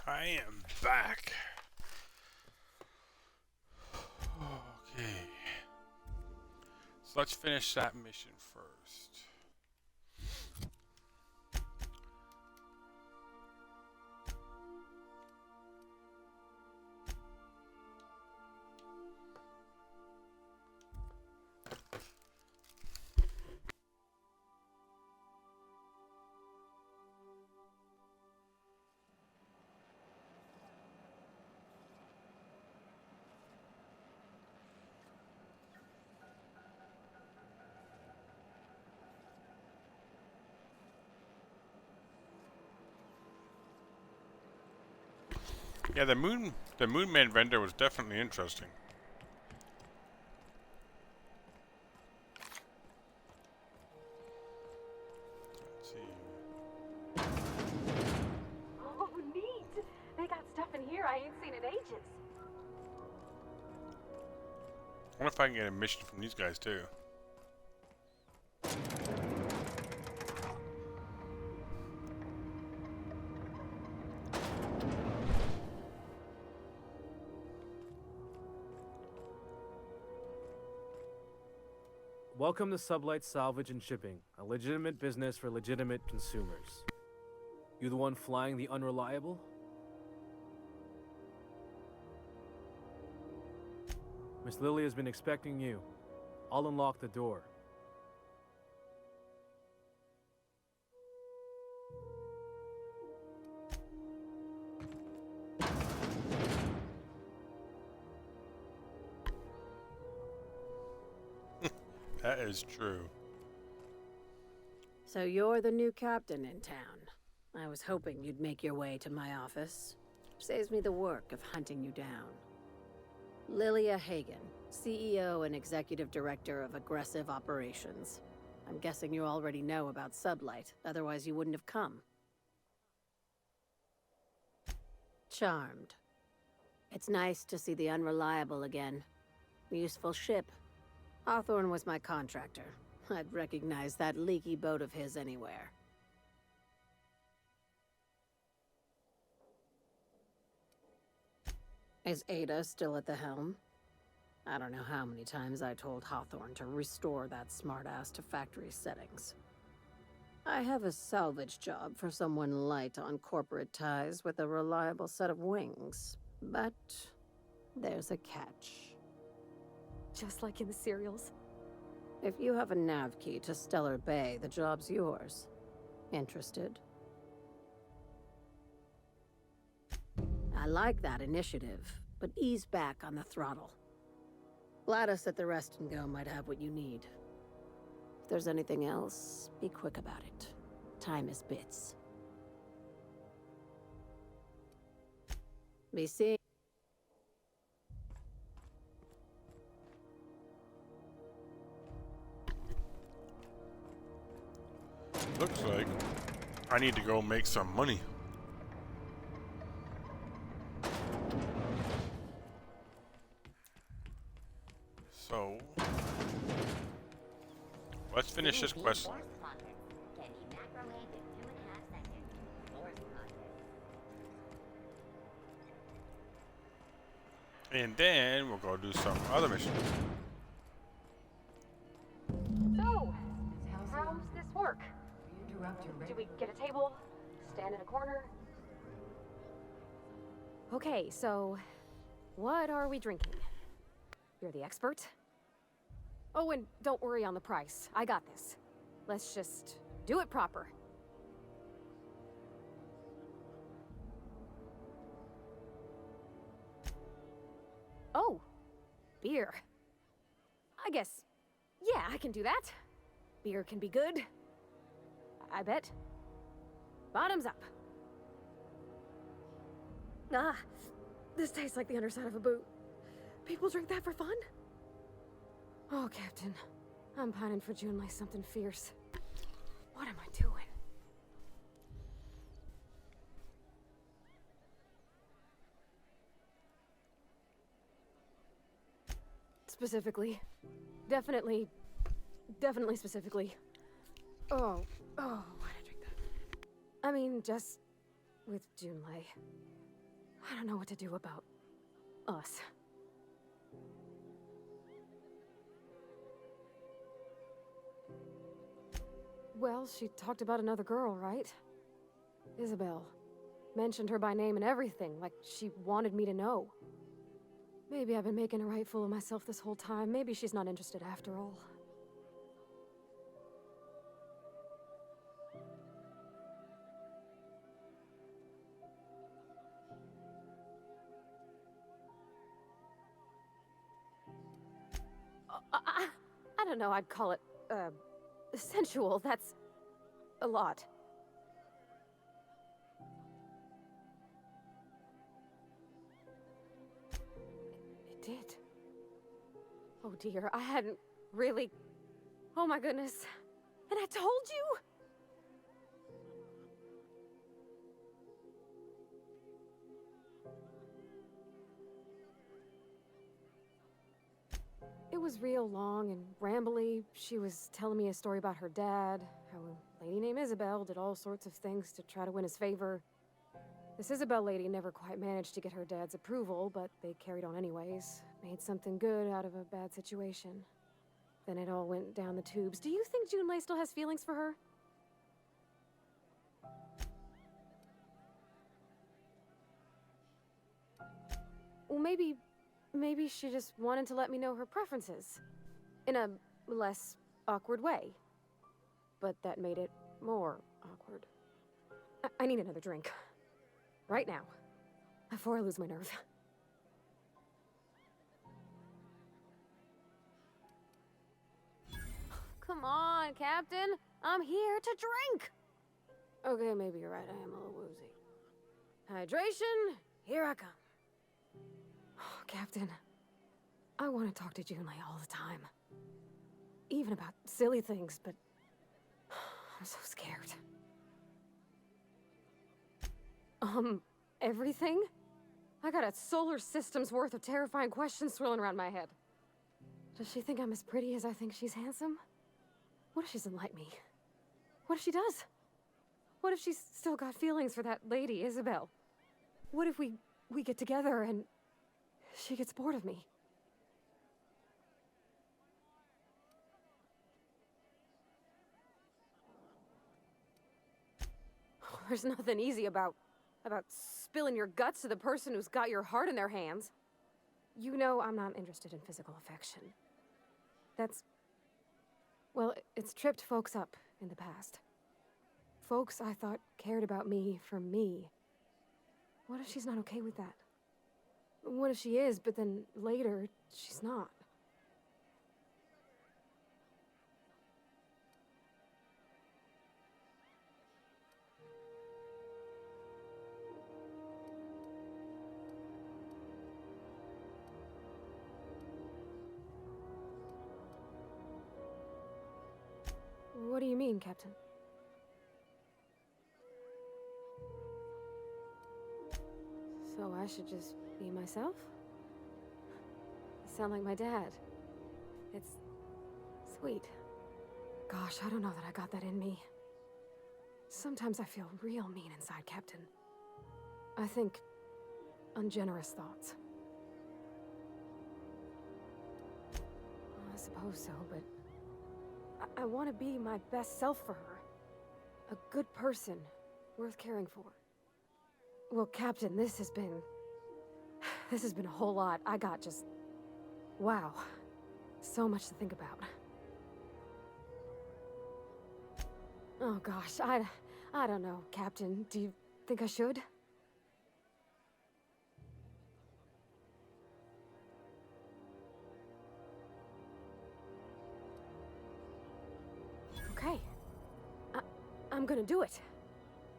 I am back. Okay. So let's finish that mission first. Yeah, the Moonman vendor was definitely interesting. Let's see. Oh, neat! They got stuff in here I ain't seen in ages. I wonder if I can get a mission from these guys too. Welcome to Sublight Salvage and Shipping, a legitimate business for legitimate consumers. You the one flying the Unreliable? Miss Lily has been expecting you. I'll unlock the door. That is true. So you're the new captain in town. I was hoping you'd make your way to my office. Saves me the work of hunting you down. Lilia Hagen, CEO and Executive Director of Aggressive Operations. I'm guessing you already know about Sublight, otherwise you wouldn't have come. Charmed. It's nice to see the Unreliable again. Useful ship. Hawthorne was my contractor. I'd recognize that leaky boat of his anywhere. Is Ada still at the helm? I don't know how many times I told Hawthorne to restore that smartass to factory settings. I have a salvage job for someone light on corporate ties with a reliable set of wings, but there's a catch. Just like in the serials. If you have a nav key to Stellar Bay, the job's yours. Interested? I like that initiative, but ease back on the throttle. Gladys at the Rest and Go might have what you need. If there's anything else, be quick about it. Time is bits. Be seeing. Looks like I need to go make some money. So let's finish this quest line. And then we'll go do some other missions. So, how's this work? Do we get a table? Stand in a corner? Okay, so what are we drinking? You're the expert? Oh, and don't worry on the price. I got this. Let's just do it proper. Oh, beer. I guess, yeah, I can do that. Beer can be good. I bet. Bottoms up. Ah, this tastes like the underside of a boot. People drink that for fun? Oh, Captain. I'm pining for Junlei something fierce. What am I doing? Specifically. Definitely specifically. Oh, why'd I drink that? I mean, just with Junlei. I don't know what to do about us. Well, she talked about another girl, right? Isabel. Mentioned her by name and everything, like she wanted me to know. Maybe I've been making a right fool of myself this whole time. Maybe she's not interested after all. I don't know, I'd call it, sensual. That's a lot. It did. Oh dear, I hadn't really... Oh my goodness. And I told you? It was real long and rambly. She was telling me a story about her dad, how a lady named Isabel did all sorts of things to try to win his favor. This Isabel lady never quite managed to get her dad's approval, but they carried on anyways. Made something good out of a bad situation. Then it all went down the tubes. Do you think Junlei still has feelings for her? Well, maybe she just wanted to let me know her preferences. In a less awkward way. But that made it more awkward. I need another drink. Right now. Before I lose my nerve. Come on, Captain. I'm here to drink. Okay, maybe you're right. I am a little woozy. Hydration, here I come. Oh, Captain, I want to talk to Junlei all the time. Even about silly things, but I'm so scared. Everything? I got a solar system's worth of terrifying questions swirling around my head. Does she think I'm as pretty as I think she's handsome? What if she doesn't like me? What if she does? What if she's still got feelings for that lady, Isabel? What if we get together and she gets bored of me? There's nothing easy about spilling your guts to the person who's got your heart in their hands. You know I'm not interested in physical affection. Well, it's tripped folks up in the past. Folks I thought cared about me for me. What if she's not okay with that? What if she is, but then later, she's not? What do you mean, Captain? So I should just be myself? I sound like my dad. It's sweet. Gosh, I don't know that I got that in me. Sometimes I feel real mean inside, Captain. I think ungenerous thoughts. I suppose so, but I want to be my best self for her. A good person, worth caring for. Well, Captain, this has been a whole lot. I got just... wow. So much to think about. Oh gosh, I don't know, Captain. Do you think I should? Okay. I'm gonna do it.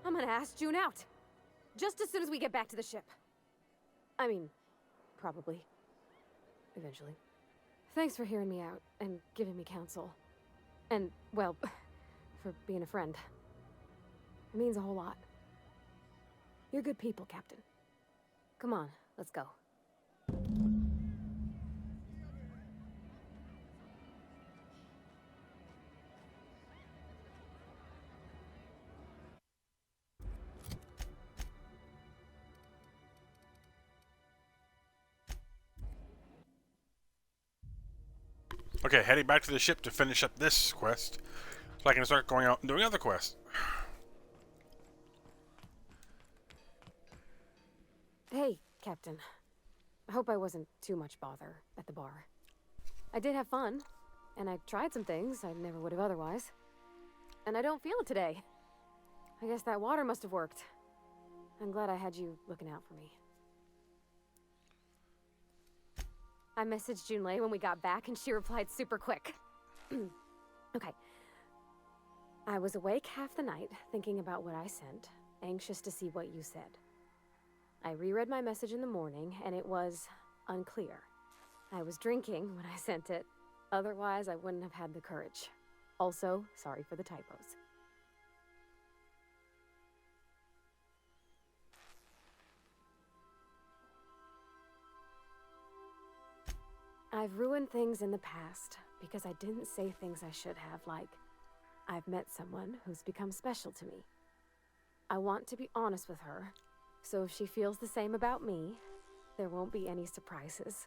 I'm gonna ask June out. Just as soon as we get back to the ship. I mean, probably. Eventually. Thanks for hearing me out and giving me counsel. And, well, for being a friend. It means a whole lot. You're good people, Captain. Come on, let's go. Okay, heading back to the ship to finish up this quest, so I can start going out and doing other quests. Hey, Captain. I hope I wasn't too much bother at the bar. I did have fun, and I tried some things I never would have otherwise. And I don't feel it today. I guess that water must have worked. I'm glad I had you looking out for me. I messaged Junlei when we got back, and she replied super quick. Okay. I was awake half the night, thinking about what I sent, anxious to see what you said. I reread my message in the morning, and it was unclear. I was drinking when I sent it. Otherwise, I wouldn't have had the courage. Also, sorry for the typos. I've ruined things in the past because I didn't say things I should have, like, I've met someone who's become special to me. I want to be honest with her, so if she feels the same about me, there won't be any surprises.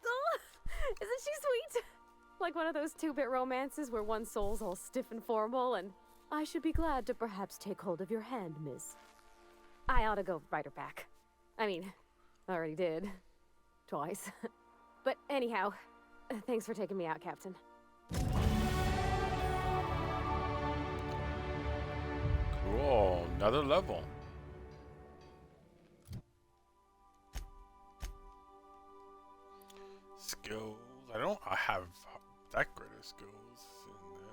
Oh, isn't she sweet? Like one of those 2-bit romances where one soul's all stiff and formal and, I should be glad to perhaps take hold of your hand, miss. I ought to go write her back. I mean, I already did. Twice. But anyhow, thanks for taking me out, Captain. Cool, another level. Skills. I don't have that great of skills in those.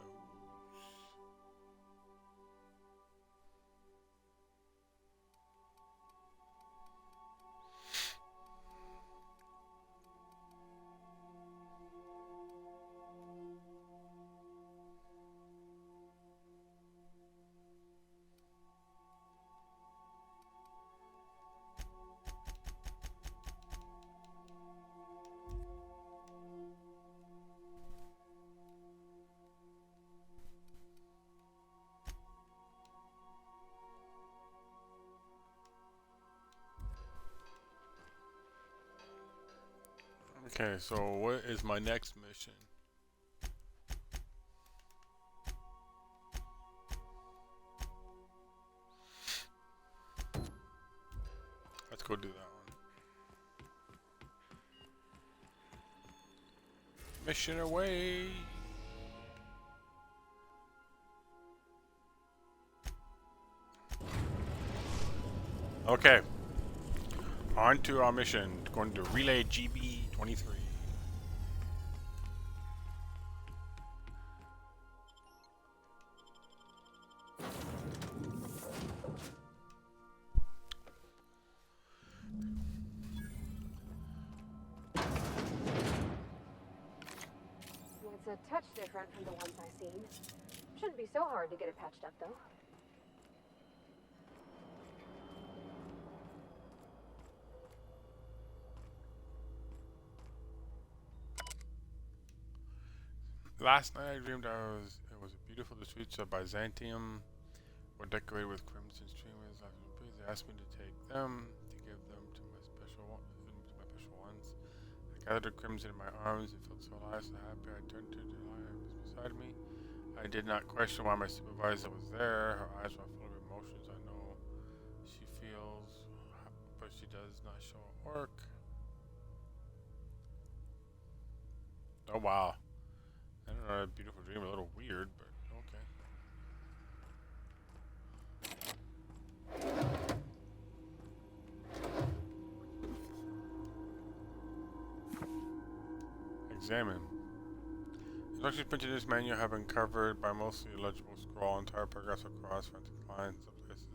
Okay, so what is my next mission? Let's go do that one. Mission away! Okay. On to our mission. Going to relay GB-23. It's a touch different from the ones I've seen. Shouldn't be so hard to get it patched up, though. Last night I dreamed it was beautiful. The streets of Byzantium were decorated with crimson streamers. They asked me to take them, to give them to my special ones. I gathered the crimson in my arms and felt so alive, so happy. I turned to the lion who was beside me. I did not question why my supervisor was there. Her eyes were full of emotions. I know she feels, but she does not show at work. Oh wow. I don't know, a beautiful dream, a little weird, but okay. Examine. Instructions printed in this manual have been covered by mostly illegible scroll. Entire paragraphs across, frantic lines, some places.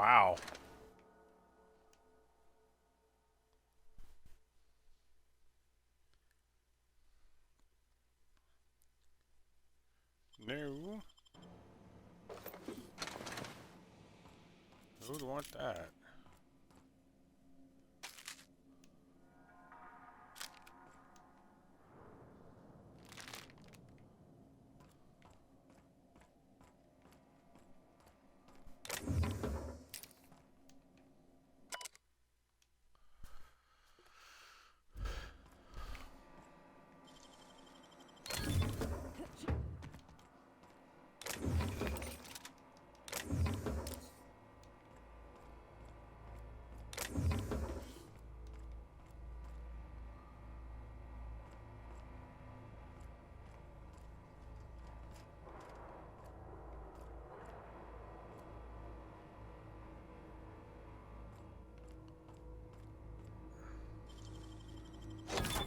Wow. No. Who'd want that?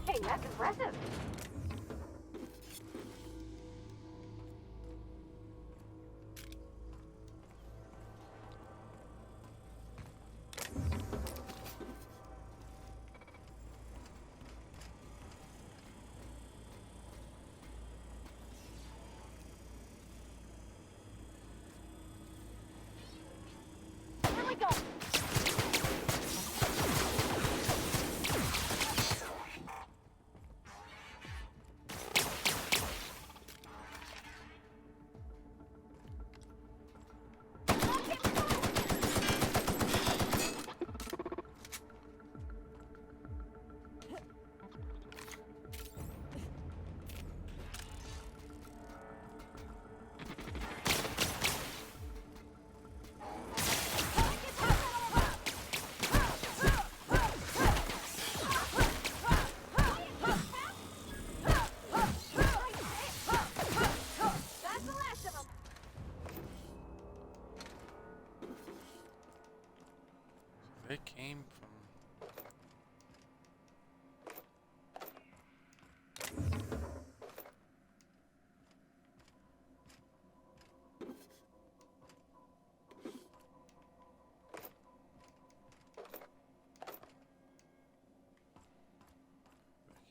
Hey, that's impressive. Here we go. That's the last of them. They came from.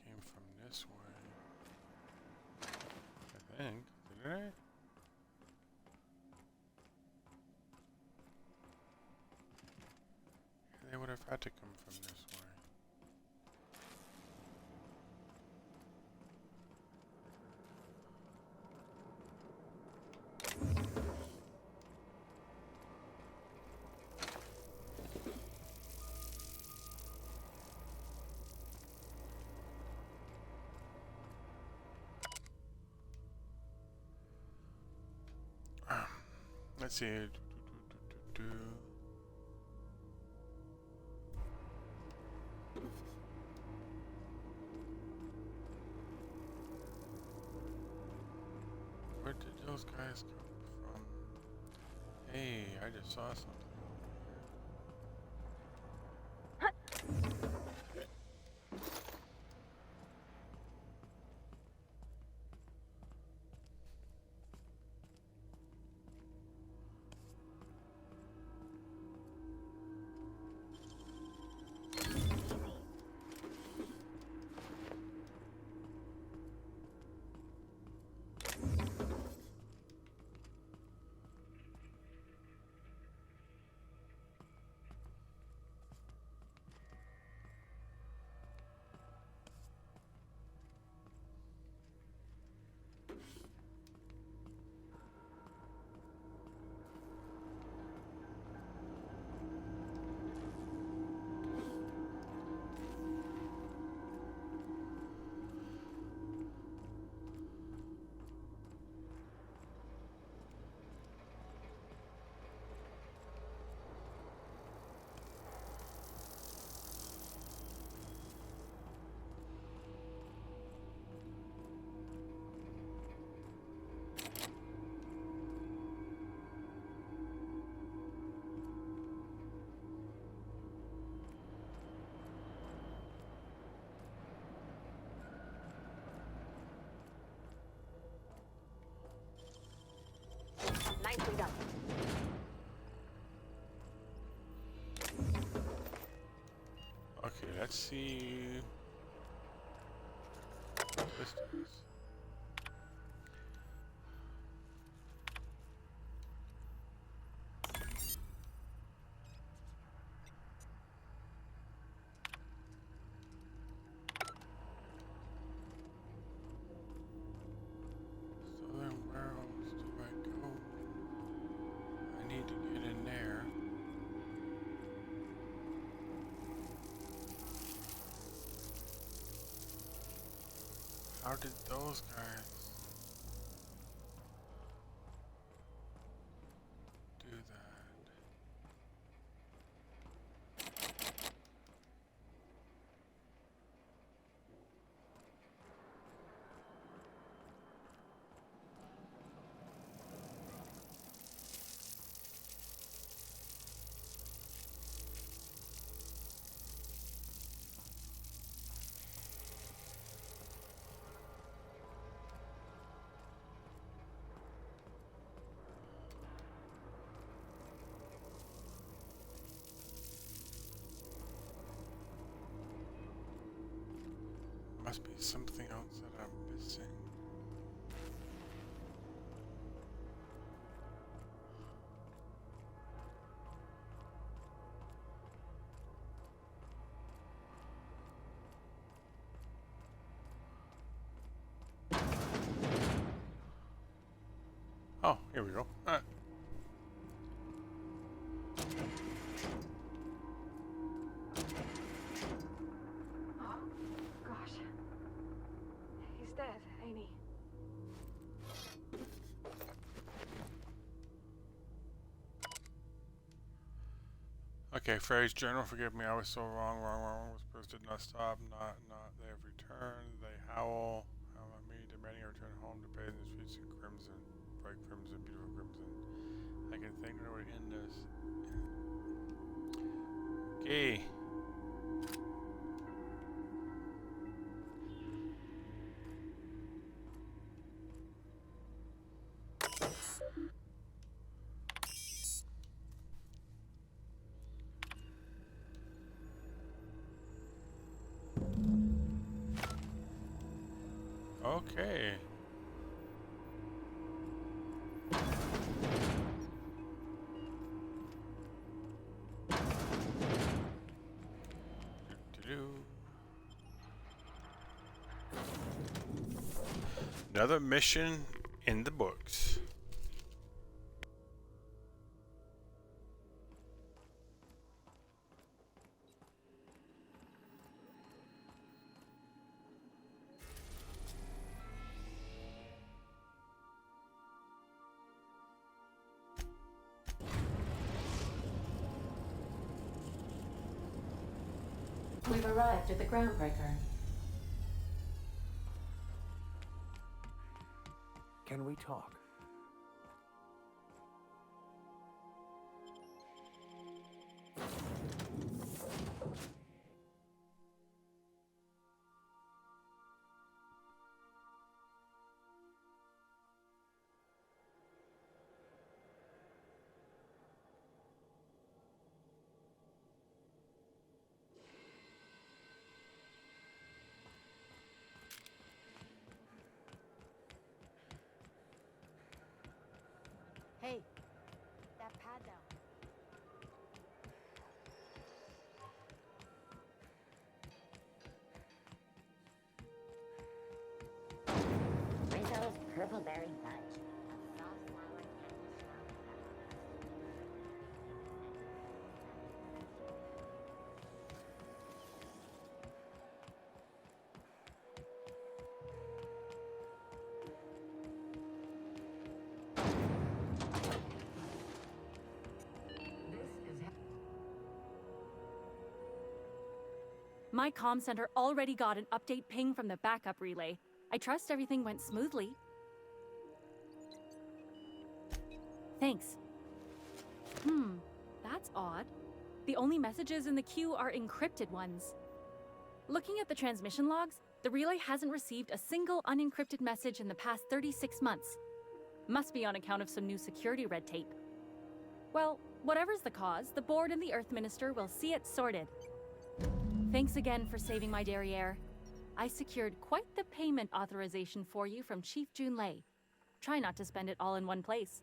They came from this way. I think. Did they? They would have had to come from this way. Let's see. Where did those guys come from? Hey, I just saw something. let's see. What this does. So then where else do I go? I need to get in there. How did those guys do that? Must be something else that I'm missing. Oh, here we go. All right. Gosh. He's dead, ain't he? Okay, Freddy's journal. Forgive me, I was so wrong. Whispers did not stop. Not. They have returned. They howl. Howl at me, demanding a return home to bathe in the streets in crimson, bright crimson, beautiful crimson. I can think that we're in this. Okay. Okay. Another mission in the books. We've arrived at the Groundbreaker. Can we talk? Hey, that pad down. Rizzo's Purpleberry Fudge. A soft sour candy My comm center already got an update ping from the backup relay. I trust everything went smoothly. Thanks. That's odd. The only messages in the queue are encrypted ones. Looking at the transmission logs, the relay hasn't received a single unencrypted message in the past 36 months. Must be on account of some new security red tape. Well, whatever's the cause, the board and the Earth Minister will see it sorted. Thanks again for saving my derriere. I secured quite the payment authorization for you from Chief Junlei. Try not to spend it all in one place.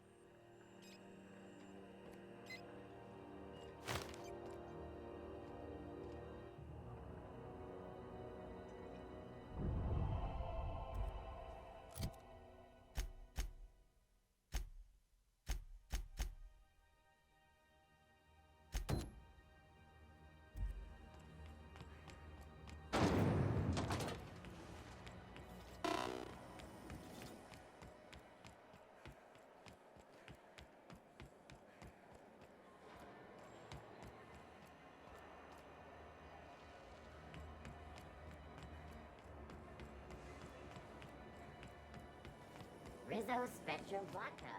Rizzo Spectrum Vodka.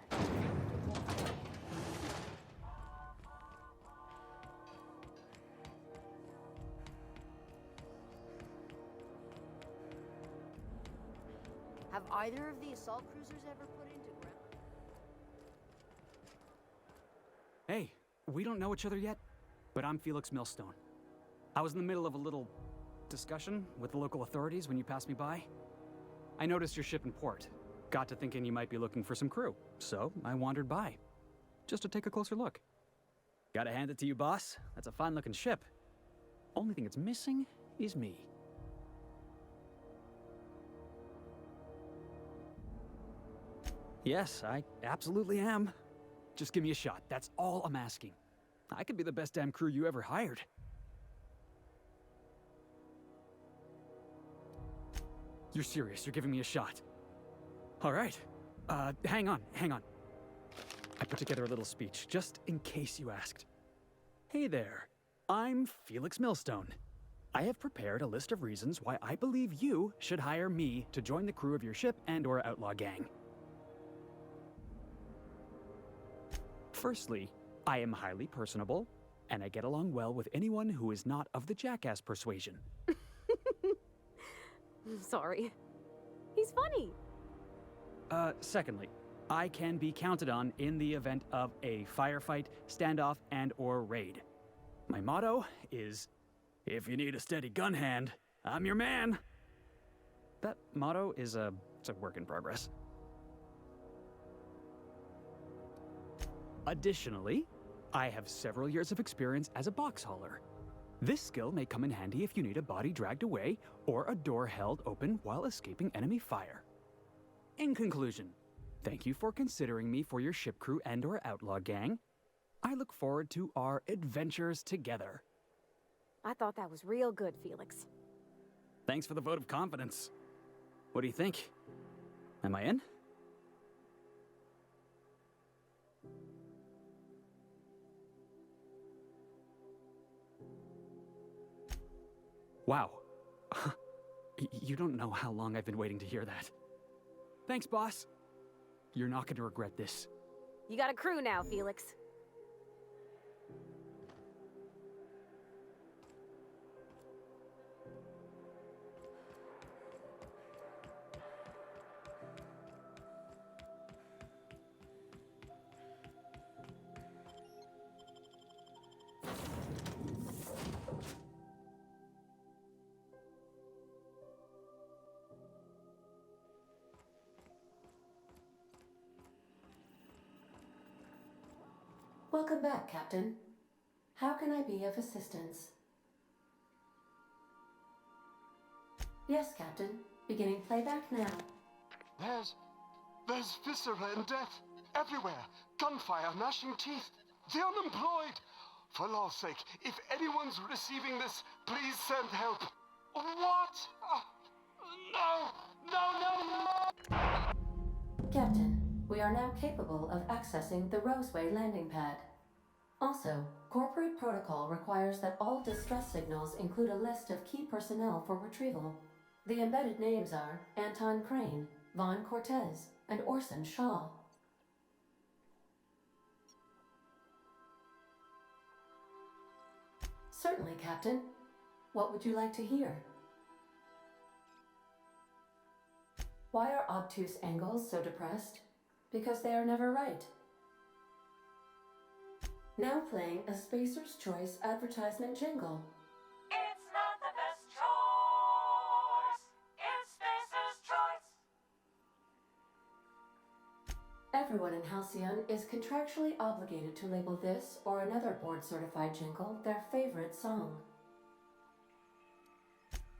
Have either of the assault cruisers ever put into ground? Hey, we don't know each other yet, but I'm Felix Millstone. I was in the middle of a little discussion with the local authorities when you passed me by. I noticed your ship in port. Got to thinking you might be looking for some crew, so I wandered by, just to take a closer look. Gotta hand it to you, boss. That's a fine-looking ship. Only thing it's missing is me. Yes, I absolutely am. Just give me a shot. That's all I'm asking. I could be the best damn crew you ever hired. You're serious? You're giving me a shot? All right. Hang on. I put together a little speech, just in case you asked. Hey there. I'm Felix Millstone. I have prepared a list of reasons why I believe you should hire me to join the crew of your ship and/or outlaw gang. Firstly, I am highly personable, and I get along well with anyone who is not of the jackass persuasion. I'm sorry. He's funny. Secondly, I can be counted on in the event of a firefight, standoff, and/or raid. My motto is, if you need a steady gun hand, I'm your man. That motto is it's a work in progress. Additionally, I have several years of experience as a box hauler. This skill may come in handy if you need a body dragged away or a door held open while escaping enemy fire. In conclusion, thank you for considering me for your ship crew and/or outlaw gang. I look forward to our adventures together. I thought that was real good, Felix. Thanks for the vote of confidence. What do you think? Am I in? Wow. You don't know how long I've been waiting to hear that. Thanks, boss. You're not going to regret this. You got a crew now, Felix. Welcome back, Captain. How can I be of assistance? Yes, Captain. Beginning playback now. There's viscera and death everywhere. Gunfire, gnashing teeth. The unemployed. For law's sake, if anyone's receiving this, please send help. What? No! Captain, we are now capable of accessing the Roseway landing pad. Also, corporate protocol requires that all distress signals include a list of key personnel for retrieval. The embedded names are Anton Crane, Vaughn Cortez, and Orson Shaw. Certainly, Captain. What would you like to hear? Why are obtuse angles so depressed? Because they are never right. Now playing a Spacer's Choice advertisement jingle. It's not the Everyone in Halcyon is contractually obligated to label this or another board-certified jingle their favorite song.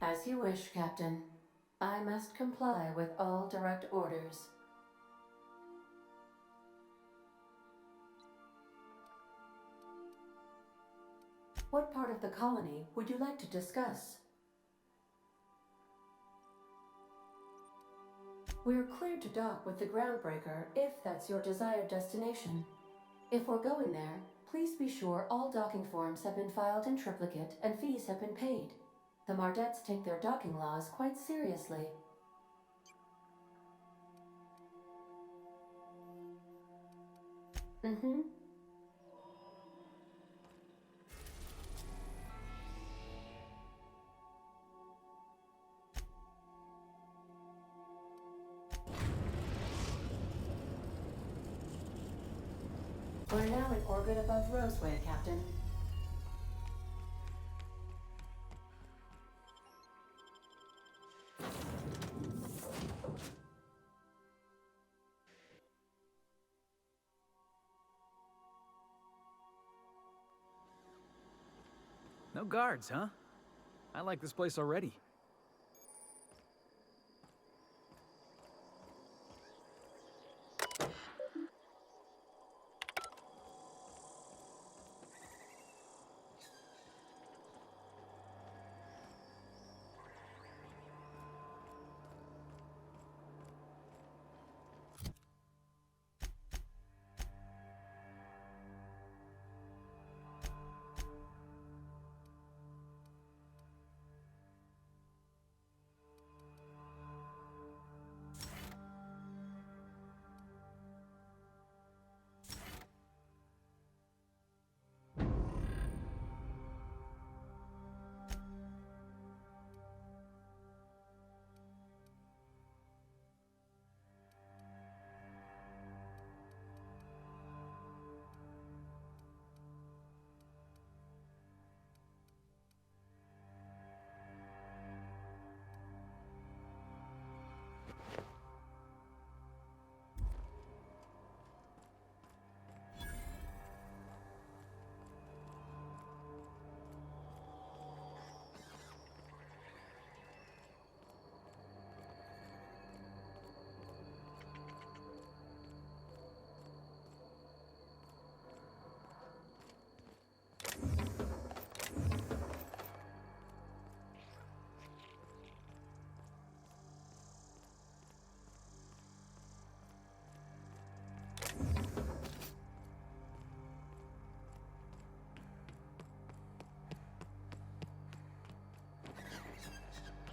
As you wish, Captain. I must comply with all direct orders. What part of the colony would you like to discuss? We're cleared to dock with the Groundbreaker if that's your desired destination. If we're going there, please be sure all docking forms have been filed in triplicate and fees have been paid. The Mardettes take their docking laws quite seriously. Mm-hmm. We're now in orbit above Roseway, Captain. No guards, huh? I like this place already.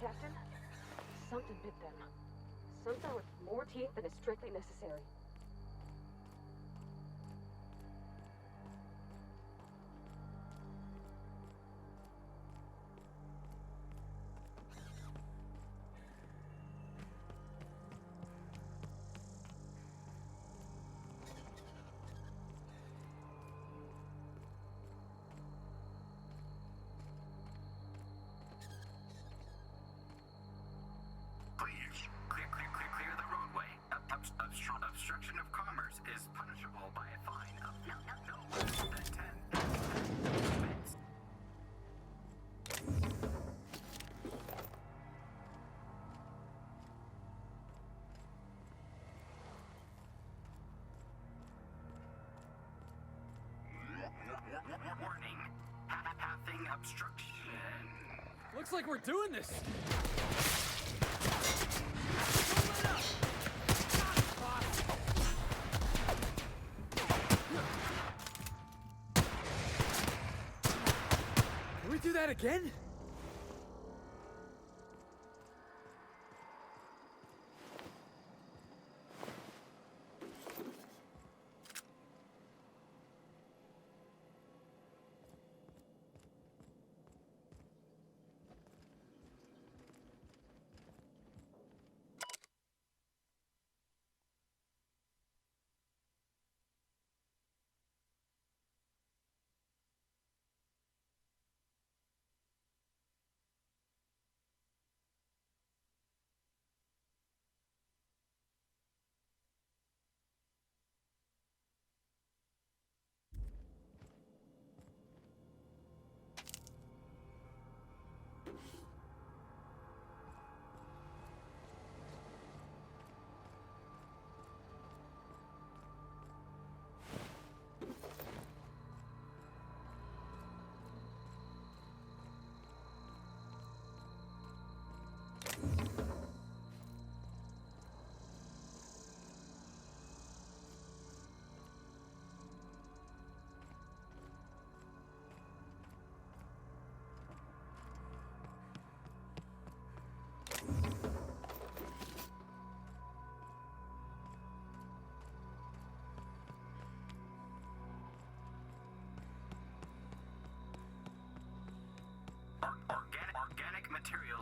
Captain, something bit them. Something with more teeth than is strictly necessary. Clear the roadway. Obstruction of commerce is punishable by a fine of no less than 10 minutes. Warning. Pathing obstruction. Looks like we're doing this. Can we do that again?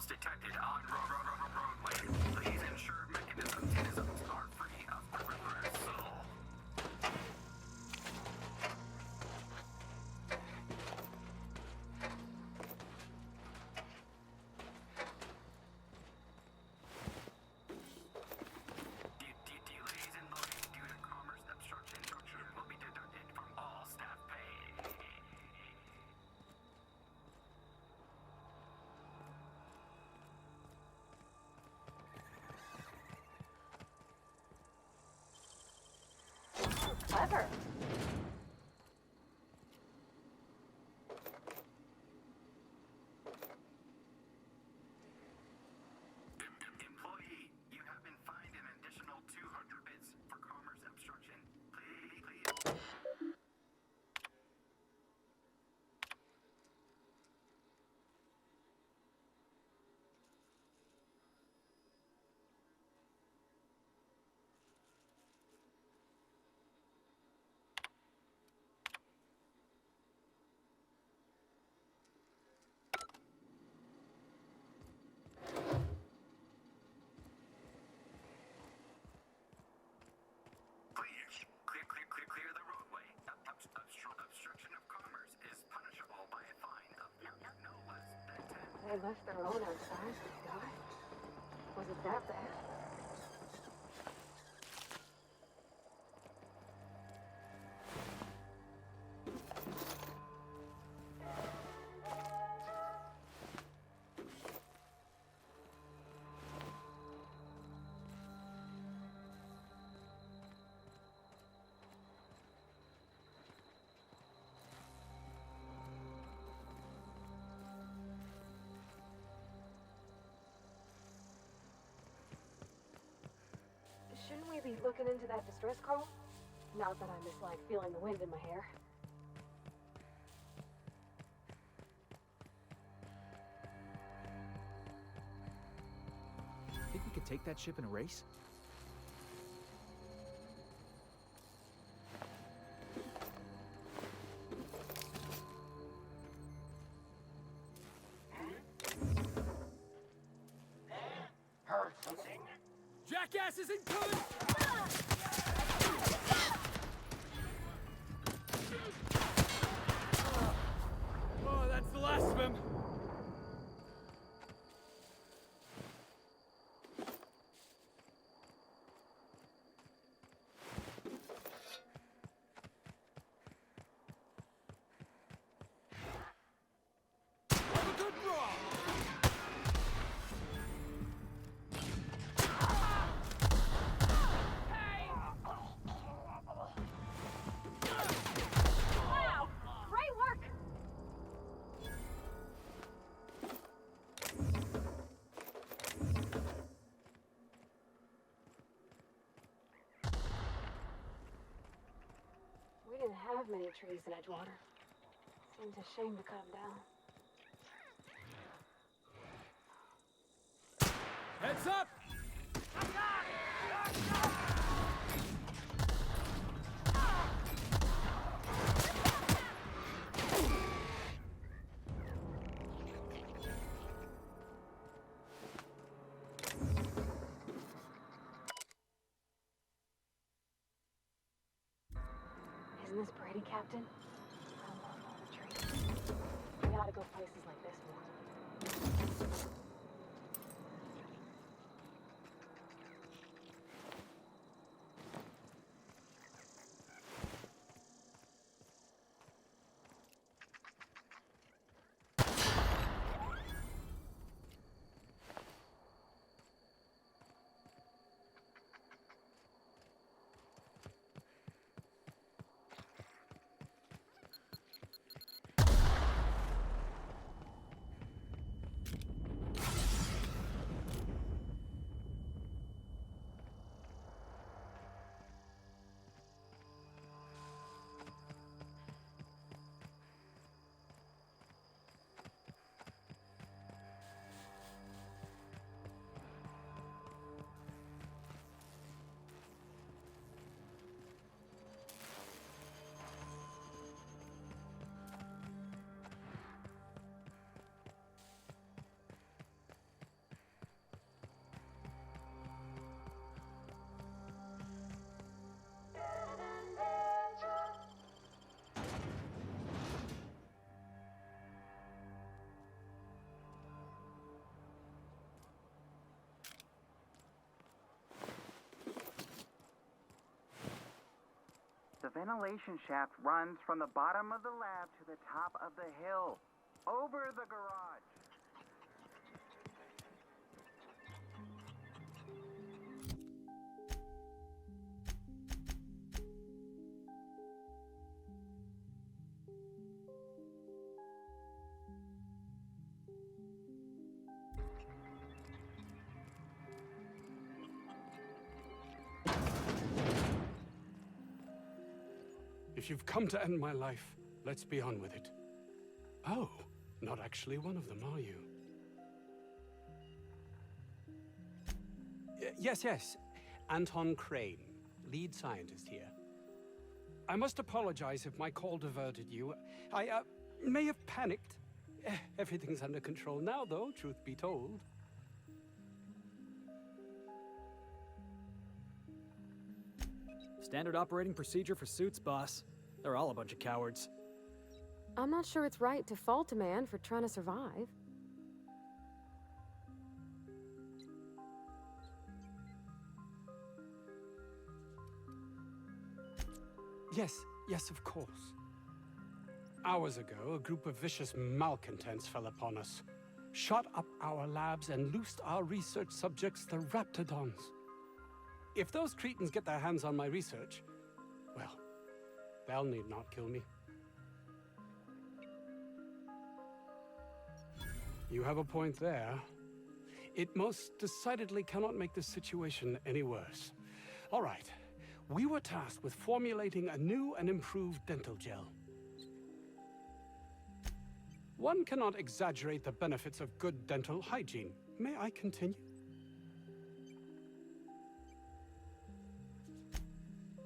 detected on roadway. Please ensure mechanisms are free of peripheral soul. Delays in loading due to commerce obstruction will be deducted from all staff pay. Clever. Employee, you have been fined an additional 200 bits for commerce obstruction. Please. Clear the roadway. Obstruction of commerce is punishable by a fine of no less than 10. They left their own outside to die. Was it that bad? Shouldn't we be looking into that distress call? Not that I mislike feeling the wind in my hair. Think we could take that ship in a race? Heard something? Jackass isn't good! Oh, that's the last of him. Have a good brawl! Wow! Great work! We didn't have many trees in Edgewater. Seems a shame to cut them down. Heads up! Isn't this pretty, Captain? I love all the trees. We ought to go places like this more. The ventilation shaft runs from the bottom of the lab to the top of the hill, over the garage. If you've come to end my life, let's be on with it. Oh, not actually one of them, are you? Yes. Anton Crane, lead scientist here. I must apologize if my call diverted you. I may have panicked. Everything's under control now, though, truth be told. Standard operating procedure for suits, boss. They're all a bunch of cowards. I'm not sure it's right to fault a man for trying to survive. Yes, of course. Hours ago, a group of vicious malcontents fell upon us, shot up our labs, and loosed our research subjects, the Raptidons. If those cretins get their hands on my research, well, they'll need not kill me. You have a point there. It most decidedly cannot make this situation any worse. All right, we were tasked with formulating a new and improved dental gel. One cannot exaggerate the benefits of good dental hygiene. May I continue?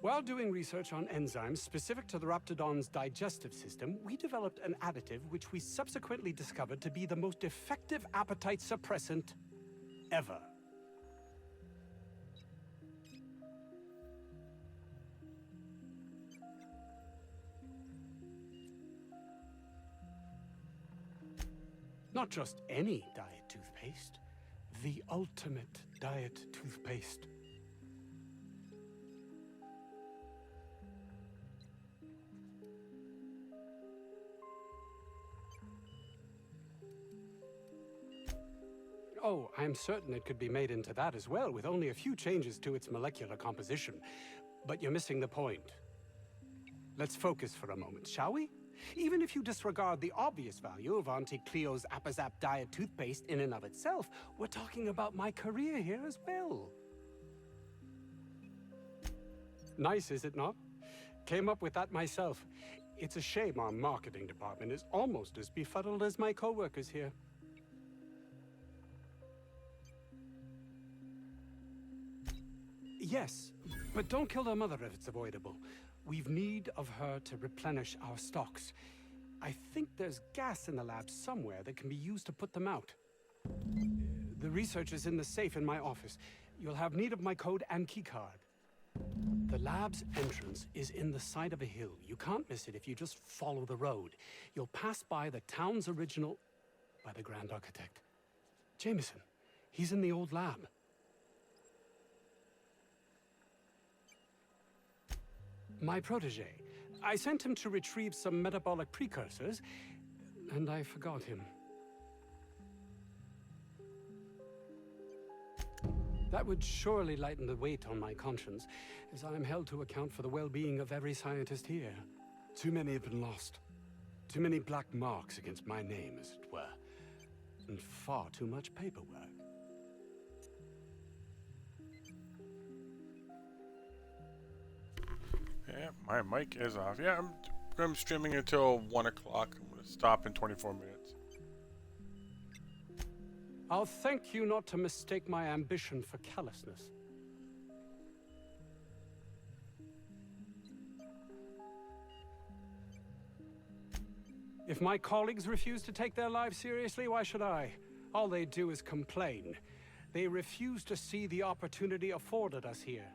While doing research on enzymes specific to the Raptidon's digestive system, we developed an additive which we subsequently discovered to be the most effective appetite suppressant ever. Not just any diet toothpaste, the ultimate diet toothpaste. Oh, I'm certain it could be made into that as well, with only a few changes to its molecular composition. But you're missing the point. Let's focus for a moment, shall we? Even if you disregard the obvious value of Auntie Cleo's Appazap diet toothpaste in and of itself, we're talking about my career here as well. Nice, is it not? Came up with that myself. It's a shame our marketing department is almost as befuddled as my co-workers here. Yes, but don't kill their mother if it's avoidable. We've need of her to replenish our stocks. I think there's gas in the lab somewhere that can be used to put them out. The research is in the safe in my office. You'll have need of my code and keycard. The lab's entrance is in the side of a hill. You can't miss it if you just follow the road. You'll pass by the town's original... by the Grand Architect. Jameson. He's in the old lab. My protege. I sent him to retrieve some metabolic precursors, and I forgot him. That would surely lighten the weight on my conscience, as I am held to account for the well-being of every scientist here. Too many have been lost. Too many black marks against my name, as it were. And far too much paperwork. Yeah, my mic is off. Yeah, I'm streaming until 1 o'clock. I'm going to stop in 24 minutes. I'll thank you not to mistake my ambition for callousness. If my colleagues refuse to take their lives seriously, why should I? All they do is complain. They refuse to see the opportunity afforded us here.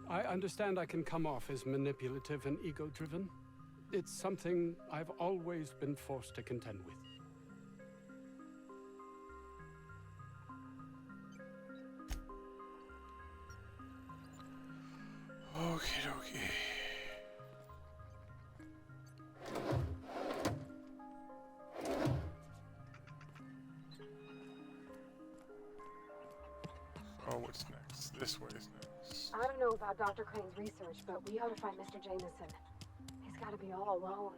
I understand I can come off as manipulative and ego-driven. It's something I've always been forced to contend with. Okay, okay. So what's next? This way is next. I don't know about Dr. Crane's research, but we ought to find Mr. Jameson. He's got to be all alone.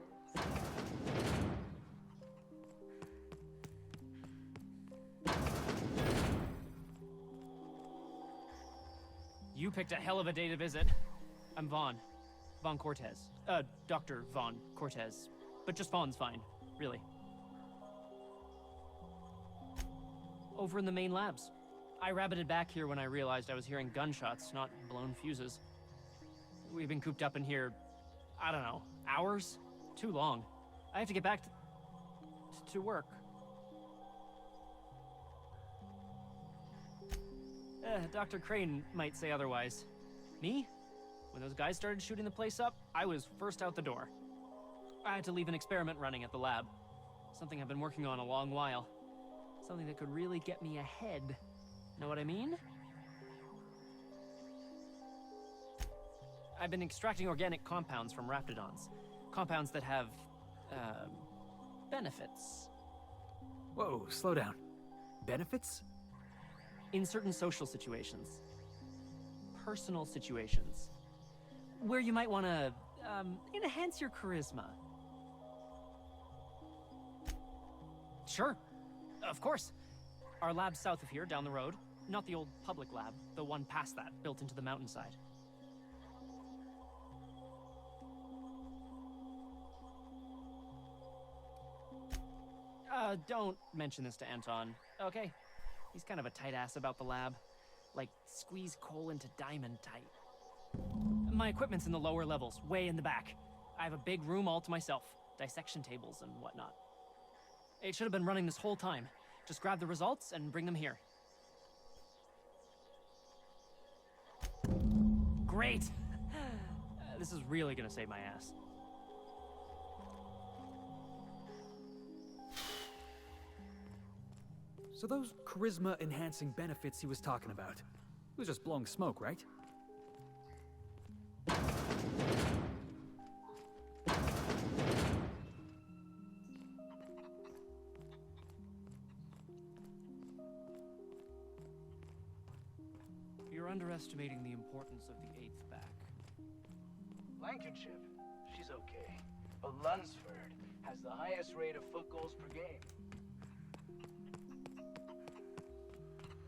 You picked a hell of a day to visit. I'm Vaughn. Vaughn Cortez. Dr. Vaughn Cortez. But just Vaughn's fine, really. Over in the main labs. I rabbited back here when I realized I was hearing gunshots, not blown fuses. We've been cooped up in here, I don't know, hours? Too long. I have to get back to work. Dr. Crane might say otherwise. Me? When those guys started shooting the place up, I was first out the door. I had to leave an experiment running at the lab. Something I've been working on a long while. Something that could really get me ahead. Know what I mean? I've been extracting organic compounds from raptidons. Compounds that have, benefits. Whoa, slow down. Benefits? In certain social situations. Personal situations. Where you might want to, enhance your charisma. Sure. Of course. Our lab's south of here, down the road. Not the old public lab, the one past that, built into the mountainside. Don't mention this to Anton, okay? He's kind of a tight ass about the lab. Like, squeeze coal into diamond tight. My equipment's in the lower levels, way in the back. I have a big room all to myself. Dissection tables and whatnot. It should have been running this whole time. Just grab the results and bring them here. Great! This is really gonna save my ass. So those charisma-enhancing benefits he was talking about, it was just blowing smoke, right? You're underestimating the importance of the 8th back. Blankenship, she's okay. But Lunsford has the highest rate of foot goals per game.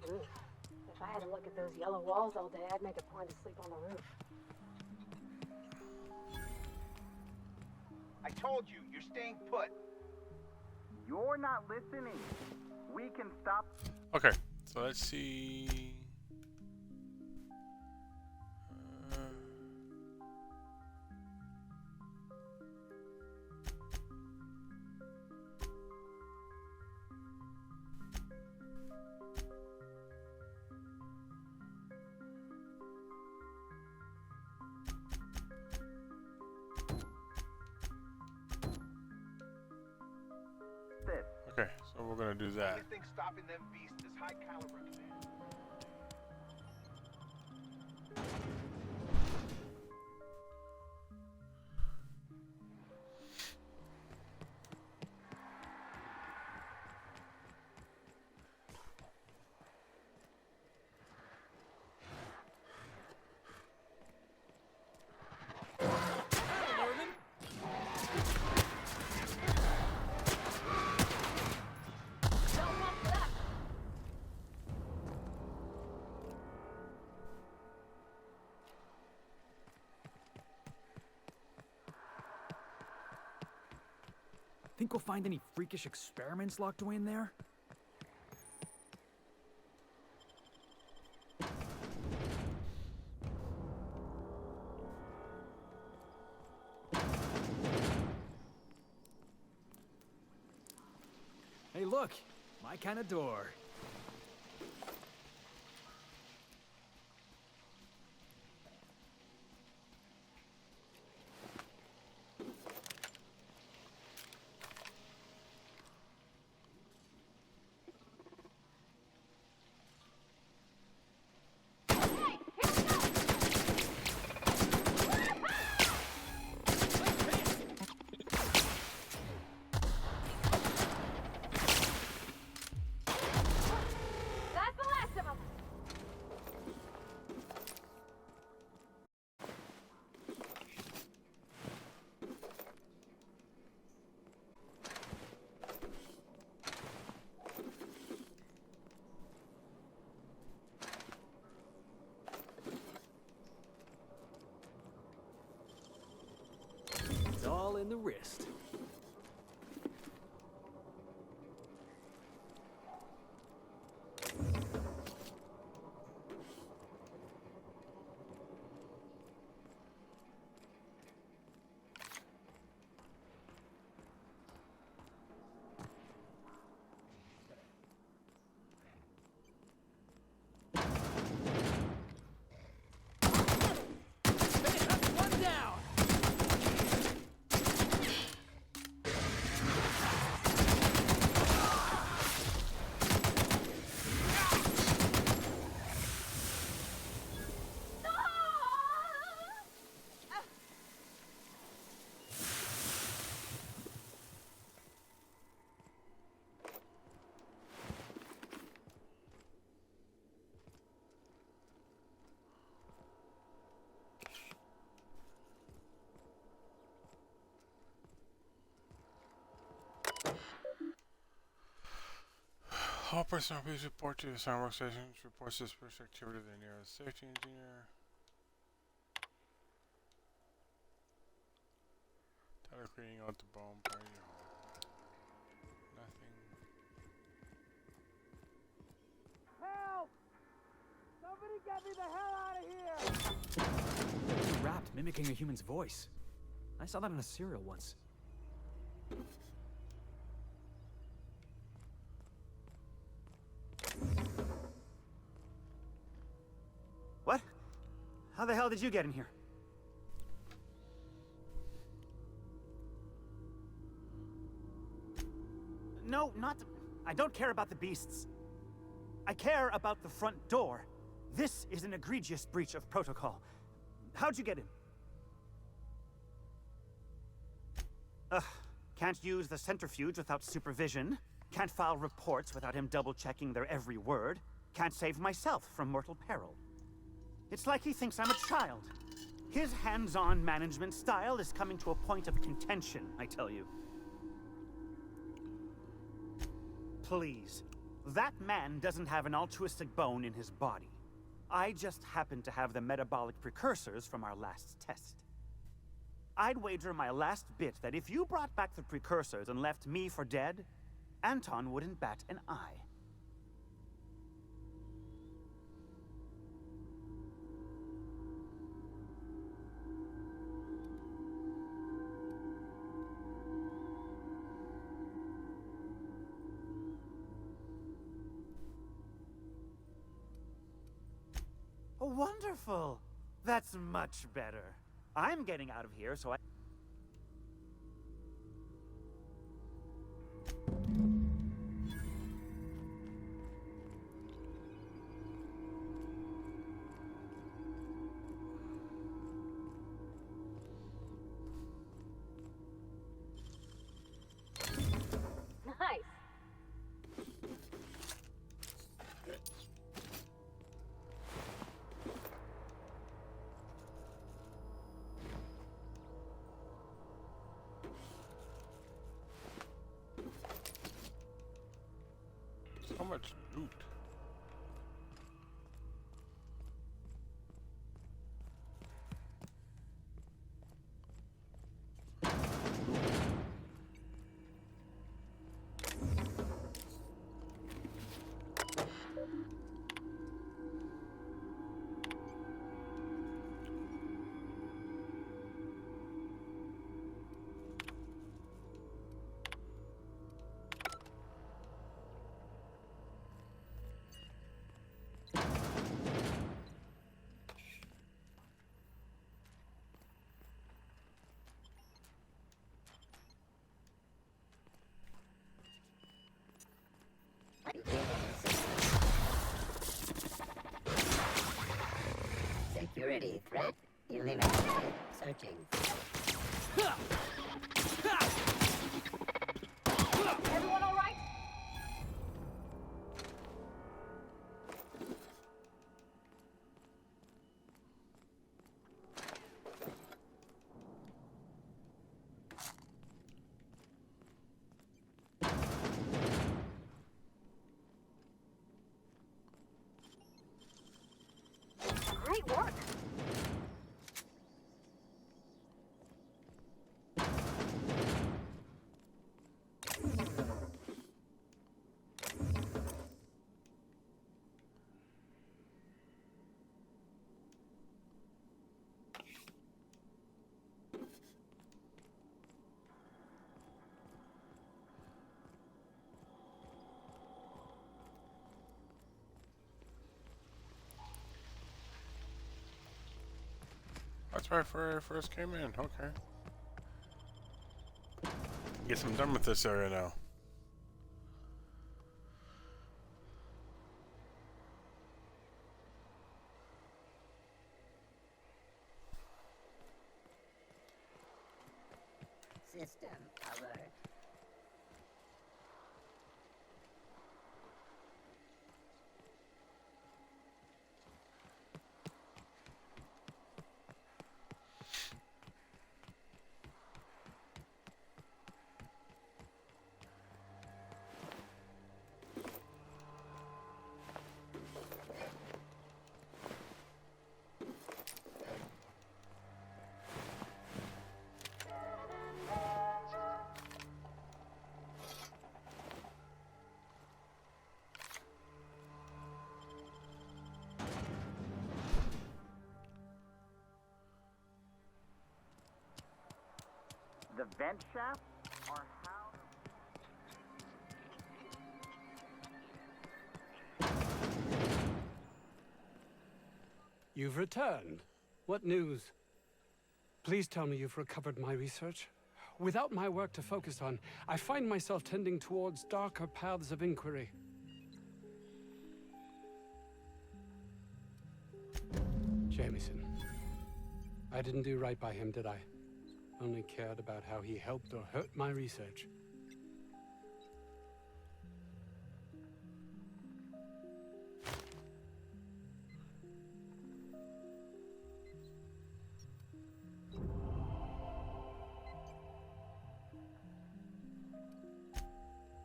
If I had to look at those yellow walls all day, I'd make a point to sleep on the roof. I told you, you're staying put. You're not listening. We can stop. Okay, so let's see. Okay, so we're gonna do that. You think stopping them beasts is high caliber command? Think we'll find any freakish experiments locked away in there? Hey, look! My kind of door. ball in the wrist. All personnel please report to the assigned workstations. Report suspicious activity to the nearest safety engineer. Tyler cleaning out the bone party. Nothing. Help! Somebody get me the hell out of here! He rapped, mimicking a human's voice. I saw that in a serial once. What? How the hell did you get in here? No, not... I don't care about the beasts. I care about the front door. This is an egregious breach of protocol. How'd you get in? Ugh. Can't use the centrifuge without supervision. Can't file reports without him double-checking their every word. Can't save myself from mortal peril. It's like he thinks I'm a child. His hands-on management style is coming to a point of contention, I tell you. Please. That man doesn't have an altruistic bone in his body. I just happen to have the metabolic precursors from our last test. I'd wager my last bit that if you brought back the precursors and left me for dead, Anton wouldn't bat an eye. Wonderful! That's much better. I'm getting out of here, so I... Nice. So much loot. Security threat eliminated. Searching. Everyone all right? Great work. That's right, where I first came in. Okay. Guess I'm done with this area now. System covered. The vent shaft are how... You've returned. What news? Please tell me you've recovered my research. Without my work to focus on, I find myself tending towards darker paths of inquiry. Jameson. I didn't do right by him, did I? Only cared about how he helped or hurt my research.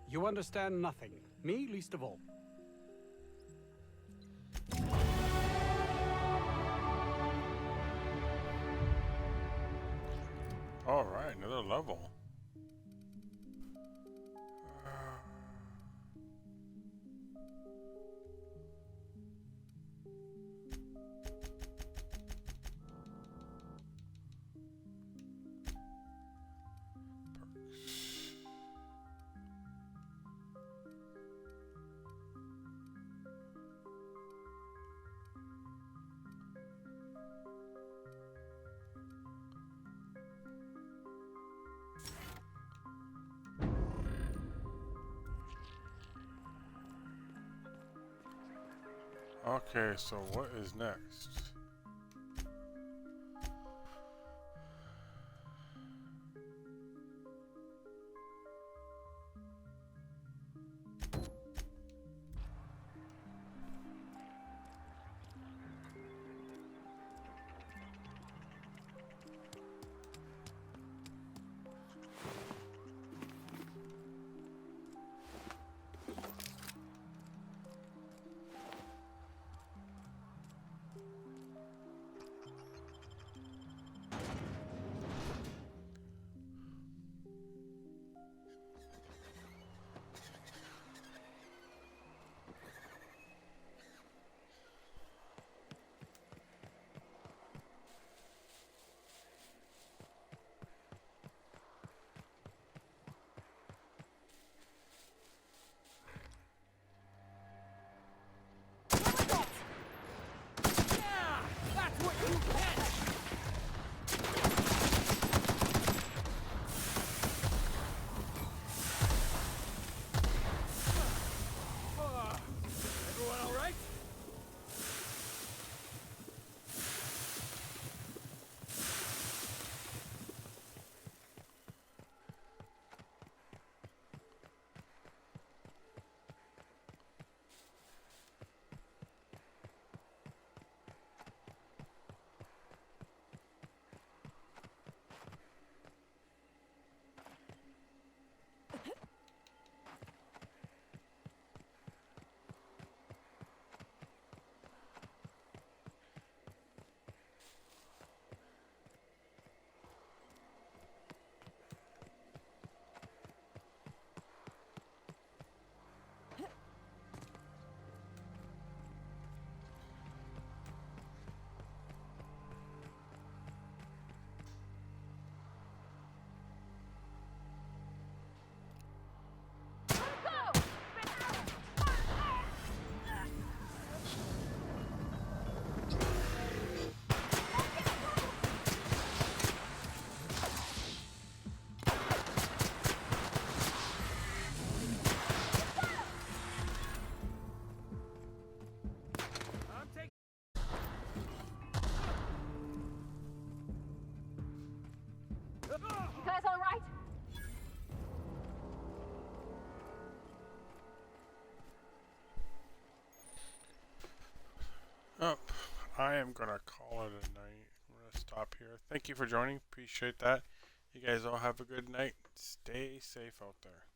You understand nothing. Me least of all. All right, another level. Okay, so what is next? I am going to call it a night. I'm going to stop here. Thank you for joining. Appreciate that. You guys all have a good night. Stay safe out there.